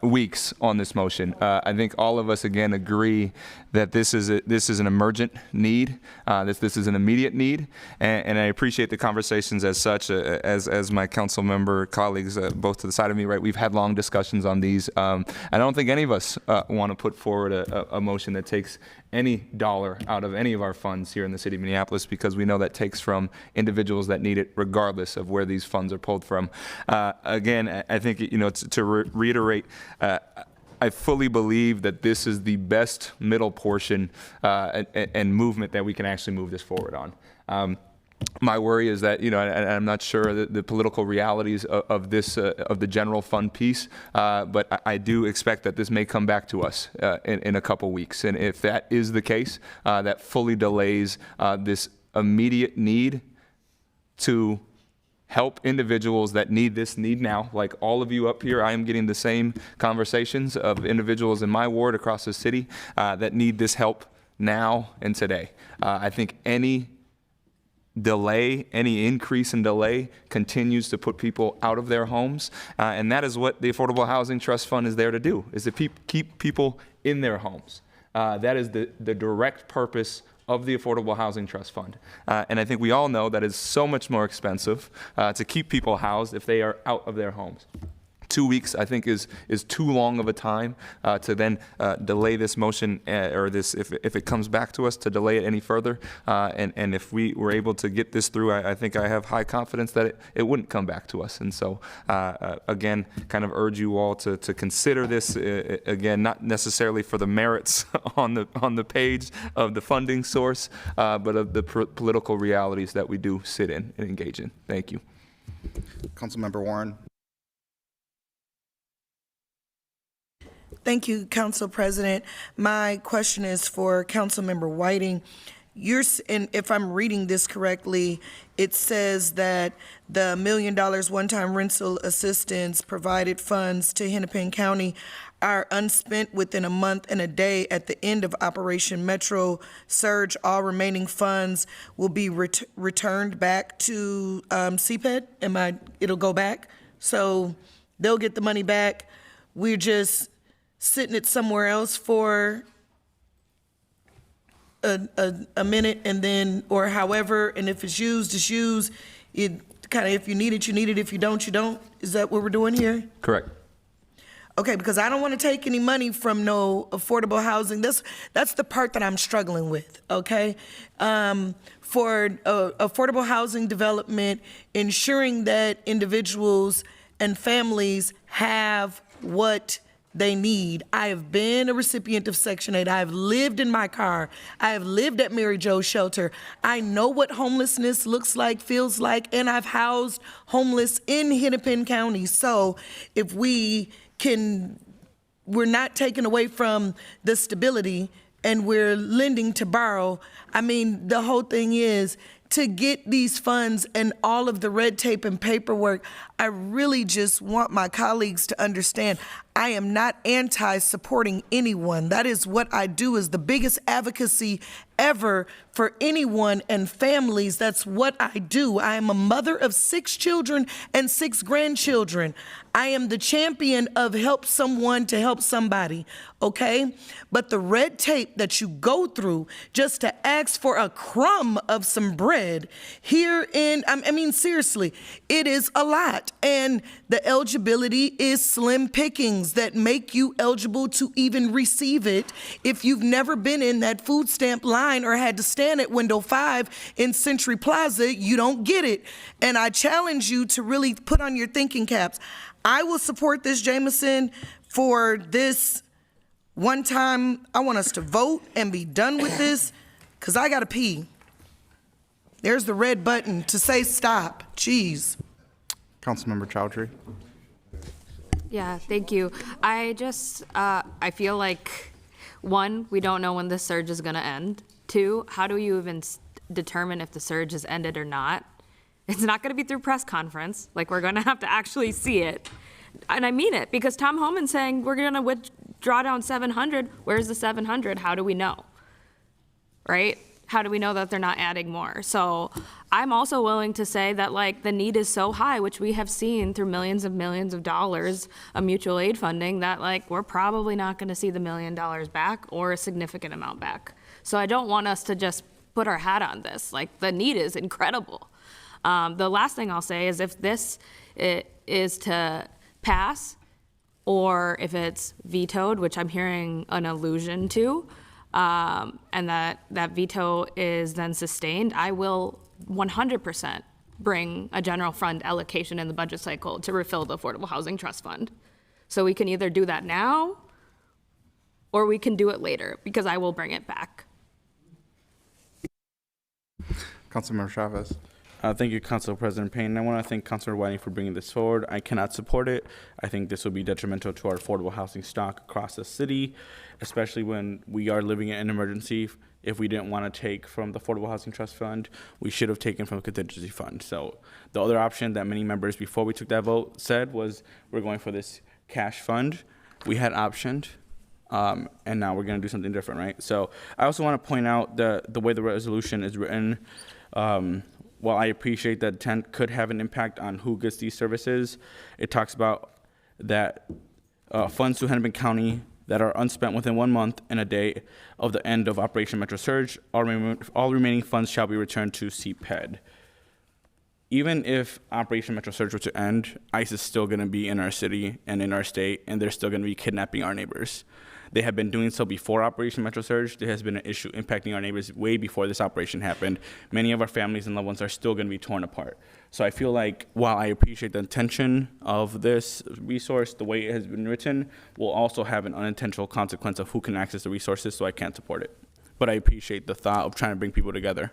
weeks on this motion. I think all of us, again, agree that this is an emergent need, this is an immediate need, and I appreciate the conversations as such. As my council member colleagues, both to the side of me, right, we've had long discussions on these. I don't think any of us want to put forward a motion that takes any dollar out of any of our funds here in the city of Minneapolis, because we know that takes from individuals that need it, regardless of where these funds are pulled from. Again, I think, to reiterate, I fully believe that this is the best middle portion and movement that we can actually move this forward on. My worry is that, and I'm not sure the political realities of this, of the general fund piece, but I do expect that this may come back to us in a couple weeks. And if that is the case, that fully delays this immediate need to help individuals that need now. Like all of you up here, I am getting the same conversations of individuals in my ward across the city that need this help now and today. I think any delay, any increase in delay continues to put people out of their homes. And that is what the Affordable Housing Trust Fund is there to do, is to keep people in their homes. That is the direct purpose of the Affordable Housing Trust Fund. And I think we all know that it's so much more expensive to keep people housed if they are out of their homes. 2 weeks, I think, is too long of a time to then delay this motion, or this, if it comes back to us, to delay it any further. And if we were able to get this through, I think I have high confidence that it wouldn't come back to us. And so, again, kind of urge you all to consider this, again, not necessarily for the merits on the page of the funding source, but of the political realities that we do sit in and engage in. Thank you. Councilmember Warren. Thank you, Council President. My question is for Councilmember Whiting. And if I'm reading this correctly, it says that the $1 million one-time rental assistance provided funds to Hennepin County are unspent within a month and a day at the end of Operation Metro Surge. All remaining funds will be returned back to CPED. It'll go back, so they'll get the money back. We're just sitting it somewhere else for a minute, and then, or however, and if it's used, it's used. It kind of, if you need it, you need it. If you don't, you don't. Is that what we're doing here? Correct. Okay, because I don't want to take any money from no affordable housing. That's the part that I'm struggling with, okay? For affordable housing development, ensuring that individuals and families have what they need. I have been a recipient of Section 8. I have lived in my car. I have lived at Mary Jo's shelter. I know what homelessness looks like, feels like, and I've housed homeless in Hennepin County. So if we're not taking away from the stability and we're lending to borrow, I mean, the whole thing is to get these funds and all of the red tape and paperwork. I really just want my colleagues to understand I am not anti-supporting anyone. That is what I do, is the biggest advocacy ever for anyone and families. That's what I do. I am a mother of 6 children and 6 grandchildren. I am the champion of help someone to help somebody, okay? But the red tape that you go through just to ask for a crumb of some bread here in, I mean, seriously, it is a lot. And the eligibility is slim pickings that make you eligible to even receive it. If you've never been in that food stamp line or had to stand at window 5 in Century Plaza, you don't get it. And I challenge you to really put on your thinking caps. I will support this, Jameson, for this one time. I want us to vote and be done with this, because I got to pee. There's the red button to say stop. Jeez. Councilmember Chowdhury. Yeah, thank you. I feel like, 1, we don't know when this surge is going to end. 2, how do you even determine if the surge has ended or not? It's not going to be through press conference. Like, we're going to have to actually see it. And I mean it, because Tom Homan's saying we're going to withdraw down 700. Where's the 700? How do we know? Right? How do we know that they're not adding more? So I'm also willing to say that like the need is so high, which we have seen through millions of dollars of mutual aid funding, that like we're probably not going to see the $1 million back or a significant amount back. So I don't want us to just put our hat on this. Like the need is incredible. The last thing I'll say is if this is to pass, or if it's vetoed, which I'm hearing an allusion to, and that veto is then sustained, I will 100% bring a general fund allocation in the budget cycle to refill the Affordable Housing Trust Fund. So we can either do that now, or we can do it later, because I will bring it back. Councilmember Chavez. Thank you, Council President Payne. I want to thank Councilor Whiting for bringing this forward. I cannot support it. I think this will be detrimental to our affordable housing stock across the city, especially when we are living in an emergency. If we didn't want to take from the Affordable Housing Trust Fund, we should have taken from the Contingency Fund. So the other option that many members before we took that vote said was we're going for this cash fund. We had optioned, and now we're going to do something different, right? So I also want to point out the way the resolution is written. While I appreciate that intent could have an impact on who gets these services, it talks about that funds to Hennepin County that are unspent within 1 month and a day of the end of Operation Metro Surge, all remaining funds shall be returned to CPED. Even if Operation Metro Surge were to end, ICE is still going to be in our city and in our state, and they're still going to be kidnapping our neighbors. They have been doing so before Operation Metro Surge. There has been an issue impacting our neighbors way before this operation happened. Many of our families and loved ones are still going to be torn apart. So I feel like while I appreciate the intention of this resource, the way it has been written will also have an unintentional consequence of who can access the resources, so I can't support it. But I appreciate the thought of trying to bring people together.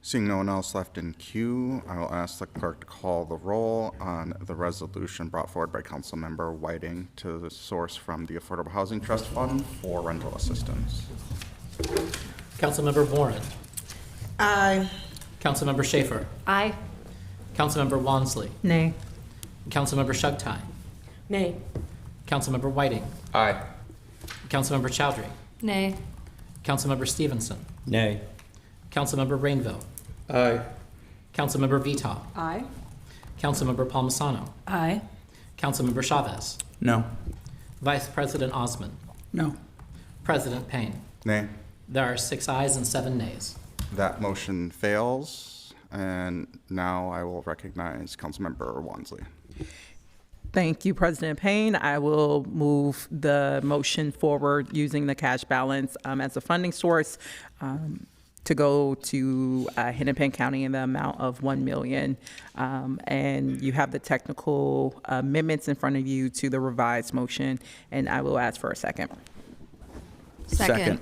Seeing no one else left in queue, I will ask the clerk to call the roll on the resolution brought forward by Councilmember Whiting to the source from the Affordable Housing Trust Fund for rental assistance. Councilmember Warren. Aye. Councilmember Schaefer. Aye. Councilmember Wansley. Nay. Councilmember Shugtai. Nay. Councilmember Whiting. Aye. Councilmember Chowdhury. Nay. Councilmember Stevenson. Nay. Councilmember Rainville. Aye. Councilmember Vita. Aye. Councilmember Palmisano. Aye. Councilmember Chavez. No. Vice President Osman. No. President Payne. Nay. There are 6 ayes and 7 nays. That motion fails, and now I will recognize Councilmember Wansley. Thank you, President Payne. I will move the motion forward using the cash balance as a funding source to go to Hennepin County in the amount of $1 million. And you have the technical amendments in front of you to the revised motion, and I will ask for a second. Second.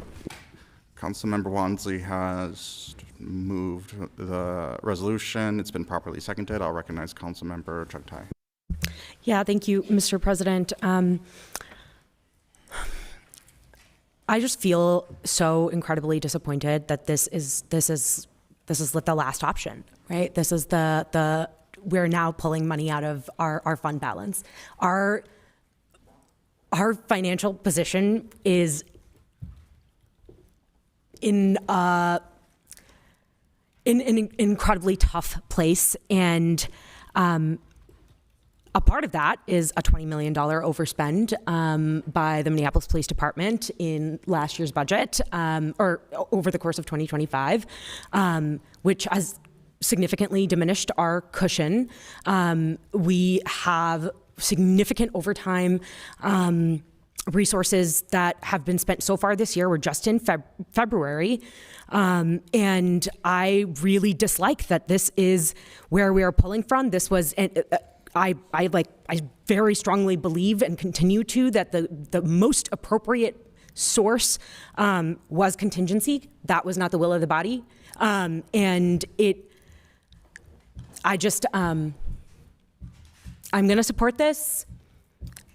Councilmember Wansley has moved the resolution. It's been properly seconded. I'll recognize Councilmember Chugtai. Yeah, thank you, Mr. President. I just feel so incredibly disappointed that this is the last option, right? This is we're now pulling money out of our fund balance. Our financial position is in an incredibly tough place, and a part of that is a $20 million overspend by the Minneapolis Police Department in last year's budget, or over the course of 2025, which has significantly diminished our cushion. We have significant overtime resources that have been spent so far this year. We're just in February. And I really dislike that this is where we are pulling from. This was... I very strongly believe and continue to that the most appropriate source was contingency. That was not the will of the body, and I'm going to support this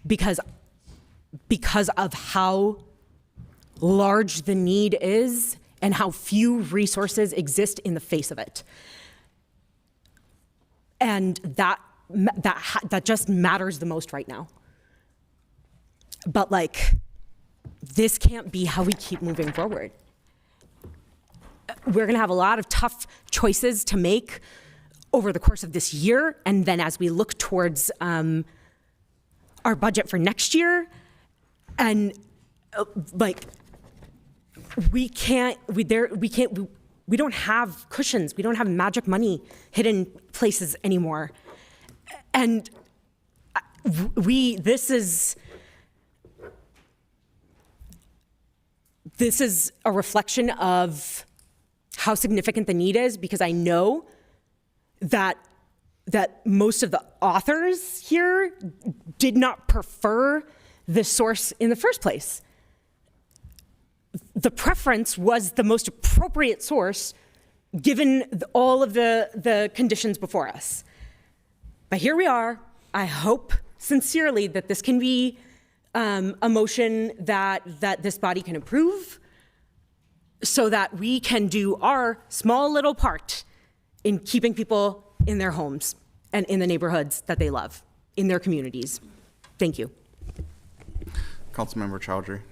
because of how large the need is and how few resources exist in the face of it, and that just matters the most right now. But this can't be how we keep moving forward. we're going to have a lot of tough choices to make over the course of this year. And then as we look towards our budget for next year, and we don't have cushions. We don't have magic money hidden places anymore. And this is a reflection of how significant the need is, because I know that most of the authors here did not prefer this source in the first place. The preference was the most appropriate source given all of the conditions before us. But here we are. I hope sincerely that this can be a motion that this body can approve, so that we can do our small little part in keeping people in their homes and in the neighborhoods that they love, in their communities. Thank you. Councilmember Chowdhury.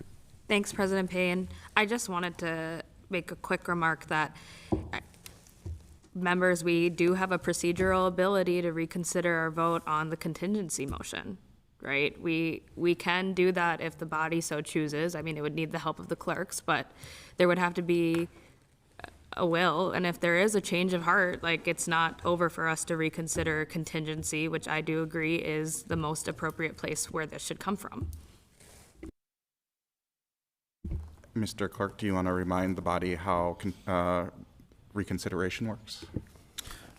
Thanks, President Payne. I just wanted to make a quick remark that members, we do have a procedural ability to reconsider our vote on the contingency motion, right? We can do that if the body so chooses. I mean, it would need the help of the clerks, but there would have to be a will. And if there is a change of heart, like, it's not over for us to reconsider contingency, which I do agree is the most appropriate place where this should come from. Mr. Clerk, do you want to remind the body how reconsideration works?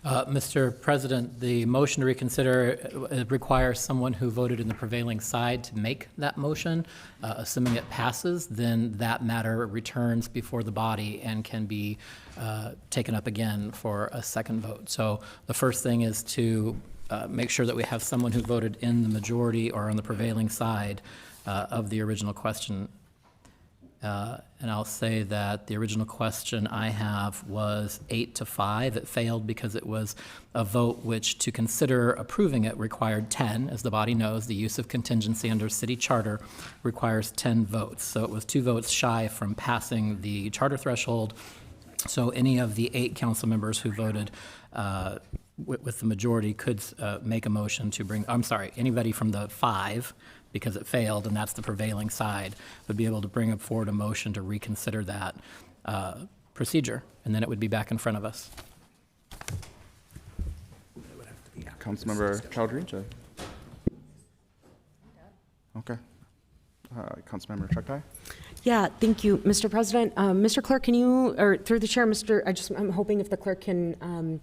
Mr. President, the motion to reconsider requires someone who voted in the prevailing side to make that motion. Assuming it passes, then that matter returns before the body and can be taken up again for a second vote. So the first thing is to make sure that we have someone who voted in the majority or on the prevailing side of the original question. And I'll say that the original question I have was 8-5. It failed because it was a vote which, to consider approving it, required 10. As the body knows, the use of contingency under city charter requires 10 votes. So it was 2 votes shy from passing the charter threshold. So any of the 8 council members who voted with the majority could make a motion to bring, I'm sorry, anybody from the 5, because it failed, and that's the prevailing side, would be able to bring forward a motion to reconsider that procedure, and then it would be back in front of us. Councilmember Chowdhury? Okay. Councilmember Chugtai? Yeah, thank you, Mr. President. Mr. Clerk, can you, or through the chair, I'm hoping if the clerk can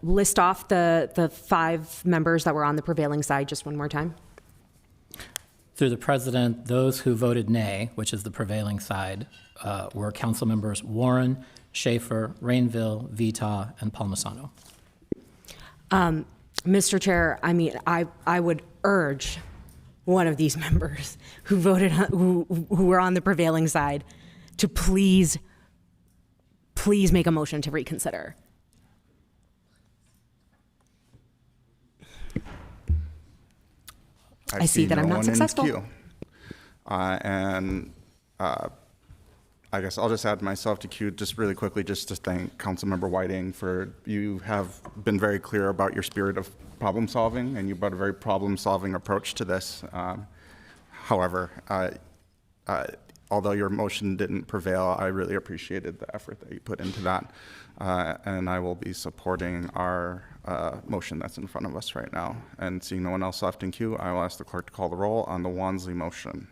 list off the 5 members that were on the prevailing side just one more time. Through the president, those who voted nay, which is the prevailing side, were council members Warren, Schaefer, Rainville, Vita, and Palmisano. Mr. Chair, I mean, I would urge one of these members who voted, who were on the prevailing side, to please make a motion to reconsider. I see that I'm not successful. I guess I'll just add myself to queue just really quickly, just to thank Councilmember Whiting for, you have been very clear about your spirit of problem solving, and you brought a very problem solving approach to this. However, although your motion didn't prevail, I really appreciated the effort that you put into that. And I will be supporting our motion that's in front of us right now. And seeing no one else left in queue, I will ask the clerk to call the roll on the Wansley motion.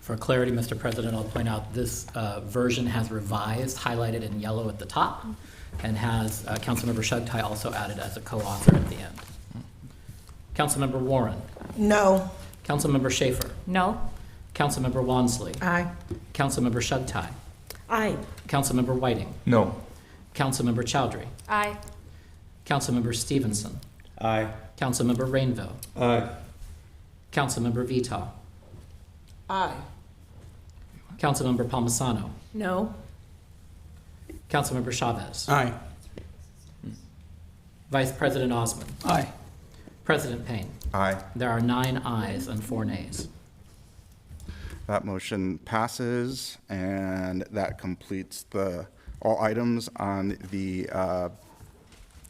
For clarity, Mr. President, I'll point out this version has revised, highlighted in yellow at the top, and has Councilmember Chugtai also added as a co-author at the end. Councilmember Warren? No. Councilmember Schaefer? No. Councilmember Wansley? Aye. Councilmember Chugtai? Aye. Councilmember Whiting? No. Councilmember Chowdhury? Aye. Councilmember Stevenson? Aye. Councilmember Rainville? Aye. Councilmember Vita? Aye. Councilmember Palmisano? No. Councilmember Chavez? Aye. Vice President Osman? Aye. President Payne? Aye. There are 9 ayes and 4 nays. That motion passes, and that completes all items on the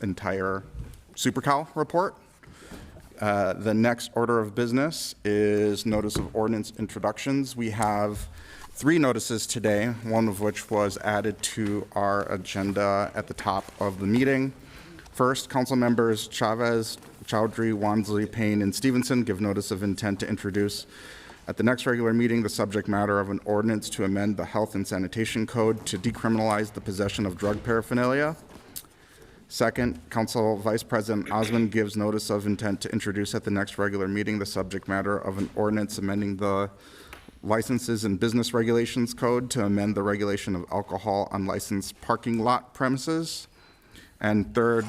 entire SuperCal report. The next order of business is notice of ordinance introductions. We have 3 notices today, one of which was added to our agenda at the top of the meeting. First, council members Chavez, Chowdhury, Wansley, Payne, and Stevenson give notice of intent to introduce at the next regular meeting the subject matter of an ordinance to amend the Health and Sanitation Code to decriminalize the possession of drug paraphernalia. Second, Council Vice President Osmond gives notice of intent to introduce at the next regular meeting the subject matter of an ordinance amending the Licenses and Business Regulations Code to amend the regulation of alcohol on licensed parking lot premises. And third,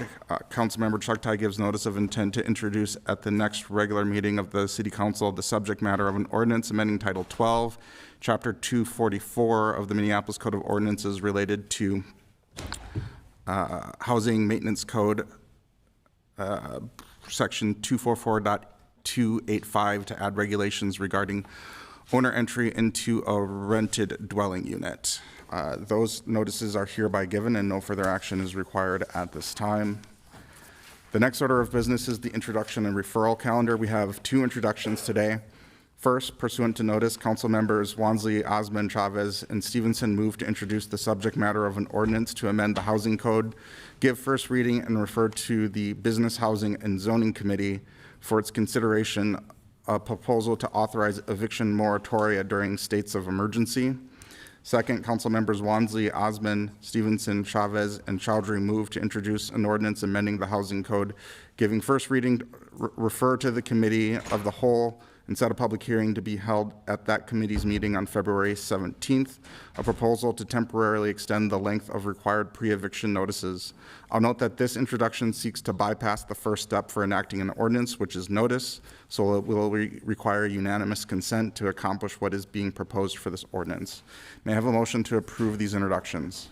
Councilmember Chugtai gives notice of intent to introduce at the next regular meeting of the City Council the subject matter of an ordinance amending Title 12, Chapter 244 of the Minneapolis Code of Ordinances related to Housing Maintenance Code, Section 244.285, to add regulations regarding owner entry into a rented dwelling unit. Those notices are hereby given and no further action is required at this time. The next order of business is the introduction and referral calendar. We have 2 introductions today. First, pursuant to notice, council members Wansley, Osmond, Chavez, and Stevenson move to introduce the subject matter of an ordinance to amend the Housing Code, give first reading, and refer to the Business, Housing, and Zoning Committee for its consideration a proposal to authorize eviction moratoria during states of emergency. Second, council members Wansley, Osmond, Stevenson, Chavez, and Chowdhury move to introduce an ordinance amending the Housing Code, giving first reading, refer to the Committee of the Whole, and set a public hearing to be held at that committee's meeting on February 17th, a proposal to temporarily extend the length of required pre-eviction notices. I'll note that this introduction seeks to bypass the first step for enacting an ordinance, which is notice, so it will require unanimous consent to accomplish what is being proposed for this ordinance. May I have a motion to approve these introductions?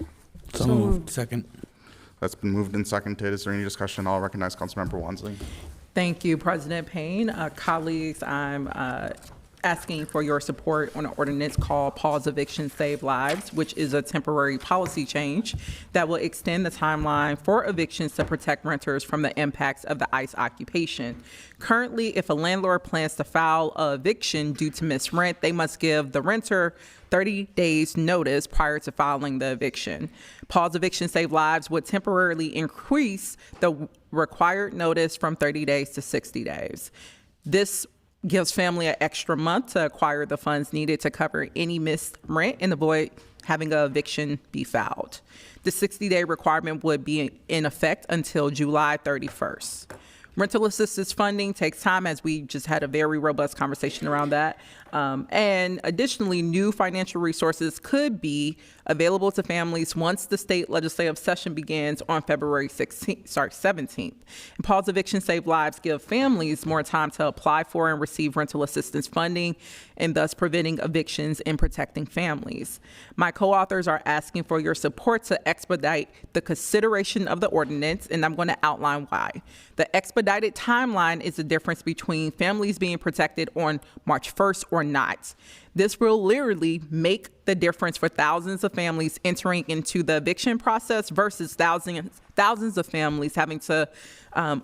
So moved. Second. That's been moved and seconded. Is there any discussion? I'll recognize Councilmember Wansley. Thank you, President Payne. Colleagues, I'm asking for your support on an ordinance called Pause Eviction Save Lives, which is a temporary policy change that will extend the timeline for evictions to protect renters from the impacts of the ICE occupation. Currently, if a landlord plans to file an eviction due to missed rent, they must give the renter 30 days notice prior to filing the eviction. Pause Eviction Save Lives would temporarily increase the required notice from 30 days to 60 days. This gives family an extra month to acquire the funds needed to cover any missed rent and avoid having an eviction be filed. The 60-day requirement would be in effect until July 31st. Rental assistance funding takes time, as we just had a very robust conversation around that. And additionally, new financial resources could be available to families once the state legislative session begins on February 17th. And Pause Eviction Save Lives give families more time to apply for and receive rental assistance funding, and thus preventing evictions and protecting families. My co-authors are asking for your support to expedite the consideration of the ordinance, and I'm going to outline why. The expedited timeline is the difference between families being protected on March 1st or not. This will literally make the difference for thousands of families entering into the eviction process versus thousands of families having to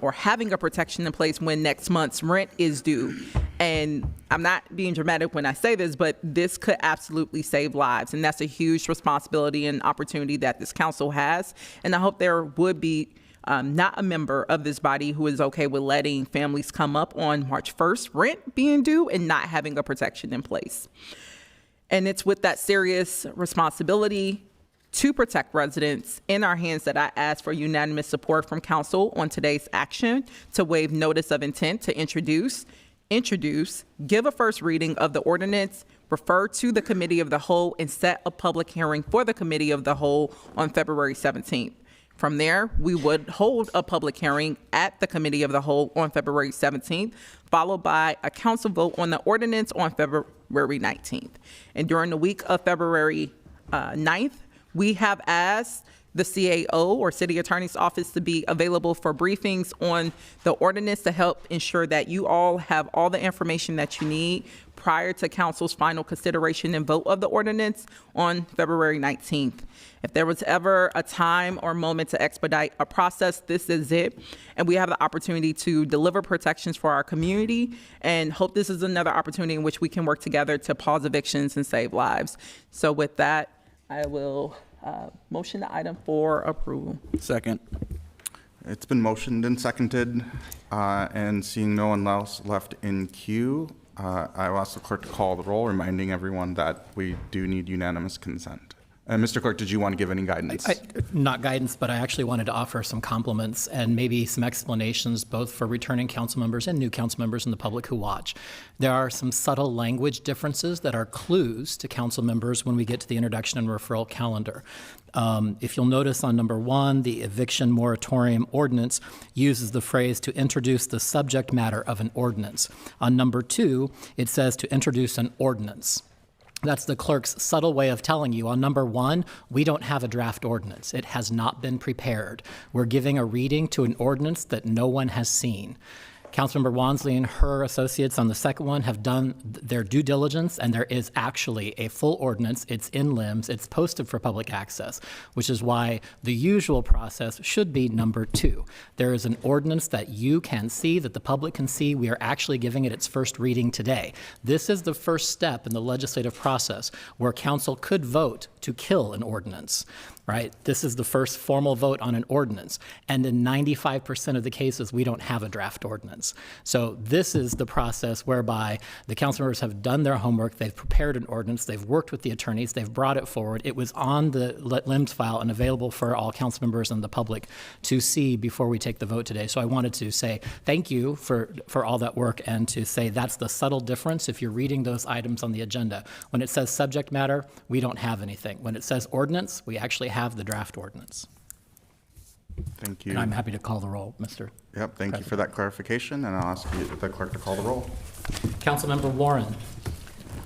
or having a protection in place when next month's rent is due. And I'm not being dramatic when I say this, but this could absolutely save lives. And that's a huge responsibility and opportunity that this council has. And I hope there would be not a member of this body who is okay with letting families come up on March 1st, rent being due, and not having a protection in place. And it's with that serious responsibility to protect residents in our hands that I ask for unanimous support from council on today's action to waive notice of intent to introduce, give a first reading of the ordinance, refer to the Committee of the Whole, and set a public hearing for the Committee of the Whole on February 17th. From there, we would hold a public hearing at the Committee of the Whole on February 17th, followed by a council vote on the ordinance on February 19th. And during the week of February 9th, We have asked the CAO or City Attorney's Office to be available for briefings on the ordinance to help ensure that you all have all the information that you need prior to council's final consideration and vote of the ordinance on February 19th. If there was ever a time or moment to expedite a process, this is it. And we have the opportunity to deliver protections for our community, and hope this is another opportunity in which we can work together to pause evictions and save lives. So with that, I will motion the item for approval. Second. It's been motioned and seconded, and seeing no one else left in queue, I will ask the clerk to call the roll, reminding everyone that we do need unanimous consent. And Mr. Clerk, did you want to give any guidance? Not guidance, but I actually wanted to offer some compliments and maybe some explanations both for returning council members and new council members and the public who watch. There are some subtle language differences that are clues to council members when we get to the introduction and referral calendar. If you'll notice on number 1, the eviction moratorium ordinance uses the phrase to introduce the subject matter of an ordinance. On number 2, it says to introduce an ordinance. That's the clerk's subtle way of telling you. On number 1, we don't have a draft ordinance. It has not been prepared. We're giving a reading to an ordinance that no one has seen. Councilmember Wansley and her associates on the second one have done their due diligence, and there is actually a full ordinance. It's in limbs. It's posted for public access, which is why the usual process should be number 2. There is an ordinance that you can see, that the public can see. We are actually giving it its first reading today. This is the first step in the legislative process where council could vote to kill an ordinance. Right? This is the first formal vote on an ordinance. And in 95% of the cases, we don't have a draft ordinance. So this is the process whereby the council members have done their homework, they've prepared an ordinance, they've worked with the attorneys, they've brought it forward. It was on the LIMS file and available for all council members and the public to see before we take the vote today. So I wanted to say thank you for all that work, and to say that's the subtle difference if you're reading those items on the agenda. When it says subject matter, we don't have anything. When it says ordinance, we actually have the draft ordinance. Thank you. And I'm happy to call the roll, Mr. Yep, thank you for that clarification, and I'll ask the clerk to call the roll. Councilmember Warren.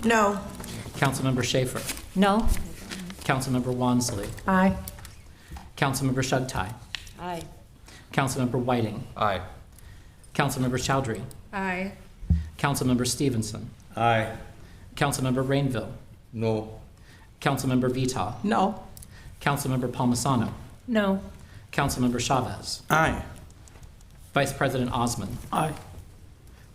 No. Councilmember Schaefer. No? Councilmember Wansley. Aye. Councilmember Shugtai. Aye. Councilmember Whiting. Aye. Councilmember Chowdhury. Aye. Councilmember Stevenson. Aye. Councilmember Rainville. No. Councilmember Vita. No. Councilmember Palmisano. No. Councilmember Chavez. Aye. Vice President Osman. Aye.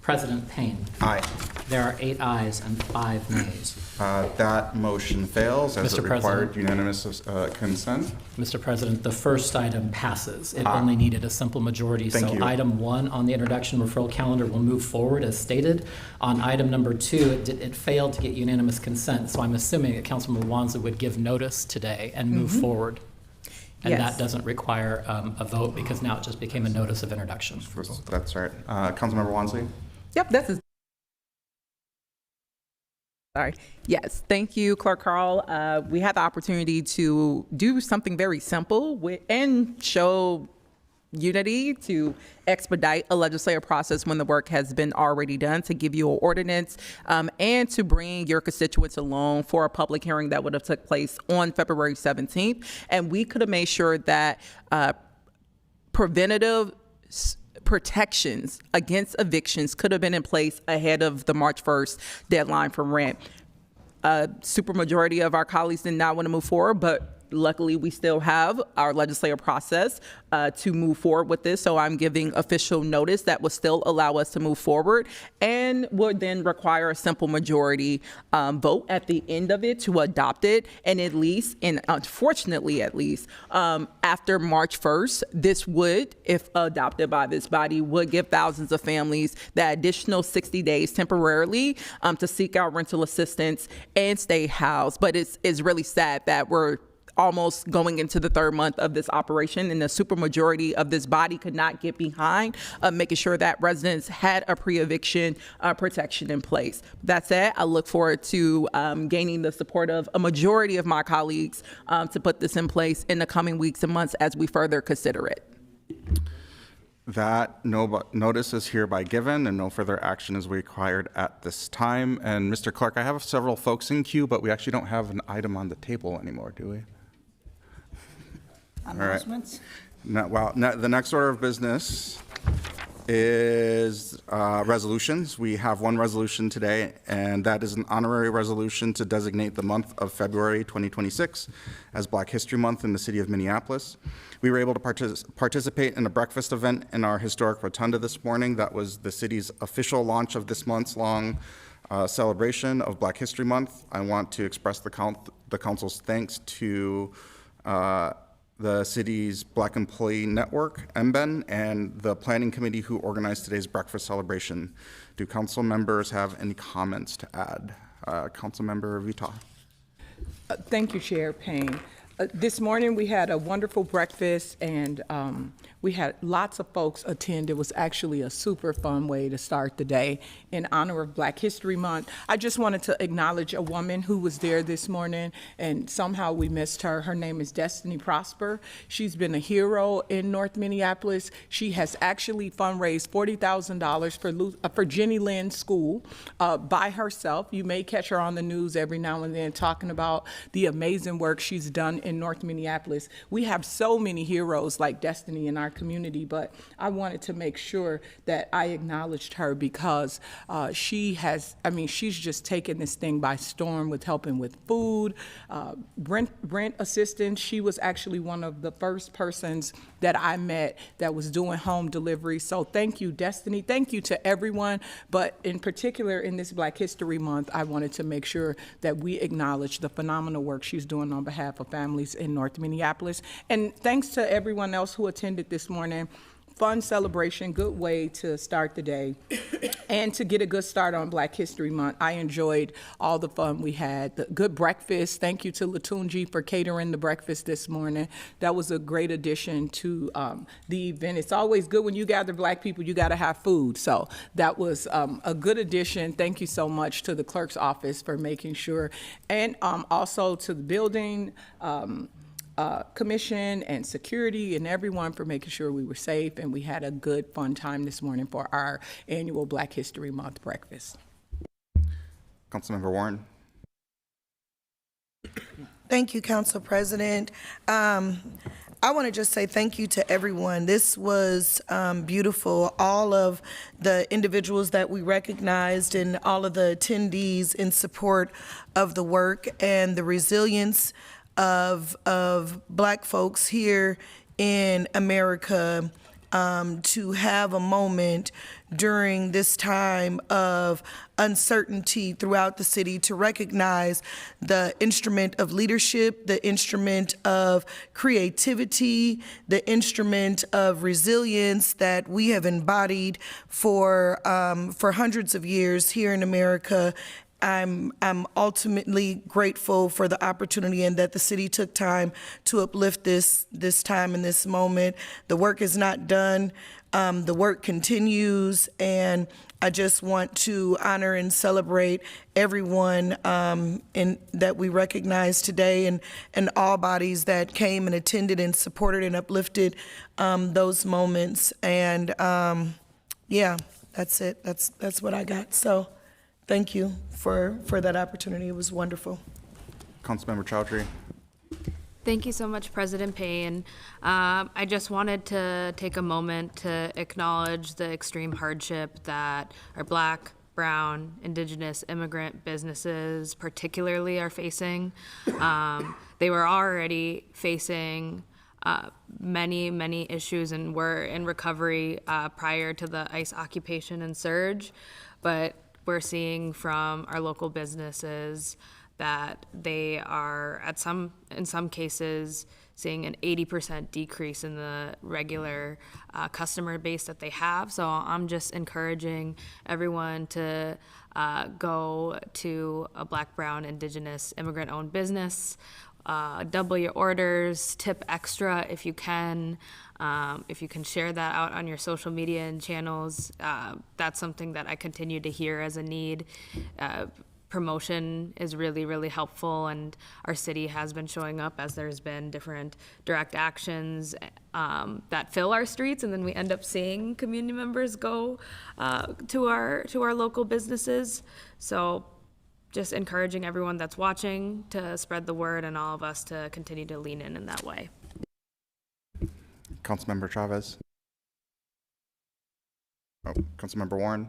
President Payne. Aye. There are 8 ayes and 5 nays. That motion fails as Mr. it required President. unanimous consent. Mr. President, the first item passes. It only needed a simple majority. Thank So you. item 1 on the introduction referral calendar will move forward as stated. On item number 2, it failed to get unanimous consent. So I'm assuming that Councilmember Wansley would give notice today and move forward. And Yes. that doesn't require a vote, because now it just became a notice of introduction. That's right. Councilmember Wansley? Yep, this is. Sorry. Yes, thank you, Clerk Carl. We had the opportunity to do something very simple and show unity to expedite a legislative process when the work has been already done, to give you an ordinance and to bring your constituents along for a public hearing that would have took place on February 17th. And we could have made sure that preventative protections against evictions could have been in place ahead of the March 1st deadline for rent. Supermajority of our colleagues did not want to move forward, but luckily we still have our legislative process to move forward with this. So I'm giving official notice that will still allow us to move forward, and would then require a simple majority vote at the end of it to adopt it. And at least, and unfortunately at least, after March 1st, this would, if adopted by this body, would give thousands of families that additional 60 days temporarily to seek out rental assistance and stay housed. But it's really sad that we're almost going into the 3rd month of this operation, and the supermajority of this body could not get behind making sure that residents had a pre-eviction protection in place. That said, I look forward to gaining the support of a majority of my colleagues to put this in place in the coming weeks and months as we further consider it. That notice is hereby given, and no further action is required at this time. And Mr. Clerk, I have several folks in queue, but we actually don't have an item on the table anymore, do we? Announcements? The next order of business is resolutions. We have one resolution today, and that is an honorary resolution to designate the month of February 2026 as Black History Month in the city of Minneapolis. We were able to participate in a breakfast event in our historic rotunda this morning. That was the city's official launch of this month's long celebration of Black History Month. I want to express the council's thanks to the city's Black Employee Network, MBEN, and the planning committee who organized today's breakfast celebration. Do council members have any comments to add? Council member Vita. Thank you, Chair Payne. This morning we had a wonderful breakfast, and we had lots of folks attend. It was actually a super fun way to start the day in honor of Black History Month. I just wanted to acknowledge a woman who was there this morning, and somehow we missed her. Her name is Destiny Prosper. She's been a hero in North Minneapolis. She has actually fundraised $40,000 for Jenny Lynn School by herself. You may catch her on the news every now and then talking about the amazing work she's done in North Minneapolis. We have so many heroes like Destiny in our community, but I wanted to make sure that I acknowledged her because she's just taken this thing by storm with helping with food, rent assistance. She was actually one of the first persons that I met that was doing home delivery. So thank you, Destiny. Thank you to everyone, but in particular in this Black History Month, I wanted to make sure that we acknowledge the phenomenal work she's doing on behalf of families in North Minneapolis. And thanks to everyone else who attended this morning. Fun celebration, good way to start the day and to get a good start on Black History Month. I enjoyed all the fun we had. The good breakfast. Thank you to Latunji for catering the breakfast this morning. That was a great addition to the event. It's always good when you gather Black people, you got to have food. So that was a good addition. Thank you so much to the clerk's office for making sure. And also to the building, commission and security and everyone for making sure we were safe, and we had a good fun time this morning for our annual Black History Month breakfast. Councilmember Warren. Thank you, Council President. I want to just say thank you to everyone. This was beautiful. All of the individuals that we recognized and all of the attendees in support of the work and the resilience of Black folks here in America to have a moment during this time of uncertainty throughout the city to recognize the instrument of leadership, the instrument of creativity, the instrument of resilience that we have embodied for hundreds of years here in America. I'm ultimately grateful for the opportunity and that the city took time to uplift this time and this moment. The work is not done. The work continues, and I just want to honor and celebrate everyone that we recognize today, and all bodies that came and attended and supported and uplifted those moments. And yeah, that's it. That's what I got. So thank you for that opportunity. It was wonderful. Councilmember Chowdhury. Thank you so much, President Payne. I just wanted to take a moment to acknowledge the extreme hardship that our Black, Brown, Indigenous, immigrant businesses particularly are facing. They were already facing many issues and were in recovery prior to the ICE occupation and surge, but we're seeing from our local businesses that they are in some cases seeing an 80% decrease in the regular customer base that they have. So I'm just encouraging everyone to go to a Black, Brown, Indigenous, immigrant-owned business, double your orders, tip extra if you can. If you can share that out on your social media and channels, that's something that I continue to hear as a need. Promotion is really helpful, and our city has been showing up as there's been different direct actions that fill our streets, and then we end up seeing community members go to our local businesses. So just encouraging everyone that's watching to spread the word, and all of us to continue to lean in that way. Councilmember Chavez. Oh, Councilmember Warren.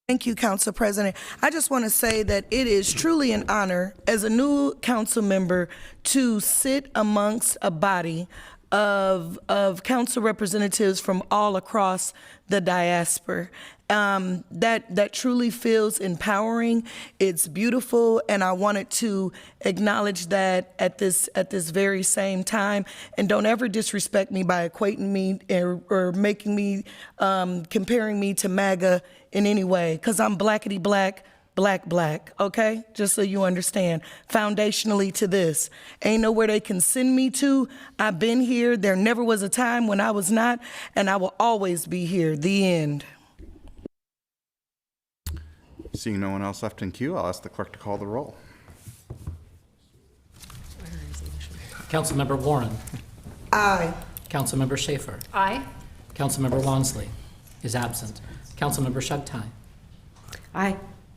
Thank you, Council President. I just want to say that it is truly an honor as a new council member to sit amongst a body of council representatives from all across the diaspora. That truly feels empowering. It's beautiful, and I wanted to acknowledge that at this very same time. And don't ever disrespect me by equating me or making me comparing me to MAGA in any way, because I'm blackity black. Black, okay? Just so you understand. Foundationally to this. Ain't nowhere they can send me to. I've been here. There never was a time when I was not, and I will always be here. The end. Seeing no one else left in queue, I'll ask the clerk to call the roll. Councilmember Warren. Aye. Councilmember Schaefer. Aye. Councilmember Wansley is absent. Councilmember Shugtai. Aye.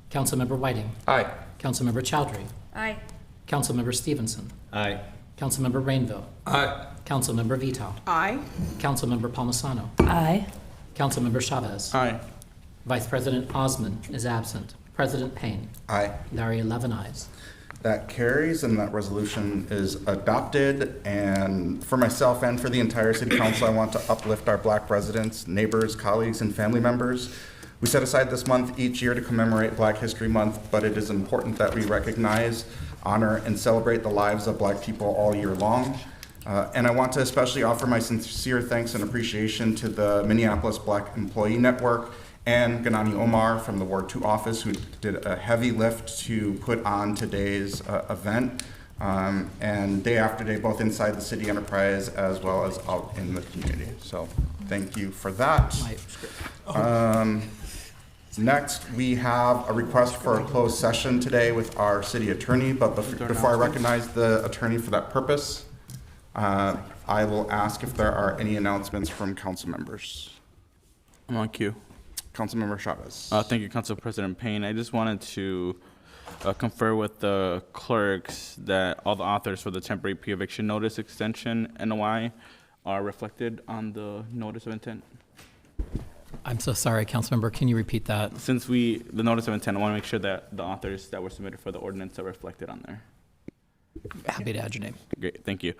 Councilmember Whiting. Aye. Councilmember Chowdhury. Aye. Councilmember Stevenson. Aye. Councilmember Rainville. Aye. Councilmember Vito. Aye. Councilmember Palmisano. Aye. Councilmember Chavez. Aye. Vice President Osman is absent. President Payne. Aye. There are 11 ayes. That carries, and that resolution is adopted. And for myself and for the entire City Council, I want to uplift our Black residents, neighbors, colleagues, and family members. We set aside this month each year to commemorate Black History Month, but it is important that we recognize, honor, and celebrate the lives of Black people all year long. And I want to especially offer my sincere thanks and appreciation to the Minneapolis Black Employee Network and Ganani Omar from the Ward 2 office, who did a heavy lift to put on today's event, and day after day, both inside the city enterprise as well as out in the community. So thank you for that. Next, we have a request for a closed session today with our city attorney, but before I recognize the attorney for that purpose, I will ask if there are any announcements from council members. I'm on cue. Councilmember Chavez. Thank you, Council President Payne. I just wanted to confer with the clerks that all the authors for the temporary pre-eviction notice extension NOI are reflected on the notice of intent. I'm so sorry, Councilmember. Can you repeat that? Since the notice of intent, I want to make sure that the authors that were submitted for the ordinance are reflected on there. Happy to add your name. Great, thank you.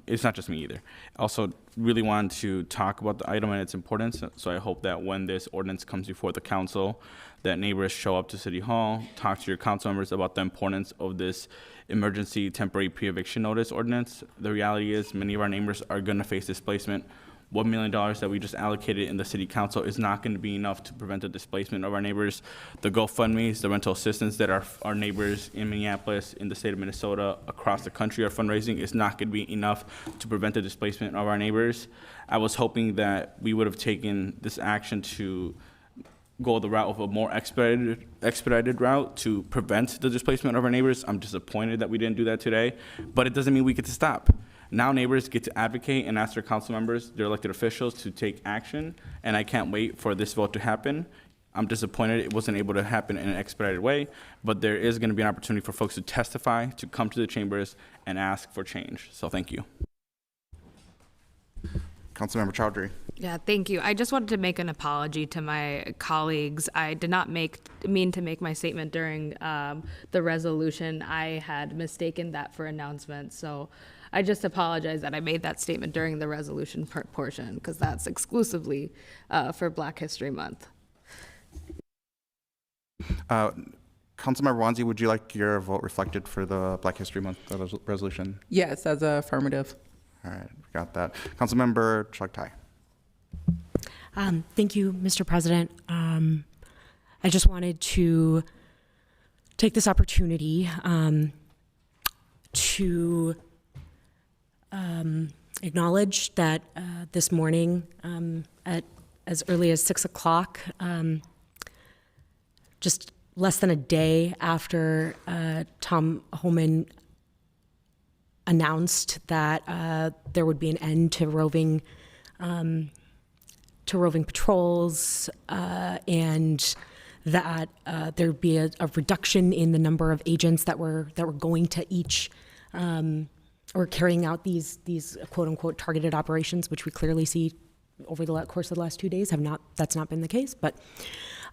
It's not just me either. Also, really wanted to talk about the item and its importance. So I hope that when this ordinance comes before the council, that neighbors show up to City Hall, talk to your council members about the importance of this emergency temporary pre-eviction notice ordinance. The reality is many of our neighbors are going to face displacement. $1 million that we just allocated in the city council is not going to be enough to prevent the displacement of our neighbors. The GoFundMes, the rental assistance that our neighbors in Minneapolis, in the state of Minnesota, across the country are fundraising is not going to be enough to prevent the displacement of our neighbors. I was hoping that we would have taken this action to go the route of a more expedited route to prevent the displacement of our neighbors. I'm disappointed that we didn't do that today, but it doesn't mean we get to stop. Now neighbors get to advocate and ask their council members, their elected officials, to take action, and I can't wait for this vote to happen. I'm disappointed it wasn't able to happen in an expedited way, but there is going to be an opportunity for folks to testify, to come to the chambers, and ask for change. So thank you. Councilmember Chowdhury. Yeah, thank you. I just wanted to make an apology to my colleagues. I did not mean to make my statement during the resolution. I had mistaken that for announcement, so I just apologize that I made that statement during the resolution portion, because that's exclusively for Black History Month. Councilmember Wansley, would you like your vote reflected for the Black History Month resolution? Yes, as a affirmative. All right, we got that. Councilmember Chugtai. Thank you, Mr. President. I just wanted to take this opportunity to acknowledge that this morning at as early as 6 o'clock, just less than a day after Tom Homan announced that there would be an end to roving patrols and that there'd be a reduction in the number of agents that were going to each or carrying out these quote unquote targeted operations, which we clearly see over the course of the last 2 days that's not been the case. But,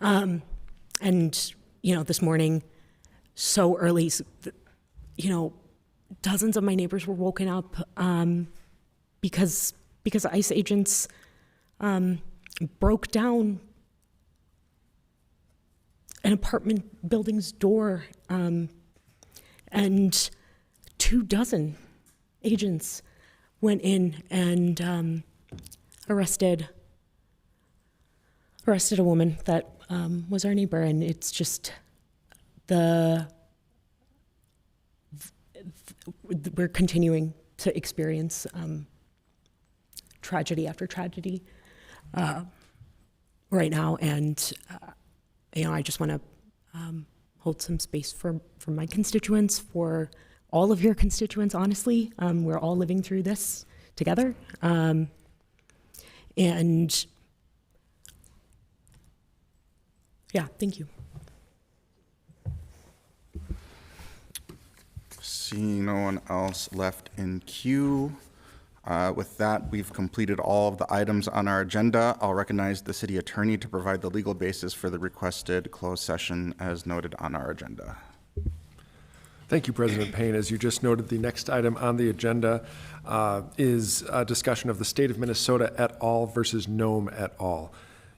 and, this morning, so early, dozens of my neighbors were woken up because ICE agents broke down an apartment building's door, and 24 agents went in and arrested a woman that was our neighbor. And it's just we're continuing to experience tragedy after tragedy right now. And I just want to hold some space for my constituents, for all of your constituents, honestly. We're all living through this together. And yeah, thank you. Seeing no one else left in queue, with that, we've completed all of the items on our agenda. I'll recognize the city attorney to provide the legal basis for the requested closed session as noted on our agenda. Thank you, President Payne. As you just noted, the next item on the agenda is a discussion of the state of Minnesota et al. Versus Nome et al.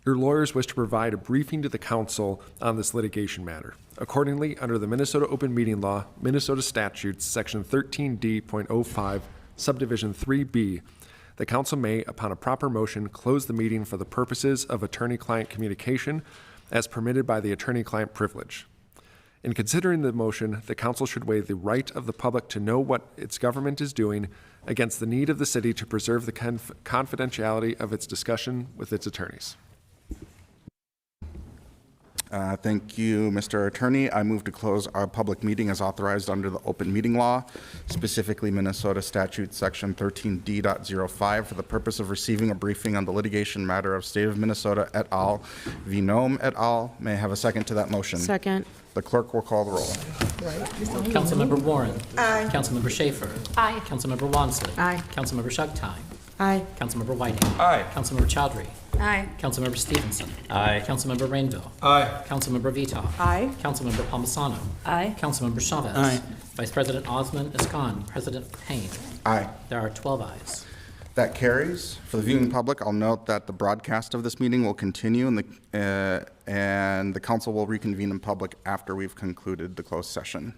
Your lawyers wish to provide a briefing to the council on this litigation matter. Accordingly, under the Minnesota Open Meeting Law, Minnesota Statutes, Section 13D.05, Subdivision 3B, the council may, upon a proper motion, close the meeting for the purposes of attorney-client communication as permitted by the attorney-client privilege. In considering the motion, the council should weigh the right of the public to know what its government is doing against the need of the city to preserve the confidentiality of its discussion with its attorneys. Thank you, Mr. Attorney. I move to close our public meeting as authorized under the open meeting law, specifically Minnesota Statute Section 13D.05, for the purpose of receiving a briefing on the litigation matter of State of Minnesota et al. V. Nome et al. May I have a second to that motion? Second. The clerk will call the roll. Councilmember Warren. Aye. Councilmember Schaefer. Aye. Councilmember Wamsley. Aye. Councilmember Shucktai. Aye. Councilmember Whiting. Aye. Councilmember Chowdhury. Aye. Councilmember Stevenson. Aye. Councilmember Rainville. Aye. Councilmember Vitoff. Aye. Councilmember Palmisano. Aye. Councilmember Chavez. Aye. Vice President Osman is gone. President Payne. Aye. There are 12 ayes. That carries. For the viewing public, I'll note that the broadcast of this meeting will continue and the council will reconvene in public after we've concluded the closed session.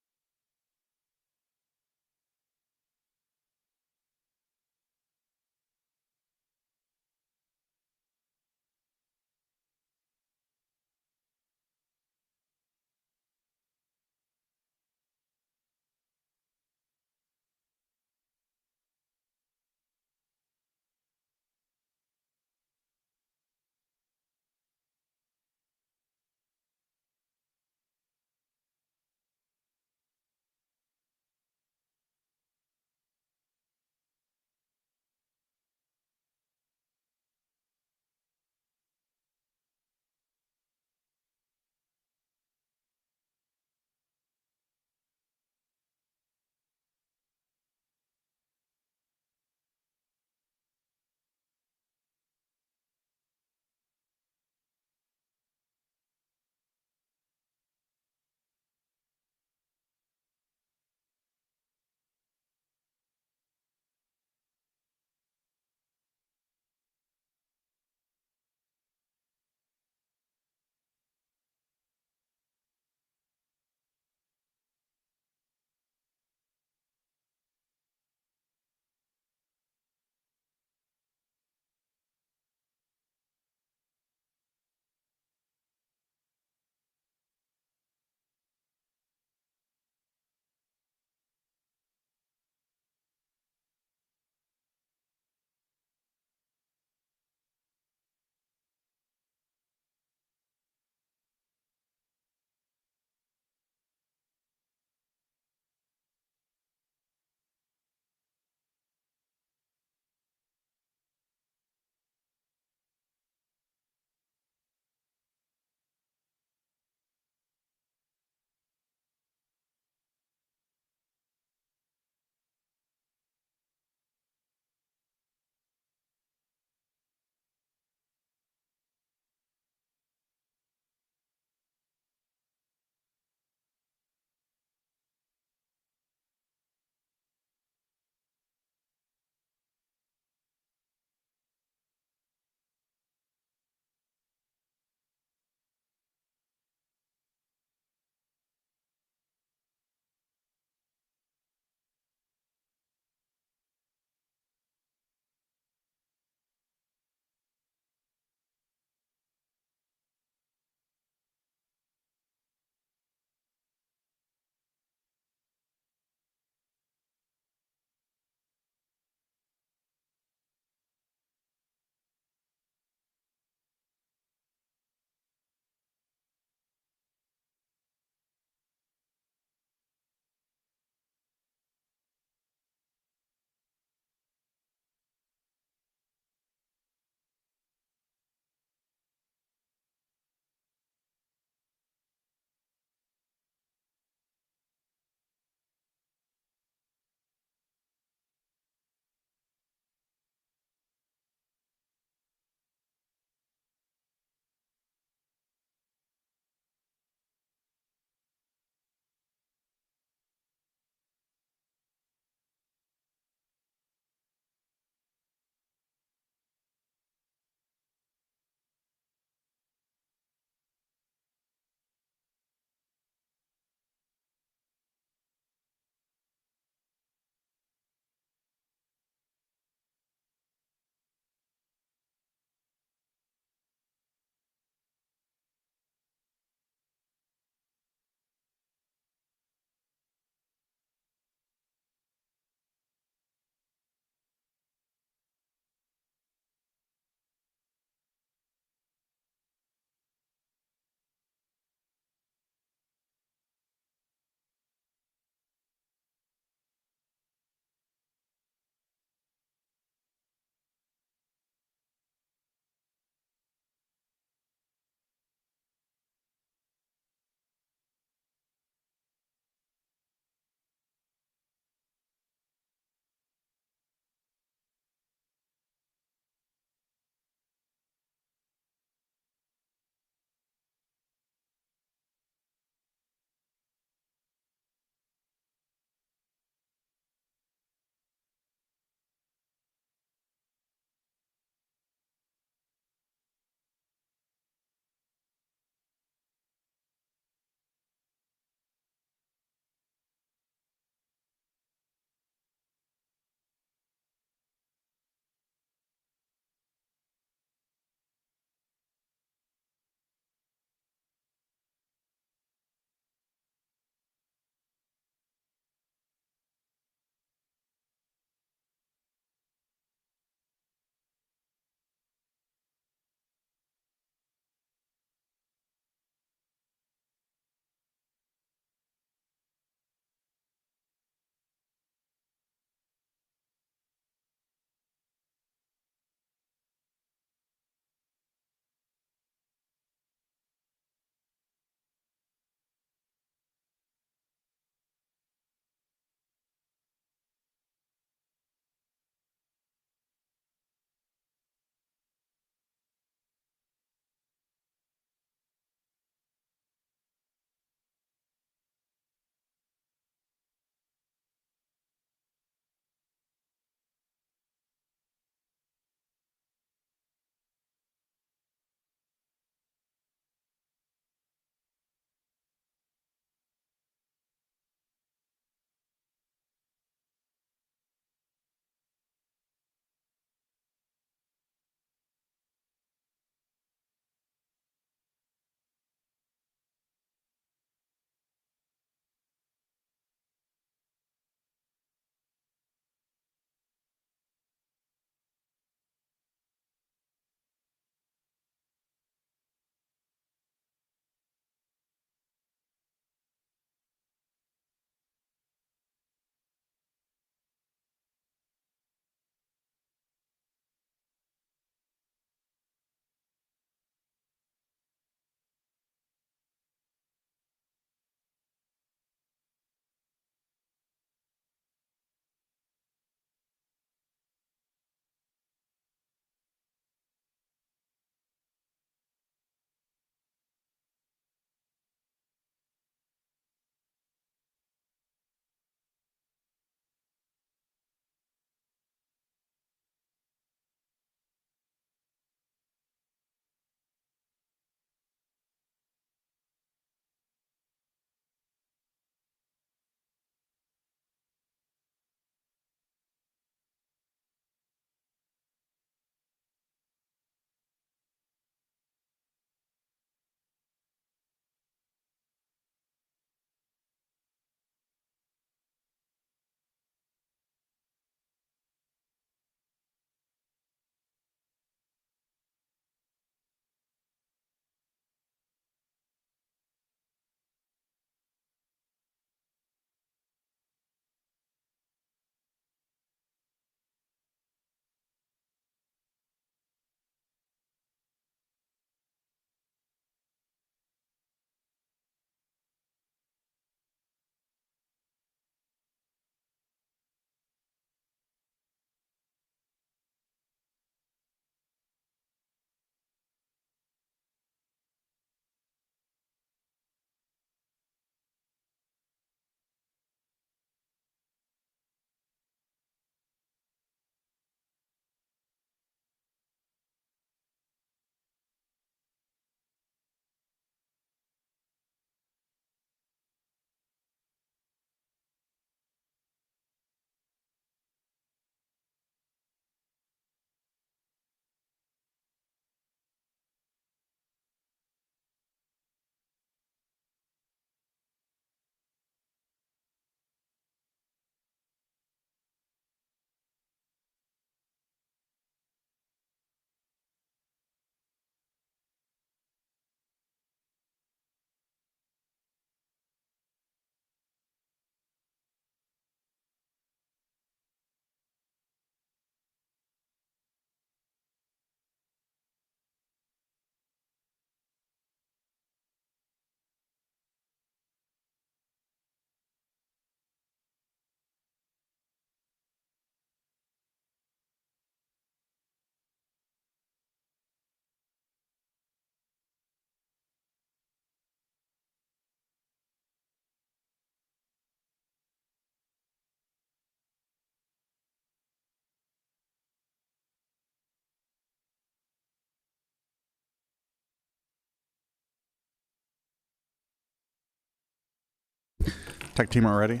Tech team are ready.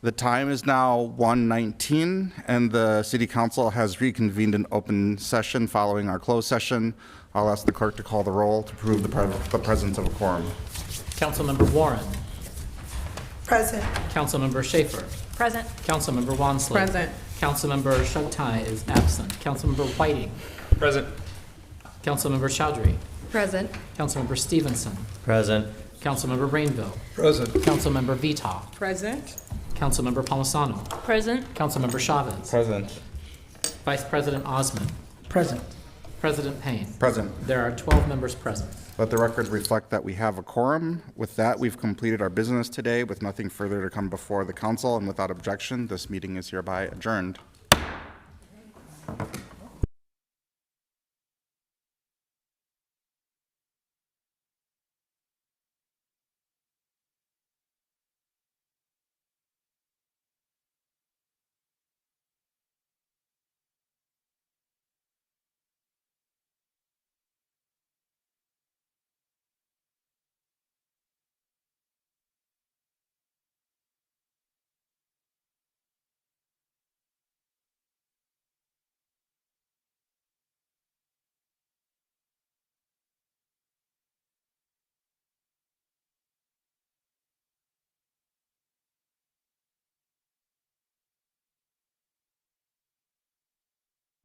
The time is now 1:19, and the City Council has reconvened in open session following our closed session. I'll ask the clerk to call the roll to prove the presence of a quorum. Councilmember Warren. Present. Councilmember Schaefer. Present. Councilmember Wonsley. Present. Councilmember Shotai is absent. Councilmember Whiting. Present. Councilmember Chowdhury. Present. Councilmember Stevenson. Present. Councilmember Rainville. Present. Councilmember Vitaw. Present. Councilmember Palmisano. Present. Councilmember Chavez. Present. Vice President Osman. Present. President Payne. Present. There are 12 members present. Let the record reflect that we have a quorum. With that, we've completed our business today with nothing further to come before the council, and without objection, this meeting is hereby adjourned.